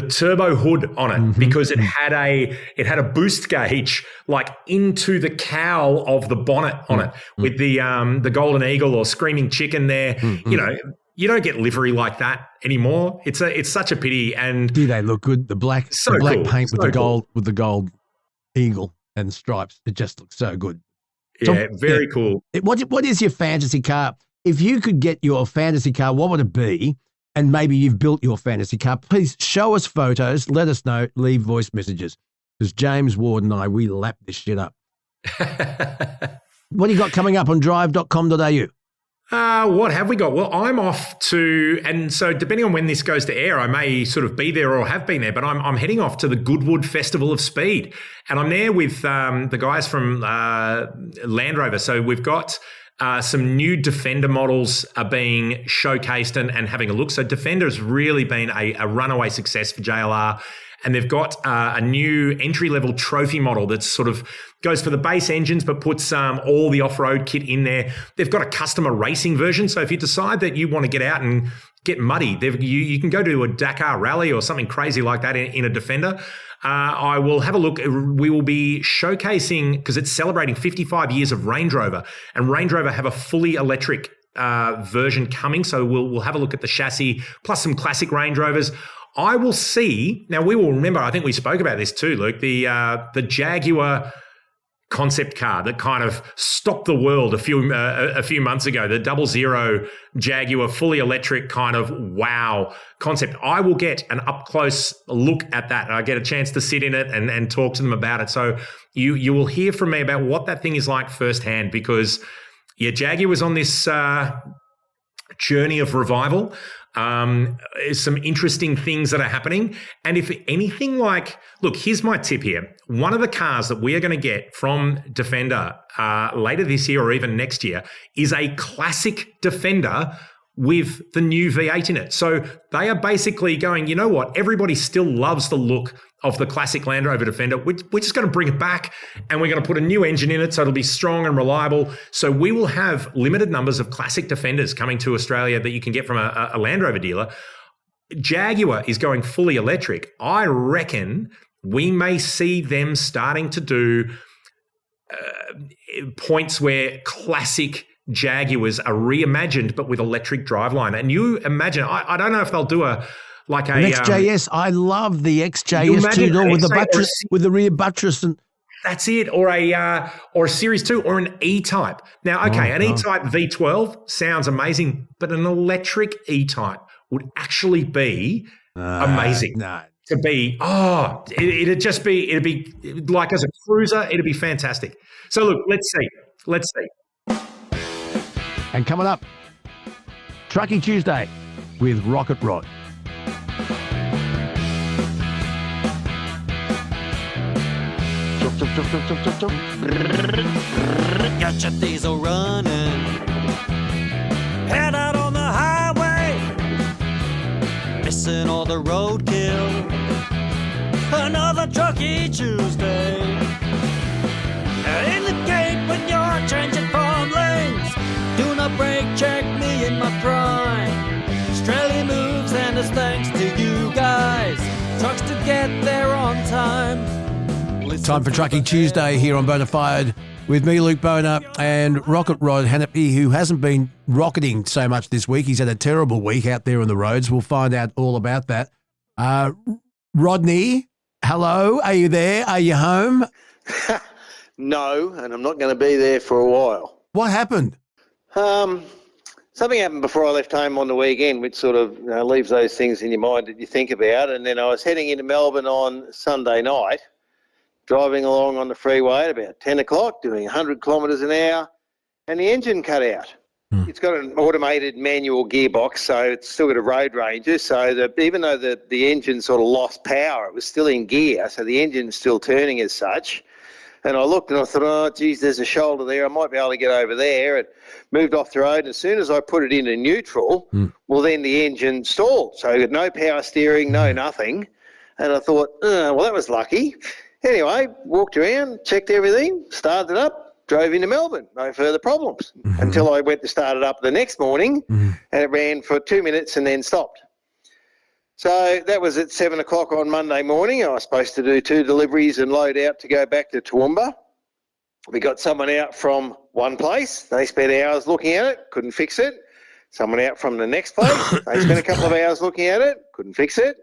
turbo hood on it because it had a boost gauge like into the cowl of the bonnet on it with the Golden Eagle or Screaming Chicken there. You know. You don't get livery like that anymore. It's such a pity. And do they look good? The black paint with the gold eagle and stripes. It just looks so good. Yeah, very cool. What is your fantasy car? If you could get your fantasy car, what would it be? And maybe you've built your fantasy car. Please show us photos. Let us know. Leave voice messages. Because James Ward and I, we lap this shit up. What do you got coming up on drive.com.au? What have we got? Well, I'm off to, and so depending on when this goes to air, I may sort of be there or have been there, but I'm heading off to the Goodwood Festival of Speed. And I'm there with the guys from Land Rover. So we've got some new Defender models are being showcased and having a look. So Defender has really been a runaway success for JLR. and they've got a new entry-level trophy model that's sort of goes for the base engines but puts all the off-road kit in there. They've got a customer racing version, so if you decide that you want to get out and get muddy, you can go to a Dakar rally or something crazy like that in a Defender. I will have a look. We will be showcasing, because it's celebrating 55 years of Range Rover, and Range Rover have a fully electric version coming. So we'll have a look at the chassis plus some classic Range Rovers. I will see. Now we will remember, I think we spoke about this too, Luke, the Jaguar concept car that kind of stopped the world a few months ago, the 00 Jaguar fully electric kind of wow concept. I will get an up close look at that. I get a chance to sit in it and talk to them about it. So you will hear from me about what that thing is like firsthand, because Jaguar was on this journey of revival. Some interesting things that are happening. And if anything look, here's my tip here. One of the cars that we are going to get from Defender later this year or even next year is a classic Defender with the new V8 in it. So they are basically going, you know what? Everybody still loves the look of the classic Land Rover Defender. We're just going to bring it back, and we're going to put a new engine in it so it'll be strong and reliable. So we will have limited numbers of classic Defenders coming to Australia that you can get from a Land Rover dealer. Jaguar is going fully electric. I reckon we may see them starting to do points where classic Jaguars are reimagined but with electric driveline. And you imagine, I don't know if they'll do an XJS. I love the XJS 2-door with the buttress, with the rear buttress, and that's it. Or a Series 2 or an E-Type. Now, okay, an E-Type V12 sounds amazing, but an electric E-Type would actually be amazing. No. To be, it'd be like as a cruiser, it'd be fantastic. So look, let's see. And coming up, Trucking Tuesday with Rocket Rod. Got your diesel running. Head out on the highway. Missing all the roadkill. Another Trucking Tuesday. In the gate when you're changing from lanes. Do not brake check me in my prime. Australia moves and it's thanks to you guys. Trucks to get there on time. Time for Trucking Tuesday here on Bonafide with me, Luke Boner, and Rocket Rod Hannapy, who hasn't been rocketing so much this week. He's had a terrible week out there on the roads. We'll find out all about that. Rodney, hello. Are you there? Are you home? No, and I'm not going to be there for a while. What happened? Something happened before I left home on the weekend, which sort of leaves those things in your mind that you think about. And then I was heading into Melbourne on Sunday night, driving along on the freeway at about 10 o'clock, doing 100 kilometres an hour, and the engine cut out. It's got an automated manual gearbox, so it's still got a road ranger. So that even though the engine sort of lost power, it was still in gear, so the engine's still turning as such. And I looked and I thought, oh, geez, there's a shoulder there. I might be able to get over there. It moved off the road. And as soon as I put it into neutral, well, then the engine stalled. So I got no power steering, no nothing. And I thought, well, that was lucky. Anyway, walked around, checked everything, started it up, drove into Melbourne. No further problems until I went to start it up the next morning and it ran for 2 minutes and then stopped. So that was at 7 o'clock on Monday morning. I was supposed to do 2 deliveries and load out to go back to Toowoomba. We got someone out from one place. They spent hours looking at it, couldn't fix it. Someone out from the next place. They spent a couple of hours looking at it, couldn't fix it.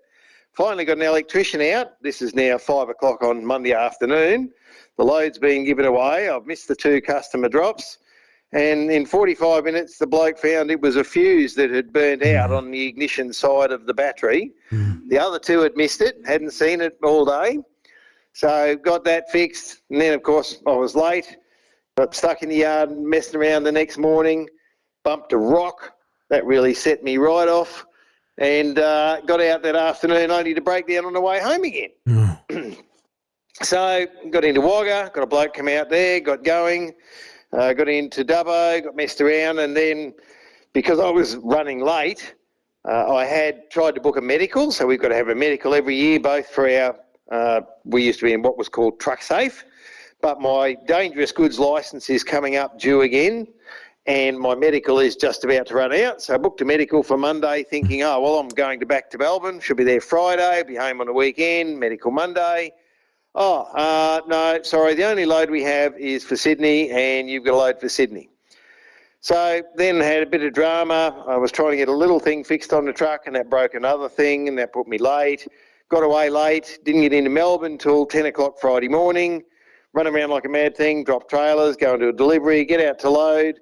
Finally got an electrician out. This is now 5 o'clock on Monday afternoon. The load's been given away. I've missed the 2 customer drops. And in 45 minutes, the bloke found it was a fuse that had burnt out on the ignition side of the battery. The other 2 had missed it, hadn't seen it all day. So got that fixed. And then, of course, I was late. Got stuck in the yard messing around the next morning. Bumped a rock. That really set me right off. And got out that afternoon only to break down on the way home again. So got into Wagga, got a bloke come out there, got going. Got into Dubbo, got messed around, and then because I was running late, I had tried to book a medical, so we've got to have a medical every year, both for our, we used to be in what was called Truck Safe, but my dangerous goods licence is coming up due again, and my medical is just about to run out. So I booked a medical for Monday thinking, oh, well, I'm going back to Melbourne, should be there Friday, be home on the weekend, medical Monday. Oh, no, sorry, the only load we have is for Sydney, and you've got a load for Sydney. So then had a bit of drama. I was trying to get a little thing fixed on the truck, and that broke another thing, and that put me late. Got away late, didn't get into Melbourne until 10 o'clock Friday morning, run around like a mad thing, drop trailers, go into a delivery, get out to load,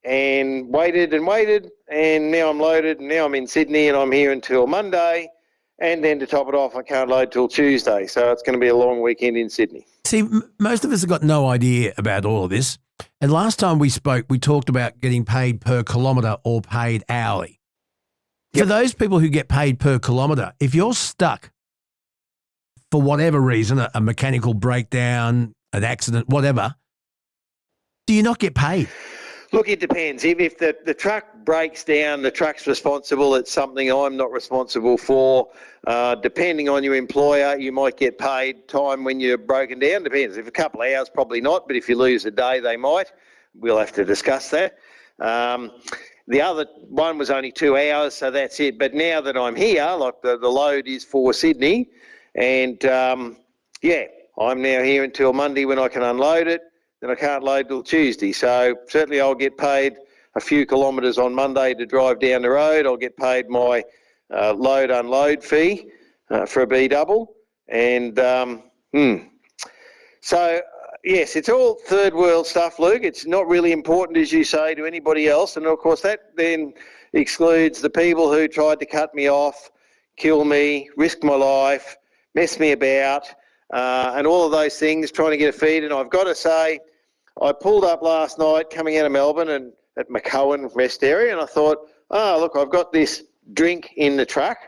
and waited, and now I'm loaded, and now I'm in Sydney, and I'm here until Monday, and then to top it off, I can't load till Tuesday, so it's going to be a long weekend in Sydney. See, most of us have got no idea about all of this. And last time we spoke, we talked about getting paid per kilometre or paid hourly. For those people who get paid per kilometre, if you're stuck for whatever reason, a mechanical breakdown, an accident, whatever, do you not get paid? Look, it depends. If the truck breaks down, the truck's responsible. It's something I'm not responsible for. Depending on your employer, you might get paid time when you're broken down. Depends. If a couple of hours, probably not. But if you lose a day, they might. We'll have to discuss that. The other one was only 2 hours, so that's it. But now that I'm here, like the load is for Sydney, and I'm now here until Monday when I can unload it. Then I can't load till Tuesday. So certainly I'll get paid a few kilometres on Monday to drive down the road. I'll get paid my load-unload fee for a B-double. And so, yes, it's all third world stuff, Luke. It's not really important, as you say, to anybody else. And, of course, that then excludes the people who tried to cut me off, kill me, risk my life, mess me about, and all of those things, trying to get a feed. And I've got to say, I pulled up last night coming out of Melbourne and at McCowan rest area, and I thought, oh, look, I've got this drink in the truck,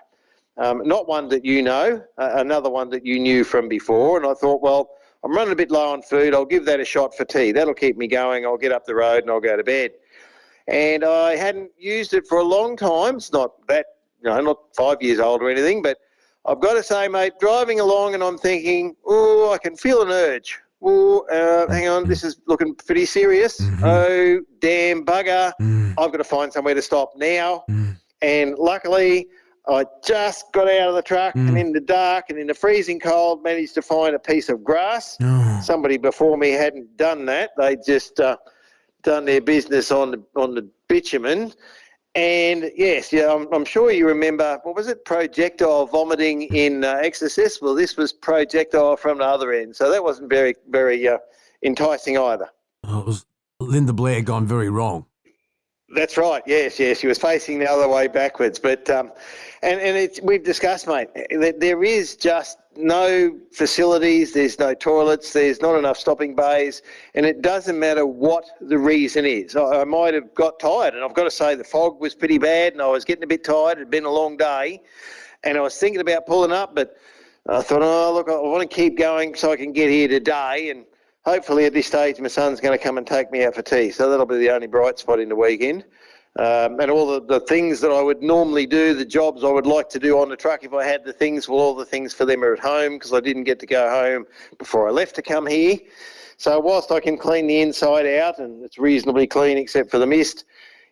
not one that you know, another one that you knew from before. And I thought, well, I'm running a bit low on food. I'll give that a shot for tea. That'll keep me going. I'll get up the road and I'll go to bed. And I hadn't used it for a long time. It's not that, not 5 years old or anything, but I've got to say, mate, driving along and I'm thinking, oh, I can feel an urge. Oh, hang on, this is looking pretty serious. Oh, damn bugger. I've got to find somewhere to stop now. And luckily, I just got out of the truck and in the dark and in the freezing cold managed to find a piece of grass. Somebody before me hadn't done that. They'd just done their business on the bitumen. And yes, I'm sure you remember, what was it, projectile vomiting in Exorcist? Well, this was projectile from the other end. So that wasn't very, very enticing either. Oh, it was Linda Blair gone very wrong. That's right. Yes. She was facing the other way backwards. But we've discussed, mate, that there is just no facilities. There's no toilets. There's not enough stopping bays, and it doesn't matter what the reason is. I might have got tired, and I've got to say the fog was pretty bad, and I was getting a bit tired. It had been a long day, and I was thinking about pulling up, but I thought, oh look, I want to keep going so I can get here today, and hopefully at this stage my son's going to come and take me out for tea, so that'll be the only bright spot in the weekend. And all the things that I would normally do, the jobs I would like to do on the truck if I had the things, well, all the things for them are at home because I didn't get to go home before I left to come here. So whilst I can clean the inside out and it's reasonably clean except for the mist,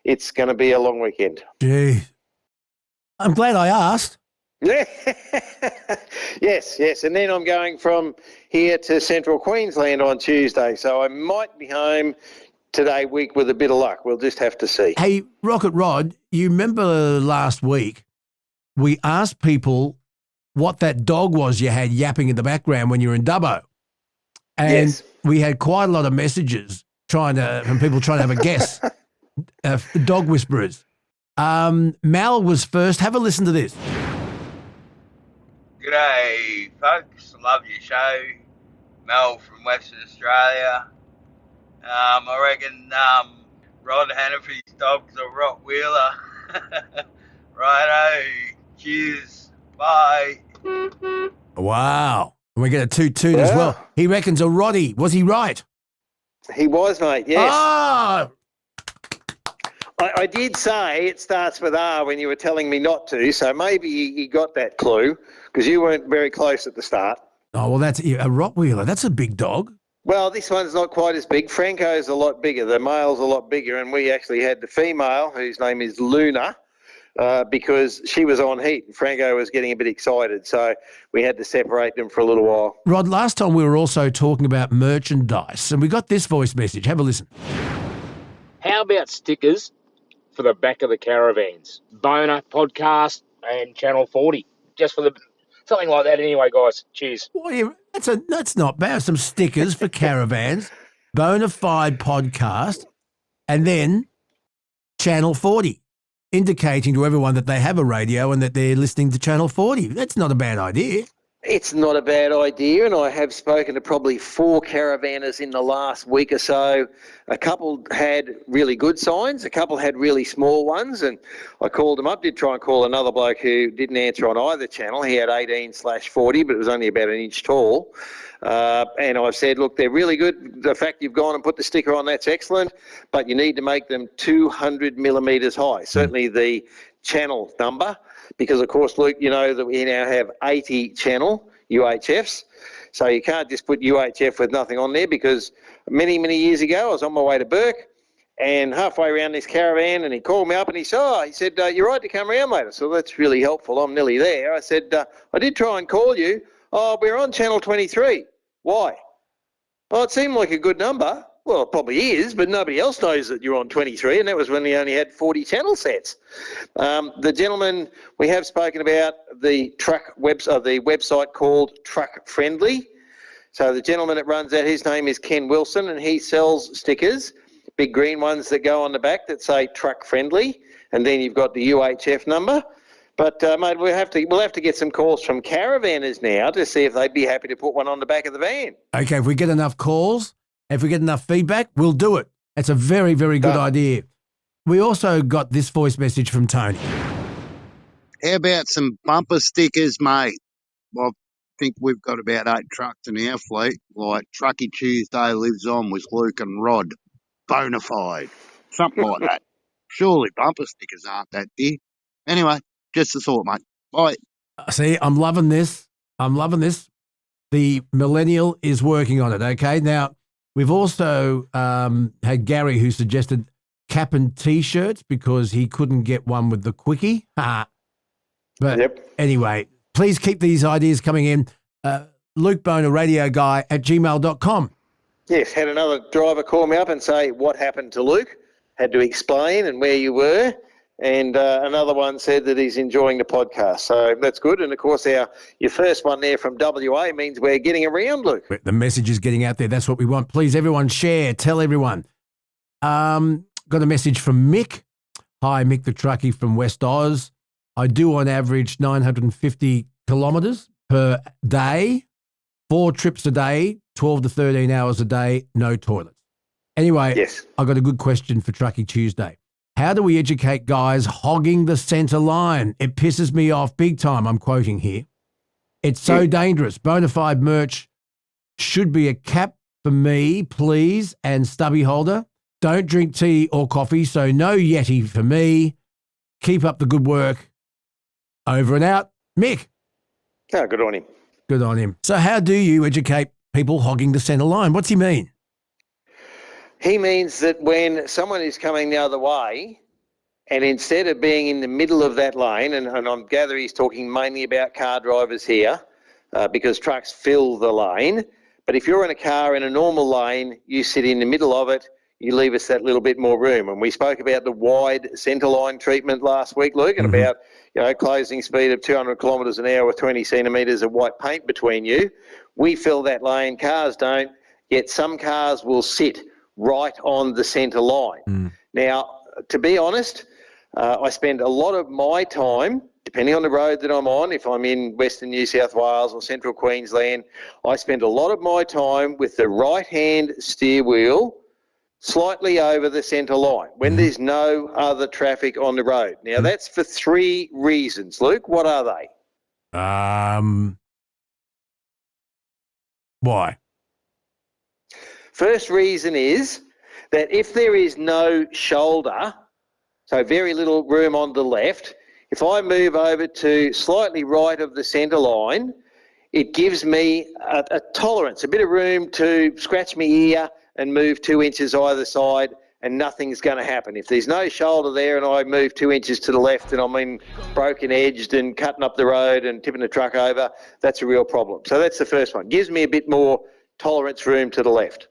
it's going to be a long weekend. Gee, I'm glad I asked. Yeah. Yes. And then I'm going from here to central Queensland on Tuesday. So I might be home today week with a bit of luck. We'll just have to see. Hey, Rocket Rod, you remember last week we asked people what that dog was you had yapping in the background when you were in Dubbo. And we had quite a lot of messages from people trying to have a guess, dog whisperers. Mal was first. Have a listen to this. G'day, folks. Love your show. Mel from Western Australia. I reckon Rod Hannafy's dog's a Rottweiler. Righto. Cheers. Bye. Wow. And we get a toot-toot as well. He reckons a Roddy. Was he right? He was, mate, yes. Ah! I did say it starts with R when you were telling me not to, so maybe you got that clue because you weren't very close at the start. Oh, well, that's a Rottweiler. That's a big dog. Well, this one's not quite as big. Franco's a lot bigger. The male's a lot bigger, and we actually had the female, whose name is Luna, because she was on heat and Franco was getting a bit excited, so we had to separate them for a little while. Rod, last time we were also talking about merchandise, and we got this voice message. Have a listen. How about stickers for the back of the caravans? Boner podcast and Channel 40, just for the something like that. Anyway, guys, cheers. Well, yeah, that's not bad. Some stickers for caravans, Bonafide podcast, and then Channel 40, indicating to everyone that they have a radio and that they're listening to Channel 40. That's not a bad idea. It's not a bad idea, and I have spoken to probably 4 caravanners in the last week or so. A couple had really good signs, a couple had really small ones, and I called them up, did try and call another bloke who didn't answer on either channel. He had 18/40, but it was only about an inch tall. And I've said, look, they're really good. The fact you've gone and put the sticker on, that's excellent, but you need to make them 200 millimetres high, certainly the channel number. Because, of course, Luke, you know that we now have 80 channel UHFs. So you can't just put UHF with nothing on there because many, many years ago I was on my way to Burke and halfway around this caravan and he called me up and he said, you're right to come around, mate. I said, well, that's really helpful. I'm nearly there. I said, I did try and call you. Oh, we're on channel 23. Why? Well, it seemed like a good number. Well, it probably is, but nobody else knows that you're on 23, and that was when we only had 40 channel sets. The gentleman, we have spoken about the website called Truck Friendly. So the gentleman that runs that, his name is Ken Wilson, and he sells stickers, big green ones that go on the back that say Truck Friendly, and then you've got the UHF number. But, mate, we'll have to get some calls from caravanners now to see if they'd be happy to put one on the back of the van. Okay, if we get enough calls, if we get enough feedback, we'll do it. It's a very, very good idea. We also got this voice message from Tony. How about some bumper stickers, mate? I think we've got about 8 trucks in our fleet, like Trucky Tuesday lives on with Luke and Rod. Bonafide. Something like that. Surely bumper stickers aren't that dear. Anyway, just a thought, mate. Bye. See, I'm loving this. The millennial is working on it, okay? Now, we've also had Gary who suggested cap and T-shirts because he couldn't get one with the quickie. But anyway, please keep these ideas coming in. Luke Boner, radio guy at gmail.com. Yes, had another driver call me up and say what happened to Luke. Had to explain and where you were. And another one said that he's enjoying the podcast. So that's good. And, of course, your first one there from WA means we're getting around, Luke. The message is getting out there. That's what we want. Please, everyone, share. Tell everyone. Got a message from Mick. Hi, Mick the truckie from West Oz. I do on average 950 kilometres per day, 4 trips a day, 12 to 13 hours a day, no toilets. Anyway, yes. I got a good question for Truckie Tuesday. How do we educate guys hogging the centre line? It pisses me off big time. I'm quoting here. It's so dangerous. Bonafide merch should be a cap for me, please, and stubby holder. Don't drink tea or coffee, so no Yeti for me. Keep up the good work. Over and out. Mick. Oh, good on him. Good on him. So how do you educate people hogging the centre line? What's he mean? He means that when someone is coming the other way, and instead of being in the middle of that lane, and I'm gathering he's talking mainly about car drivers here, because trucks fill the lane, but if you're in a car in a normal lane, you sit in the middle of it, you leave us that little bit more room. And we spoke about the wide centre line treatment last week, Luke, and about closing speed of 200 kilometres an hour with 20 centimetres of white paint between you. We fill that lane, cars don't, yet some cars will sit right on the centre line. Now, to be honest, I spend a lot of my time, depending on the road that I'm on, if I'm in Western New South Wales or Central Queensland, I spend a lot of my time with the right-hand steer wheel slightly over the centre line when there's no other traffic on the road. Now, that's for 3 reasons. Luke, what are they? Why? First reason is that if there is no shoulder So very little room on the left. If I move over to slightly right of the centre line, it gives me a tolerance, a bit of room to scratch my ear and move 2 inches either side, and nothing's going to happen. If there's no shoulder there and I move 2 inches to the left and I'm in broken edged and cutting up the road and tipping the truck over, that's a real problem. So that's the first one. Gives me a bit more tolerance room to the left.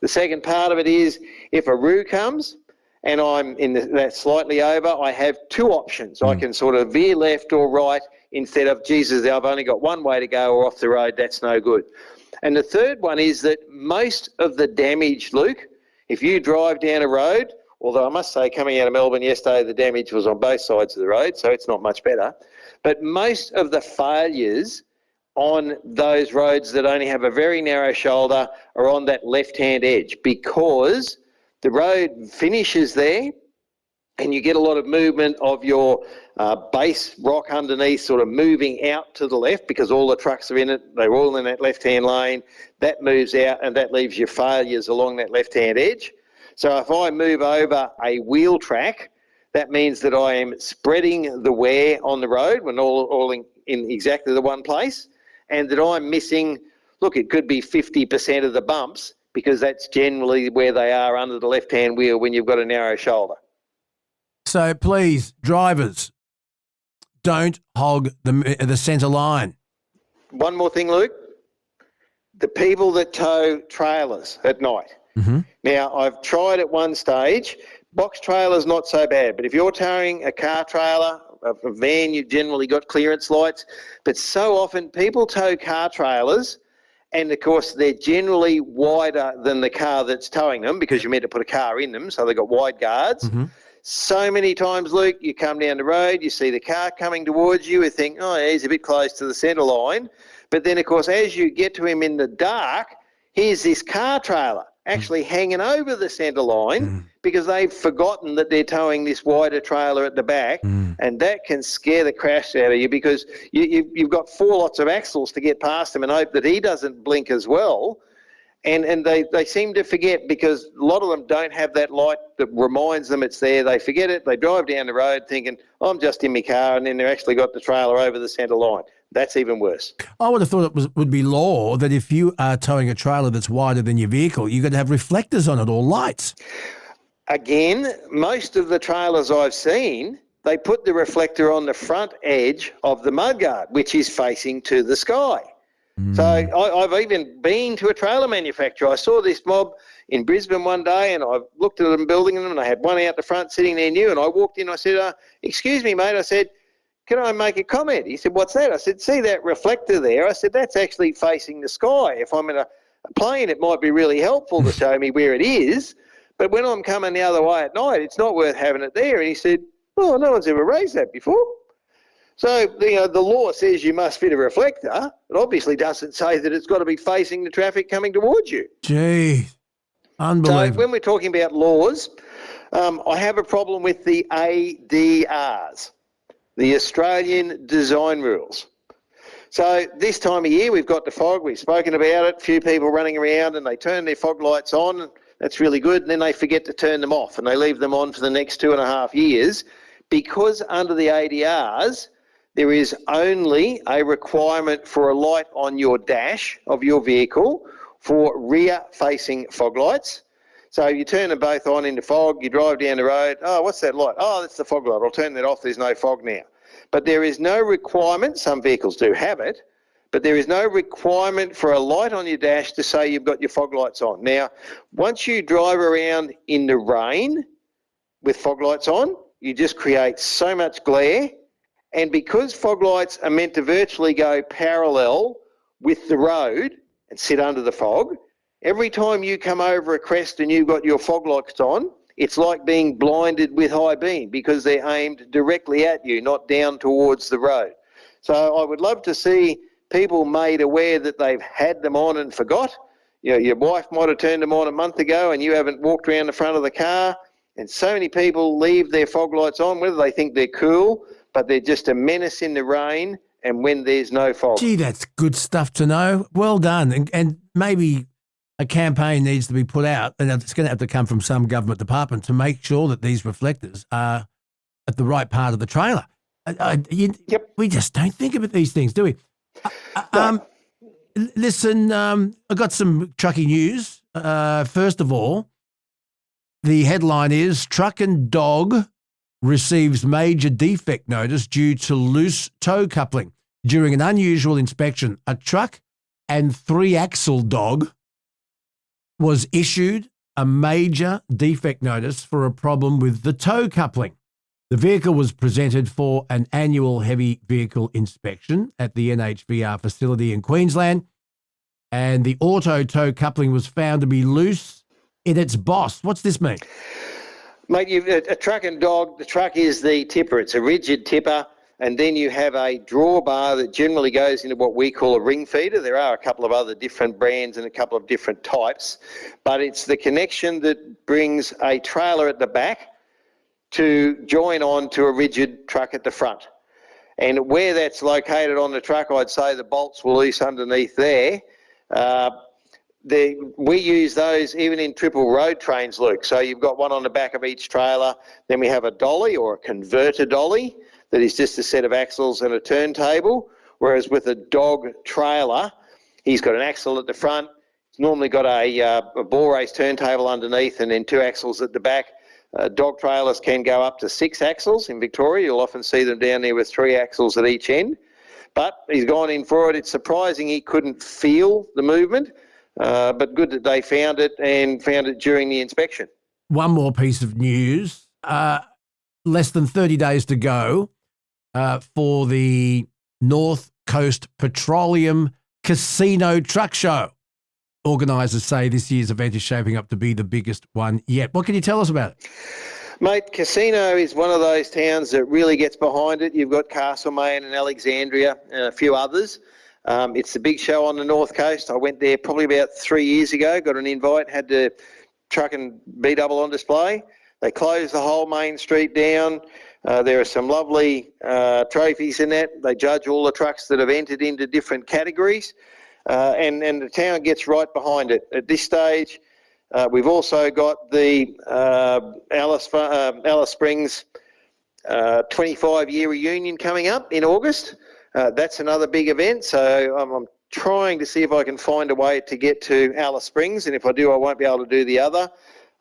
The second part of it is if a roo comes and I'm in that slightly over, I have two options. I can sort of veer left or right instead of, Jesus, I've only got one way to go or off the road, that's no good. And the third one is that most of the damage, Luke, if you drive down a road, although I must say coming out of Melbourne yesterday, the damage was on both sides of the road, so it's not much better. But most of the failures on those roads that only have a very narrow shoulder are on that left-hand edge because the road finishes there and you get a lot of movement of your base rock underneath sort of moving out to the left because all the trucks are in it. They're all in that left-hand lane. That moves out and that leaves your failures along that left-hand edge. So if I move over a wheel track, that means that I am spreading the wear on the road when all in exactly the one place, and that I'm missing, look, it could be 50% of the bumps because that's generally where they are under the left-hand wheel when you've got a narrow shoulder. So please, drivers, don't hog the centre line. One more thing, Luke. The people that tow trailers at night. Mm-hmm. Now, I've tried at one stage. Box trailer's not so bad, but if you're towing a car trailer, a van, you've generally got clearance lights. But so often people tow car trailers, and of course they're generally wider than the car that's towing them because you're meant to put a car in them, so they've got wide guards. Mm-hmm. So many times, Luke, you come down the road, you see the car coming towards you, you think, oh, yeah, he's a bit close to the centre line. But then, of course, as you get to him in the dark, here's this car trailer actually hanging over the centre line because they've forgotten that they're towing this wider trailer at the back, and that can scare the crash out of you because you've got four lots of axles to get past him and hope that he doesn't blink as well. And they seem to forget because a lot of them don't have that light that reminds them it's there. They forget it. They drive down the road thinking, I'm just in my car, and then they've actually got the trailer over the centre line. That's even worse. I would have thought it would be law that if you are towing a trailer that's wider than your vehicle, you've got to have reflectors on it or lights. Again, most of the trailers I've seen, they put the reflector on the front edge of the mudguard, which is facing to the sky. So I've even been to a trailer manufacturer. I saw this mob in Brisbane one day and I looked at them building them and they had one out the front sitting there new, and I walked in, I said, excuse me, mate. I said, can I make a comment? He said, what's that? I said, see that reflector there? I said, that's actually facing the sky. If I'm in a plane, it might be really helpful to show me where it is. But when I'm coming the other way at night, it's not worth having it there. And he said, oh, no one's ever raised that before. So, the law says you must fit a reflector. It obviously doesn't say that it's got to be facing the traffic coming towards you. Gee, unbelievable. So when we're talking about laws, I have a problem with the ADRs, the Australian Design Rules. So this time of year, we've got the fog. We've spoken about it. A few people running around and they turn their fog lights on. That's really good. And then they forget to turn them off and they leave them on for the next 2.5 years because under the ADRs, there is only a requirement for a light on your dash of your vehicle for rear-facing fog lights. So you turn them both on into fog, you drive down the road, oh, what's that light? Oh, that's the fog light. I'll turn that off, there's no fog now. But there is no requirement, some vehicles do have it, but there is no requirement for a light on your dash to say you've got your fog lights on. Now, once you drive around in the rain with fog lights on, you just create so much glare. And because fog lights are meant to virtually go parallel with the road and sit under the fog, every time you come over a crest and you've got your fog lights on, it's like being blinded with high beam because they're aimed directly at you, not down towards the road. So I would love to see people made aware that they've had them on and forgot. You know, your wife might have turned them on a month ago and you haven't walked around the front of the car. And so many people leave their fog lights on, whether they think they're cool, but they're just a menace in the rain and when there's no fog. Gee, that's good stuff to know. Well done. And maybe a campaign needs to be put out, and it's going to have to come from some government department to make sure that these reflectors are at the right part of the trailer. We just don't think about these things, do we? Listen, I got some trucking news. First of all, the headline is Truck and Dog receives major defect notice due to loose tow coupling. During an unusual inspection, a truck and 3-axle dog was issued a major defect notice for a problem with the tow coupling. The vehicle was presented for an annual heavy vehicle inspection at the NHVR facility in Queensland, and the auto tow coupling was found to be loose in its boss. What's this mean? Mate, a truck and dog, the truck is the tipper. It's a rigid tipper, and then you have a drawbar that generally goes into what we call a ring feeder. There are a couple of other different brands and a couple of different types, but it's the connection that brings a trailer at the back to join on to a rigid truck at the front. And where that's located on the truck, I'd say the bolts were loose underneath there. We use those even in triple road trains, Luke. So you've got one on the back of each trailer. Then we have a dolly or a converter dolly that is just a set of axles and a turntable. Whereas with a dog trailer, he's got an axle at the front. It's normally got a ball race turntable underneath and then 2 axles at the back. Dog trailers can go up to 6 axles in Victoria. You'll often see them down there with 3 axles at each end. But he's gone in for it. It's surprising he couldn't feel the movement, but good that they found it and found it during the inspection. One more piece of news. Less than 30 days to go for the North Coast Petroleum Casino Truck Show. Organisers say this year's event is shaping up to be the biggest one yet. What can you tell us about it? Mate, Casino is one of those towns that really gets behind it. You've got Castlemaine and Alexandria and a few others. It's the big show on the North Coast. I went there probably about 3 years ago, got an invite, had the truck and B-double on display. They closed the whole main street down. There are some lovely trophies in that. They judge all the trucks that have entered into different categories. And the town gets right behind it. At this stage, we've also got the Alice Springs 25-year reunion coming up in August. That's another big event, so I'm trying to see if I can find a way to get to Alice Springs, and if I do, I won't be able to do the other.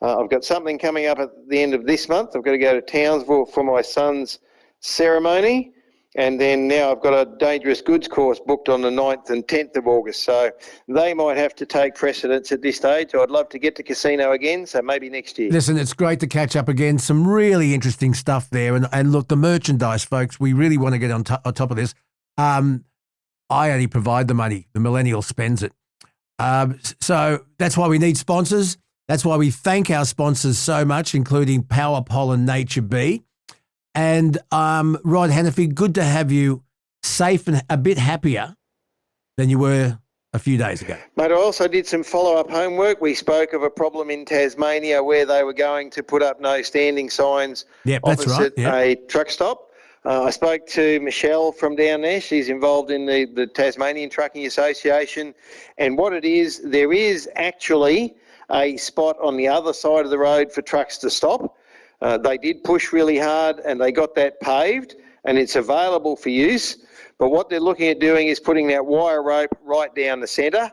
I've got something coming up at the end of this month. I've got to go to Townsville for my son's ceremony. And then now I've got a dangerous goods course booked on the 9th and 10th of August. So they might have to take precedence at this stage. I'd love to get to Casino again, so maybe next year. Listen, it's great to catch up again. Some really interesting stuff there. And look, the merchandise, folks, we really want to get on top of this. I only provide the money. The millennial spends it. So that's why we need sponsors. That's why we thank our sponsors so much, including Power Pollen Nature Bee. And Rod Hannafy, good to have you safe and a bit happier than you were a few days ago. Mate, I also did some follow-up homework. We spoke of a problem in Tasmania where they were going to put up no standing signs opposite a truck stop. I spoke to Michelle from down there. She's involved in the Tasmanian Trucking Association. And what it is, there is actually a spot on the other side of the road for trucks to stop. They did push really hard and they got that paved and it's available for use. But what they're looking at doing is putting that wire rope right down the centre.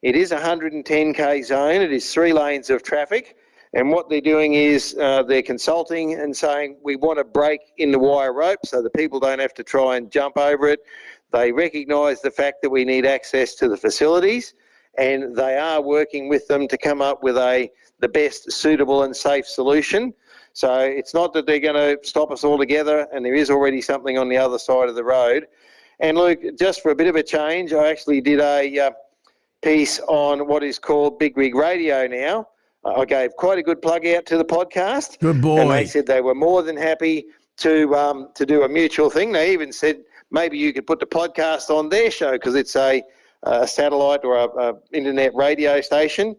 It is a 110k zone. It is 3 lanes of traffic. And what they're doing is they're consulting and saying we want to break in the wire rope so the people don't have to try and jump over it. They recognise the fact that we need access to the facilities and they are working with them to come up with the best suitable and safe solution. So it's not that they're going to stop us altogether, and there is already something on the other side of the road. And Luke, just for a bit of a change, I actually did a piece on what is called Big Rig Radio now. I gave quite a good plug out to the podcast. Good boy. And they said they were more than happy to do a mutual thing. They even said maybe you could put the podcast on their show because it's a satellite or a internet radio station.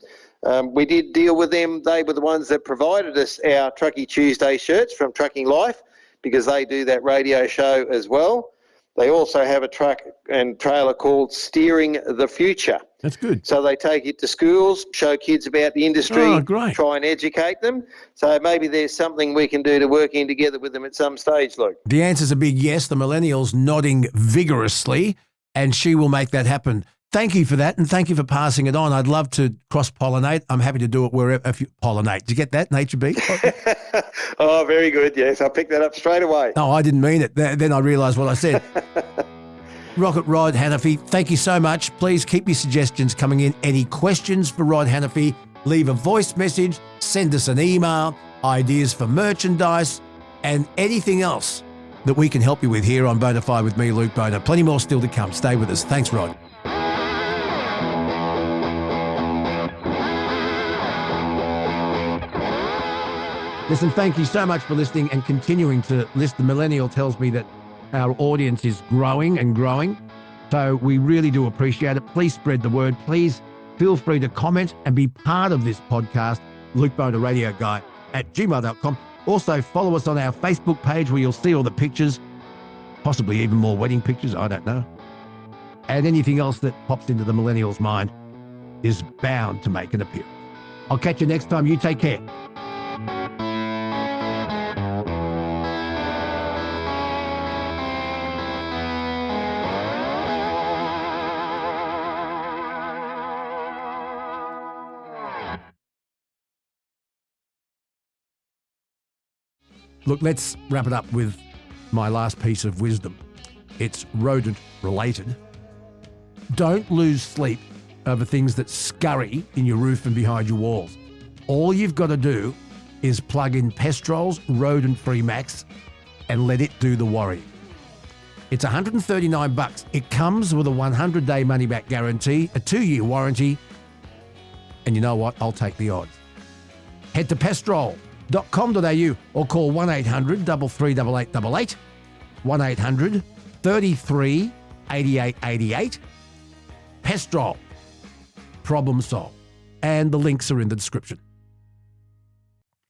We did deal with them. They were the ones that provided us our Truckee Tuesday shirts from Trucking Life because they do that radio show as well. They also have a truck and trailer called Steering the Future. That's good. So they take it to schools, show kids about the industry, Oh, great. try and educate them. So maybe there's something we can do to work in together with them at some stage, Luke. The answer's a big yes. The millennials nodding vigorously, and she will make that happen. Thank you for that, and thank you for passing it on. I'd love to cross-pollinate. I'm happy to do it wherever. If you pollinate. Did you get that, Nature Bee? Oh, very good. Yes, I picked that up straight away. No, I didn't mean it. Then I realised what I said. Rocket Rod Hannafy, thank you so much. Please keep your suggestions coming in. Any questions for Rod Hannafy, leave a voice message, send us an email, ideas for merchandise, and anything else that we can help you with here on Bonafide with me, Luke Boner. Plenty more still to come. Stay with us. Thanks, Rod. Listen, thank you so much for listening and continuing to listen. The Millennial tells me that our audience is growing and growing, so we really do appreciate it. Please spread the word. Please feel free to comment and be part of this podcast, Luke Boner Radio Guy @gmail.com. Also, follow us on our Facebook page where you'll see all the pictures, possibly even more wedding pictures, I don't know. And anything else that pops into the Millennial's mind is bound to make an appearance. I'll catch you next time. You take care. Look, let's wrap it up with my last piece of wisdom. It's rodent related. Don't lose sleep over things that scurry in your roof and behind your walls. All you've got to do is plug in Pestrol's rodent-free Max and let it do the worrying. It's $139. It comes with a 100-day money-back guarantee, a 2-year warranty, and you know what? I'll take the odds. Head to pestrol.com.au or call 1-800-338888, 1-800-338888. Pestrol. Problem solved. And the links are in the description.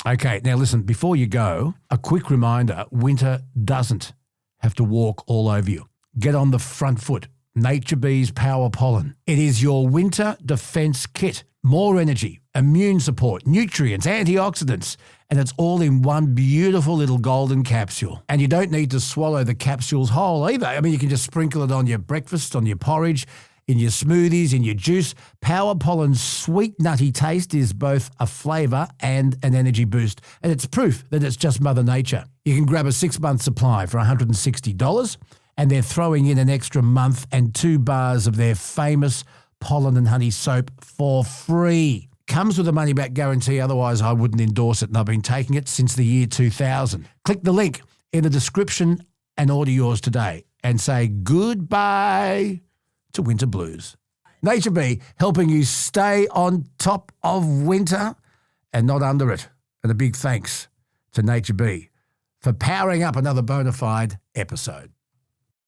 Okay, now listen, before you go, a quick reminder, winter doesn't have to walk all over you. Get on the front foot. Nature Bee's Power Pollen. It is your winter defense kit. More energy, immune support, nutrients, antioxidants, and it's all in one beautiful little golden capsule. And you don't need to swallow the capsules whole either. I mean, you can just sprinkle it on your breakfast, on your porridge, in your smoothies, in your juice. Power Pollen's sweet, nutty taste is both a flavour and an energy boost. And it's proof that it's just Mother Nature. You can grab a 6-month supply for $160, and they're throwing in an extra month and 2 bars of their famous pollen and honey soap for free. Comes with a money-back guarantee, otherwise I wouldn't endorse it, and I've been taking it since the year 2000. Click the link in the description and order yours today and say goodbye to winter blues. Nature Bee, helping you stay on top of winter and not under it. And a big thanks to Nature Bee for powering up another Bonafide episode.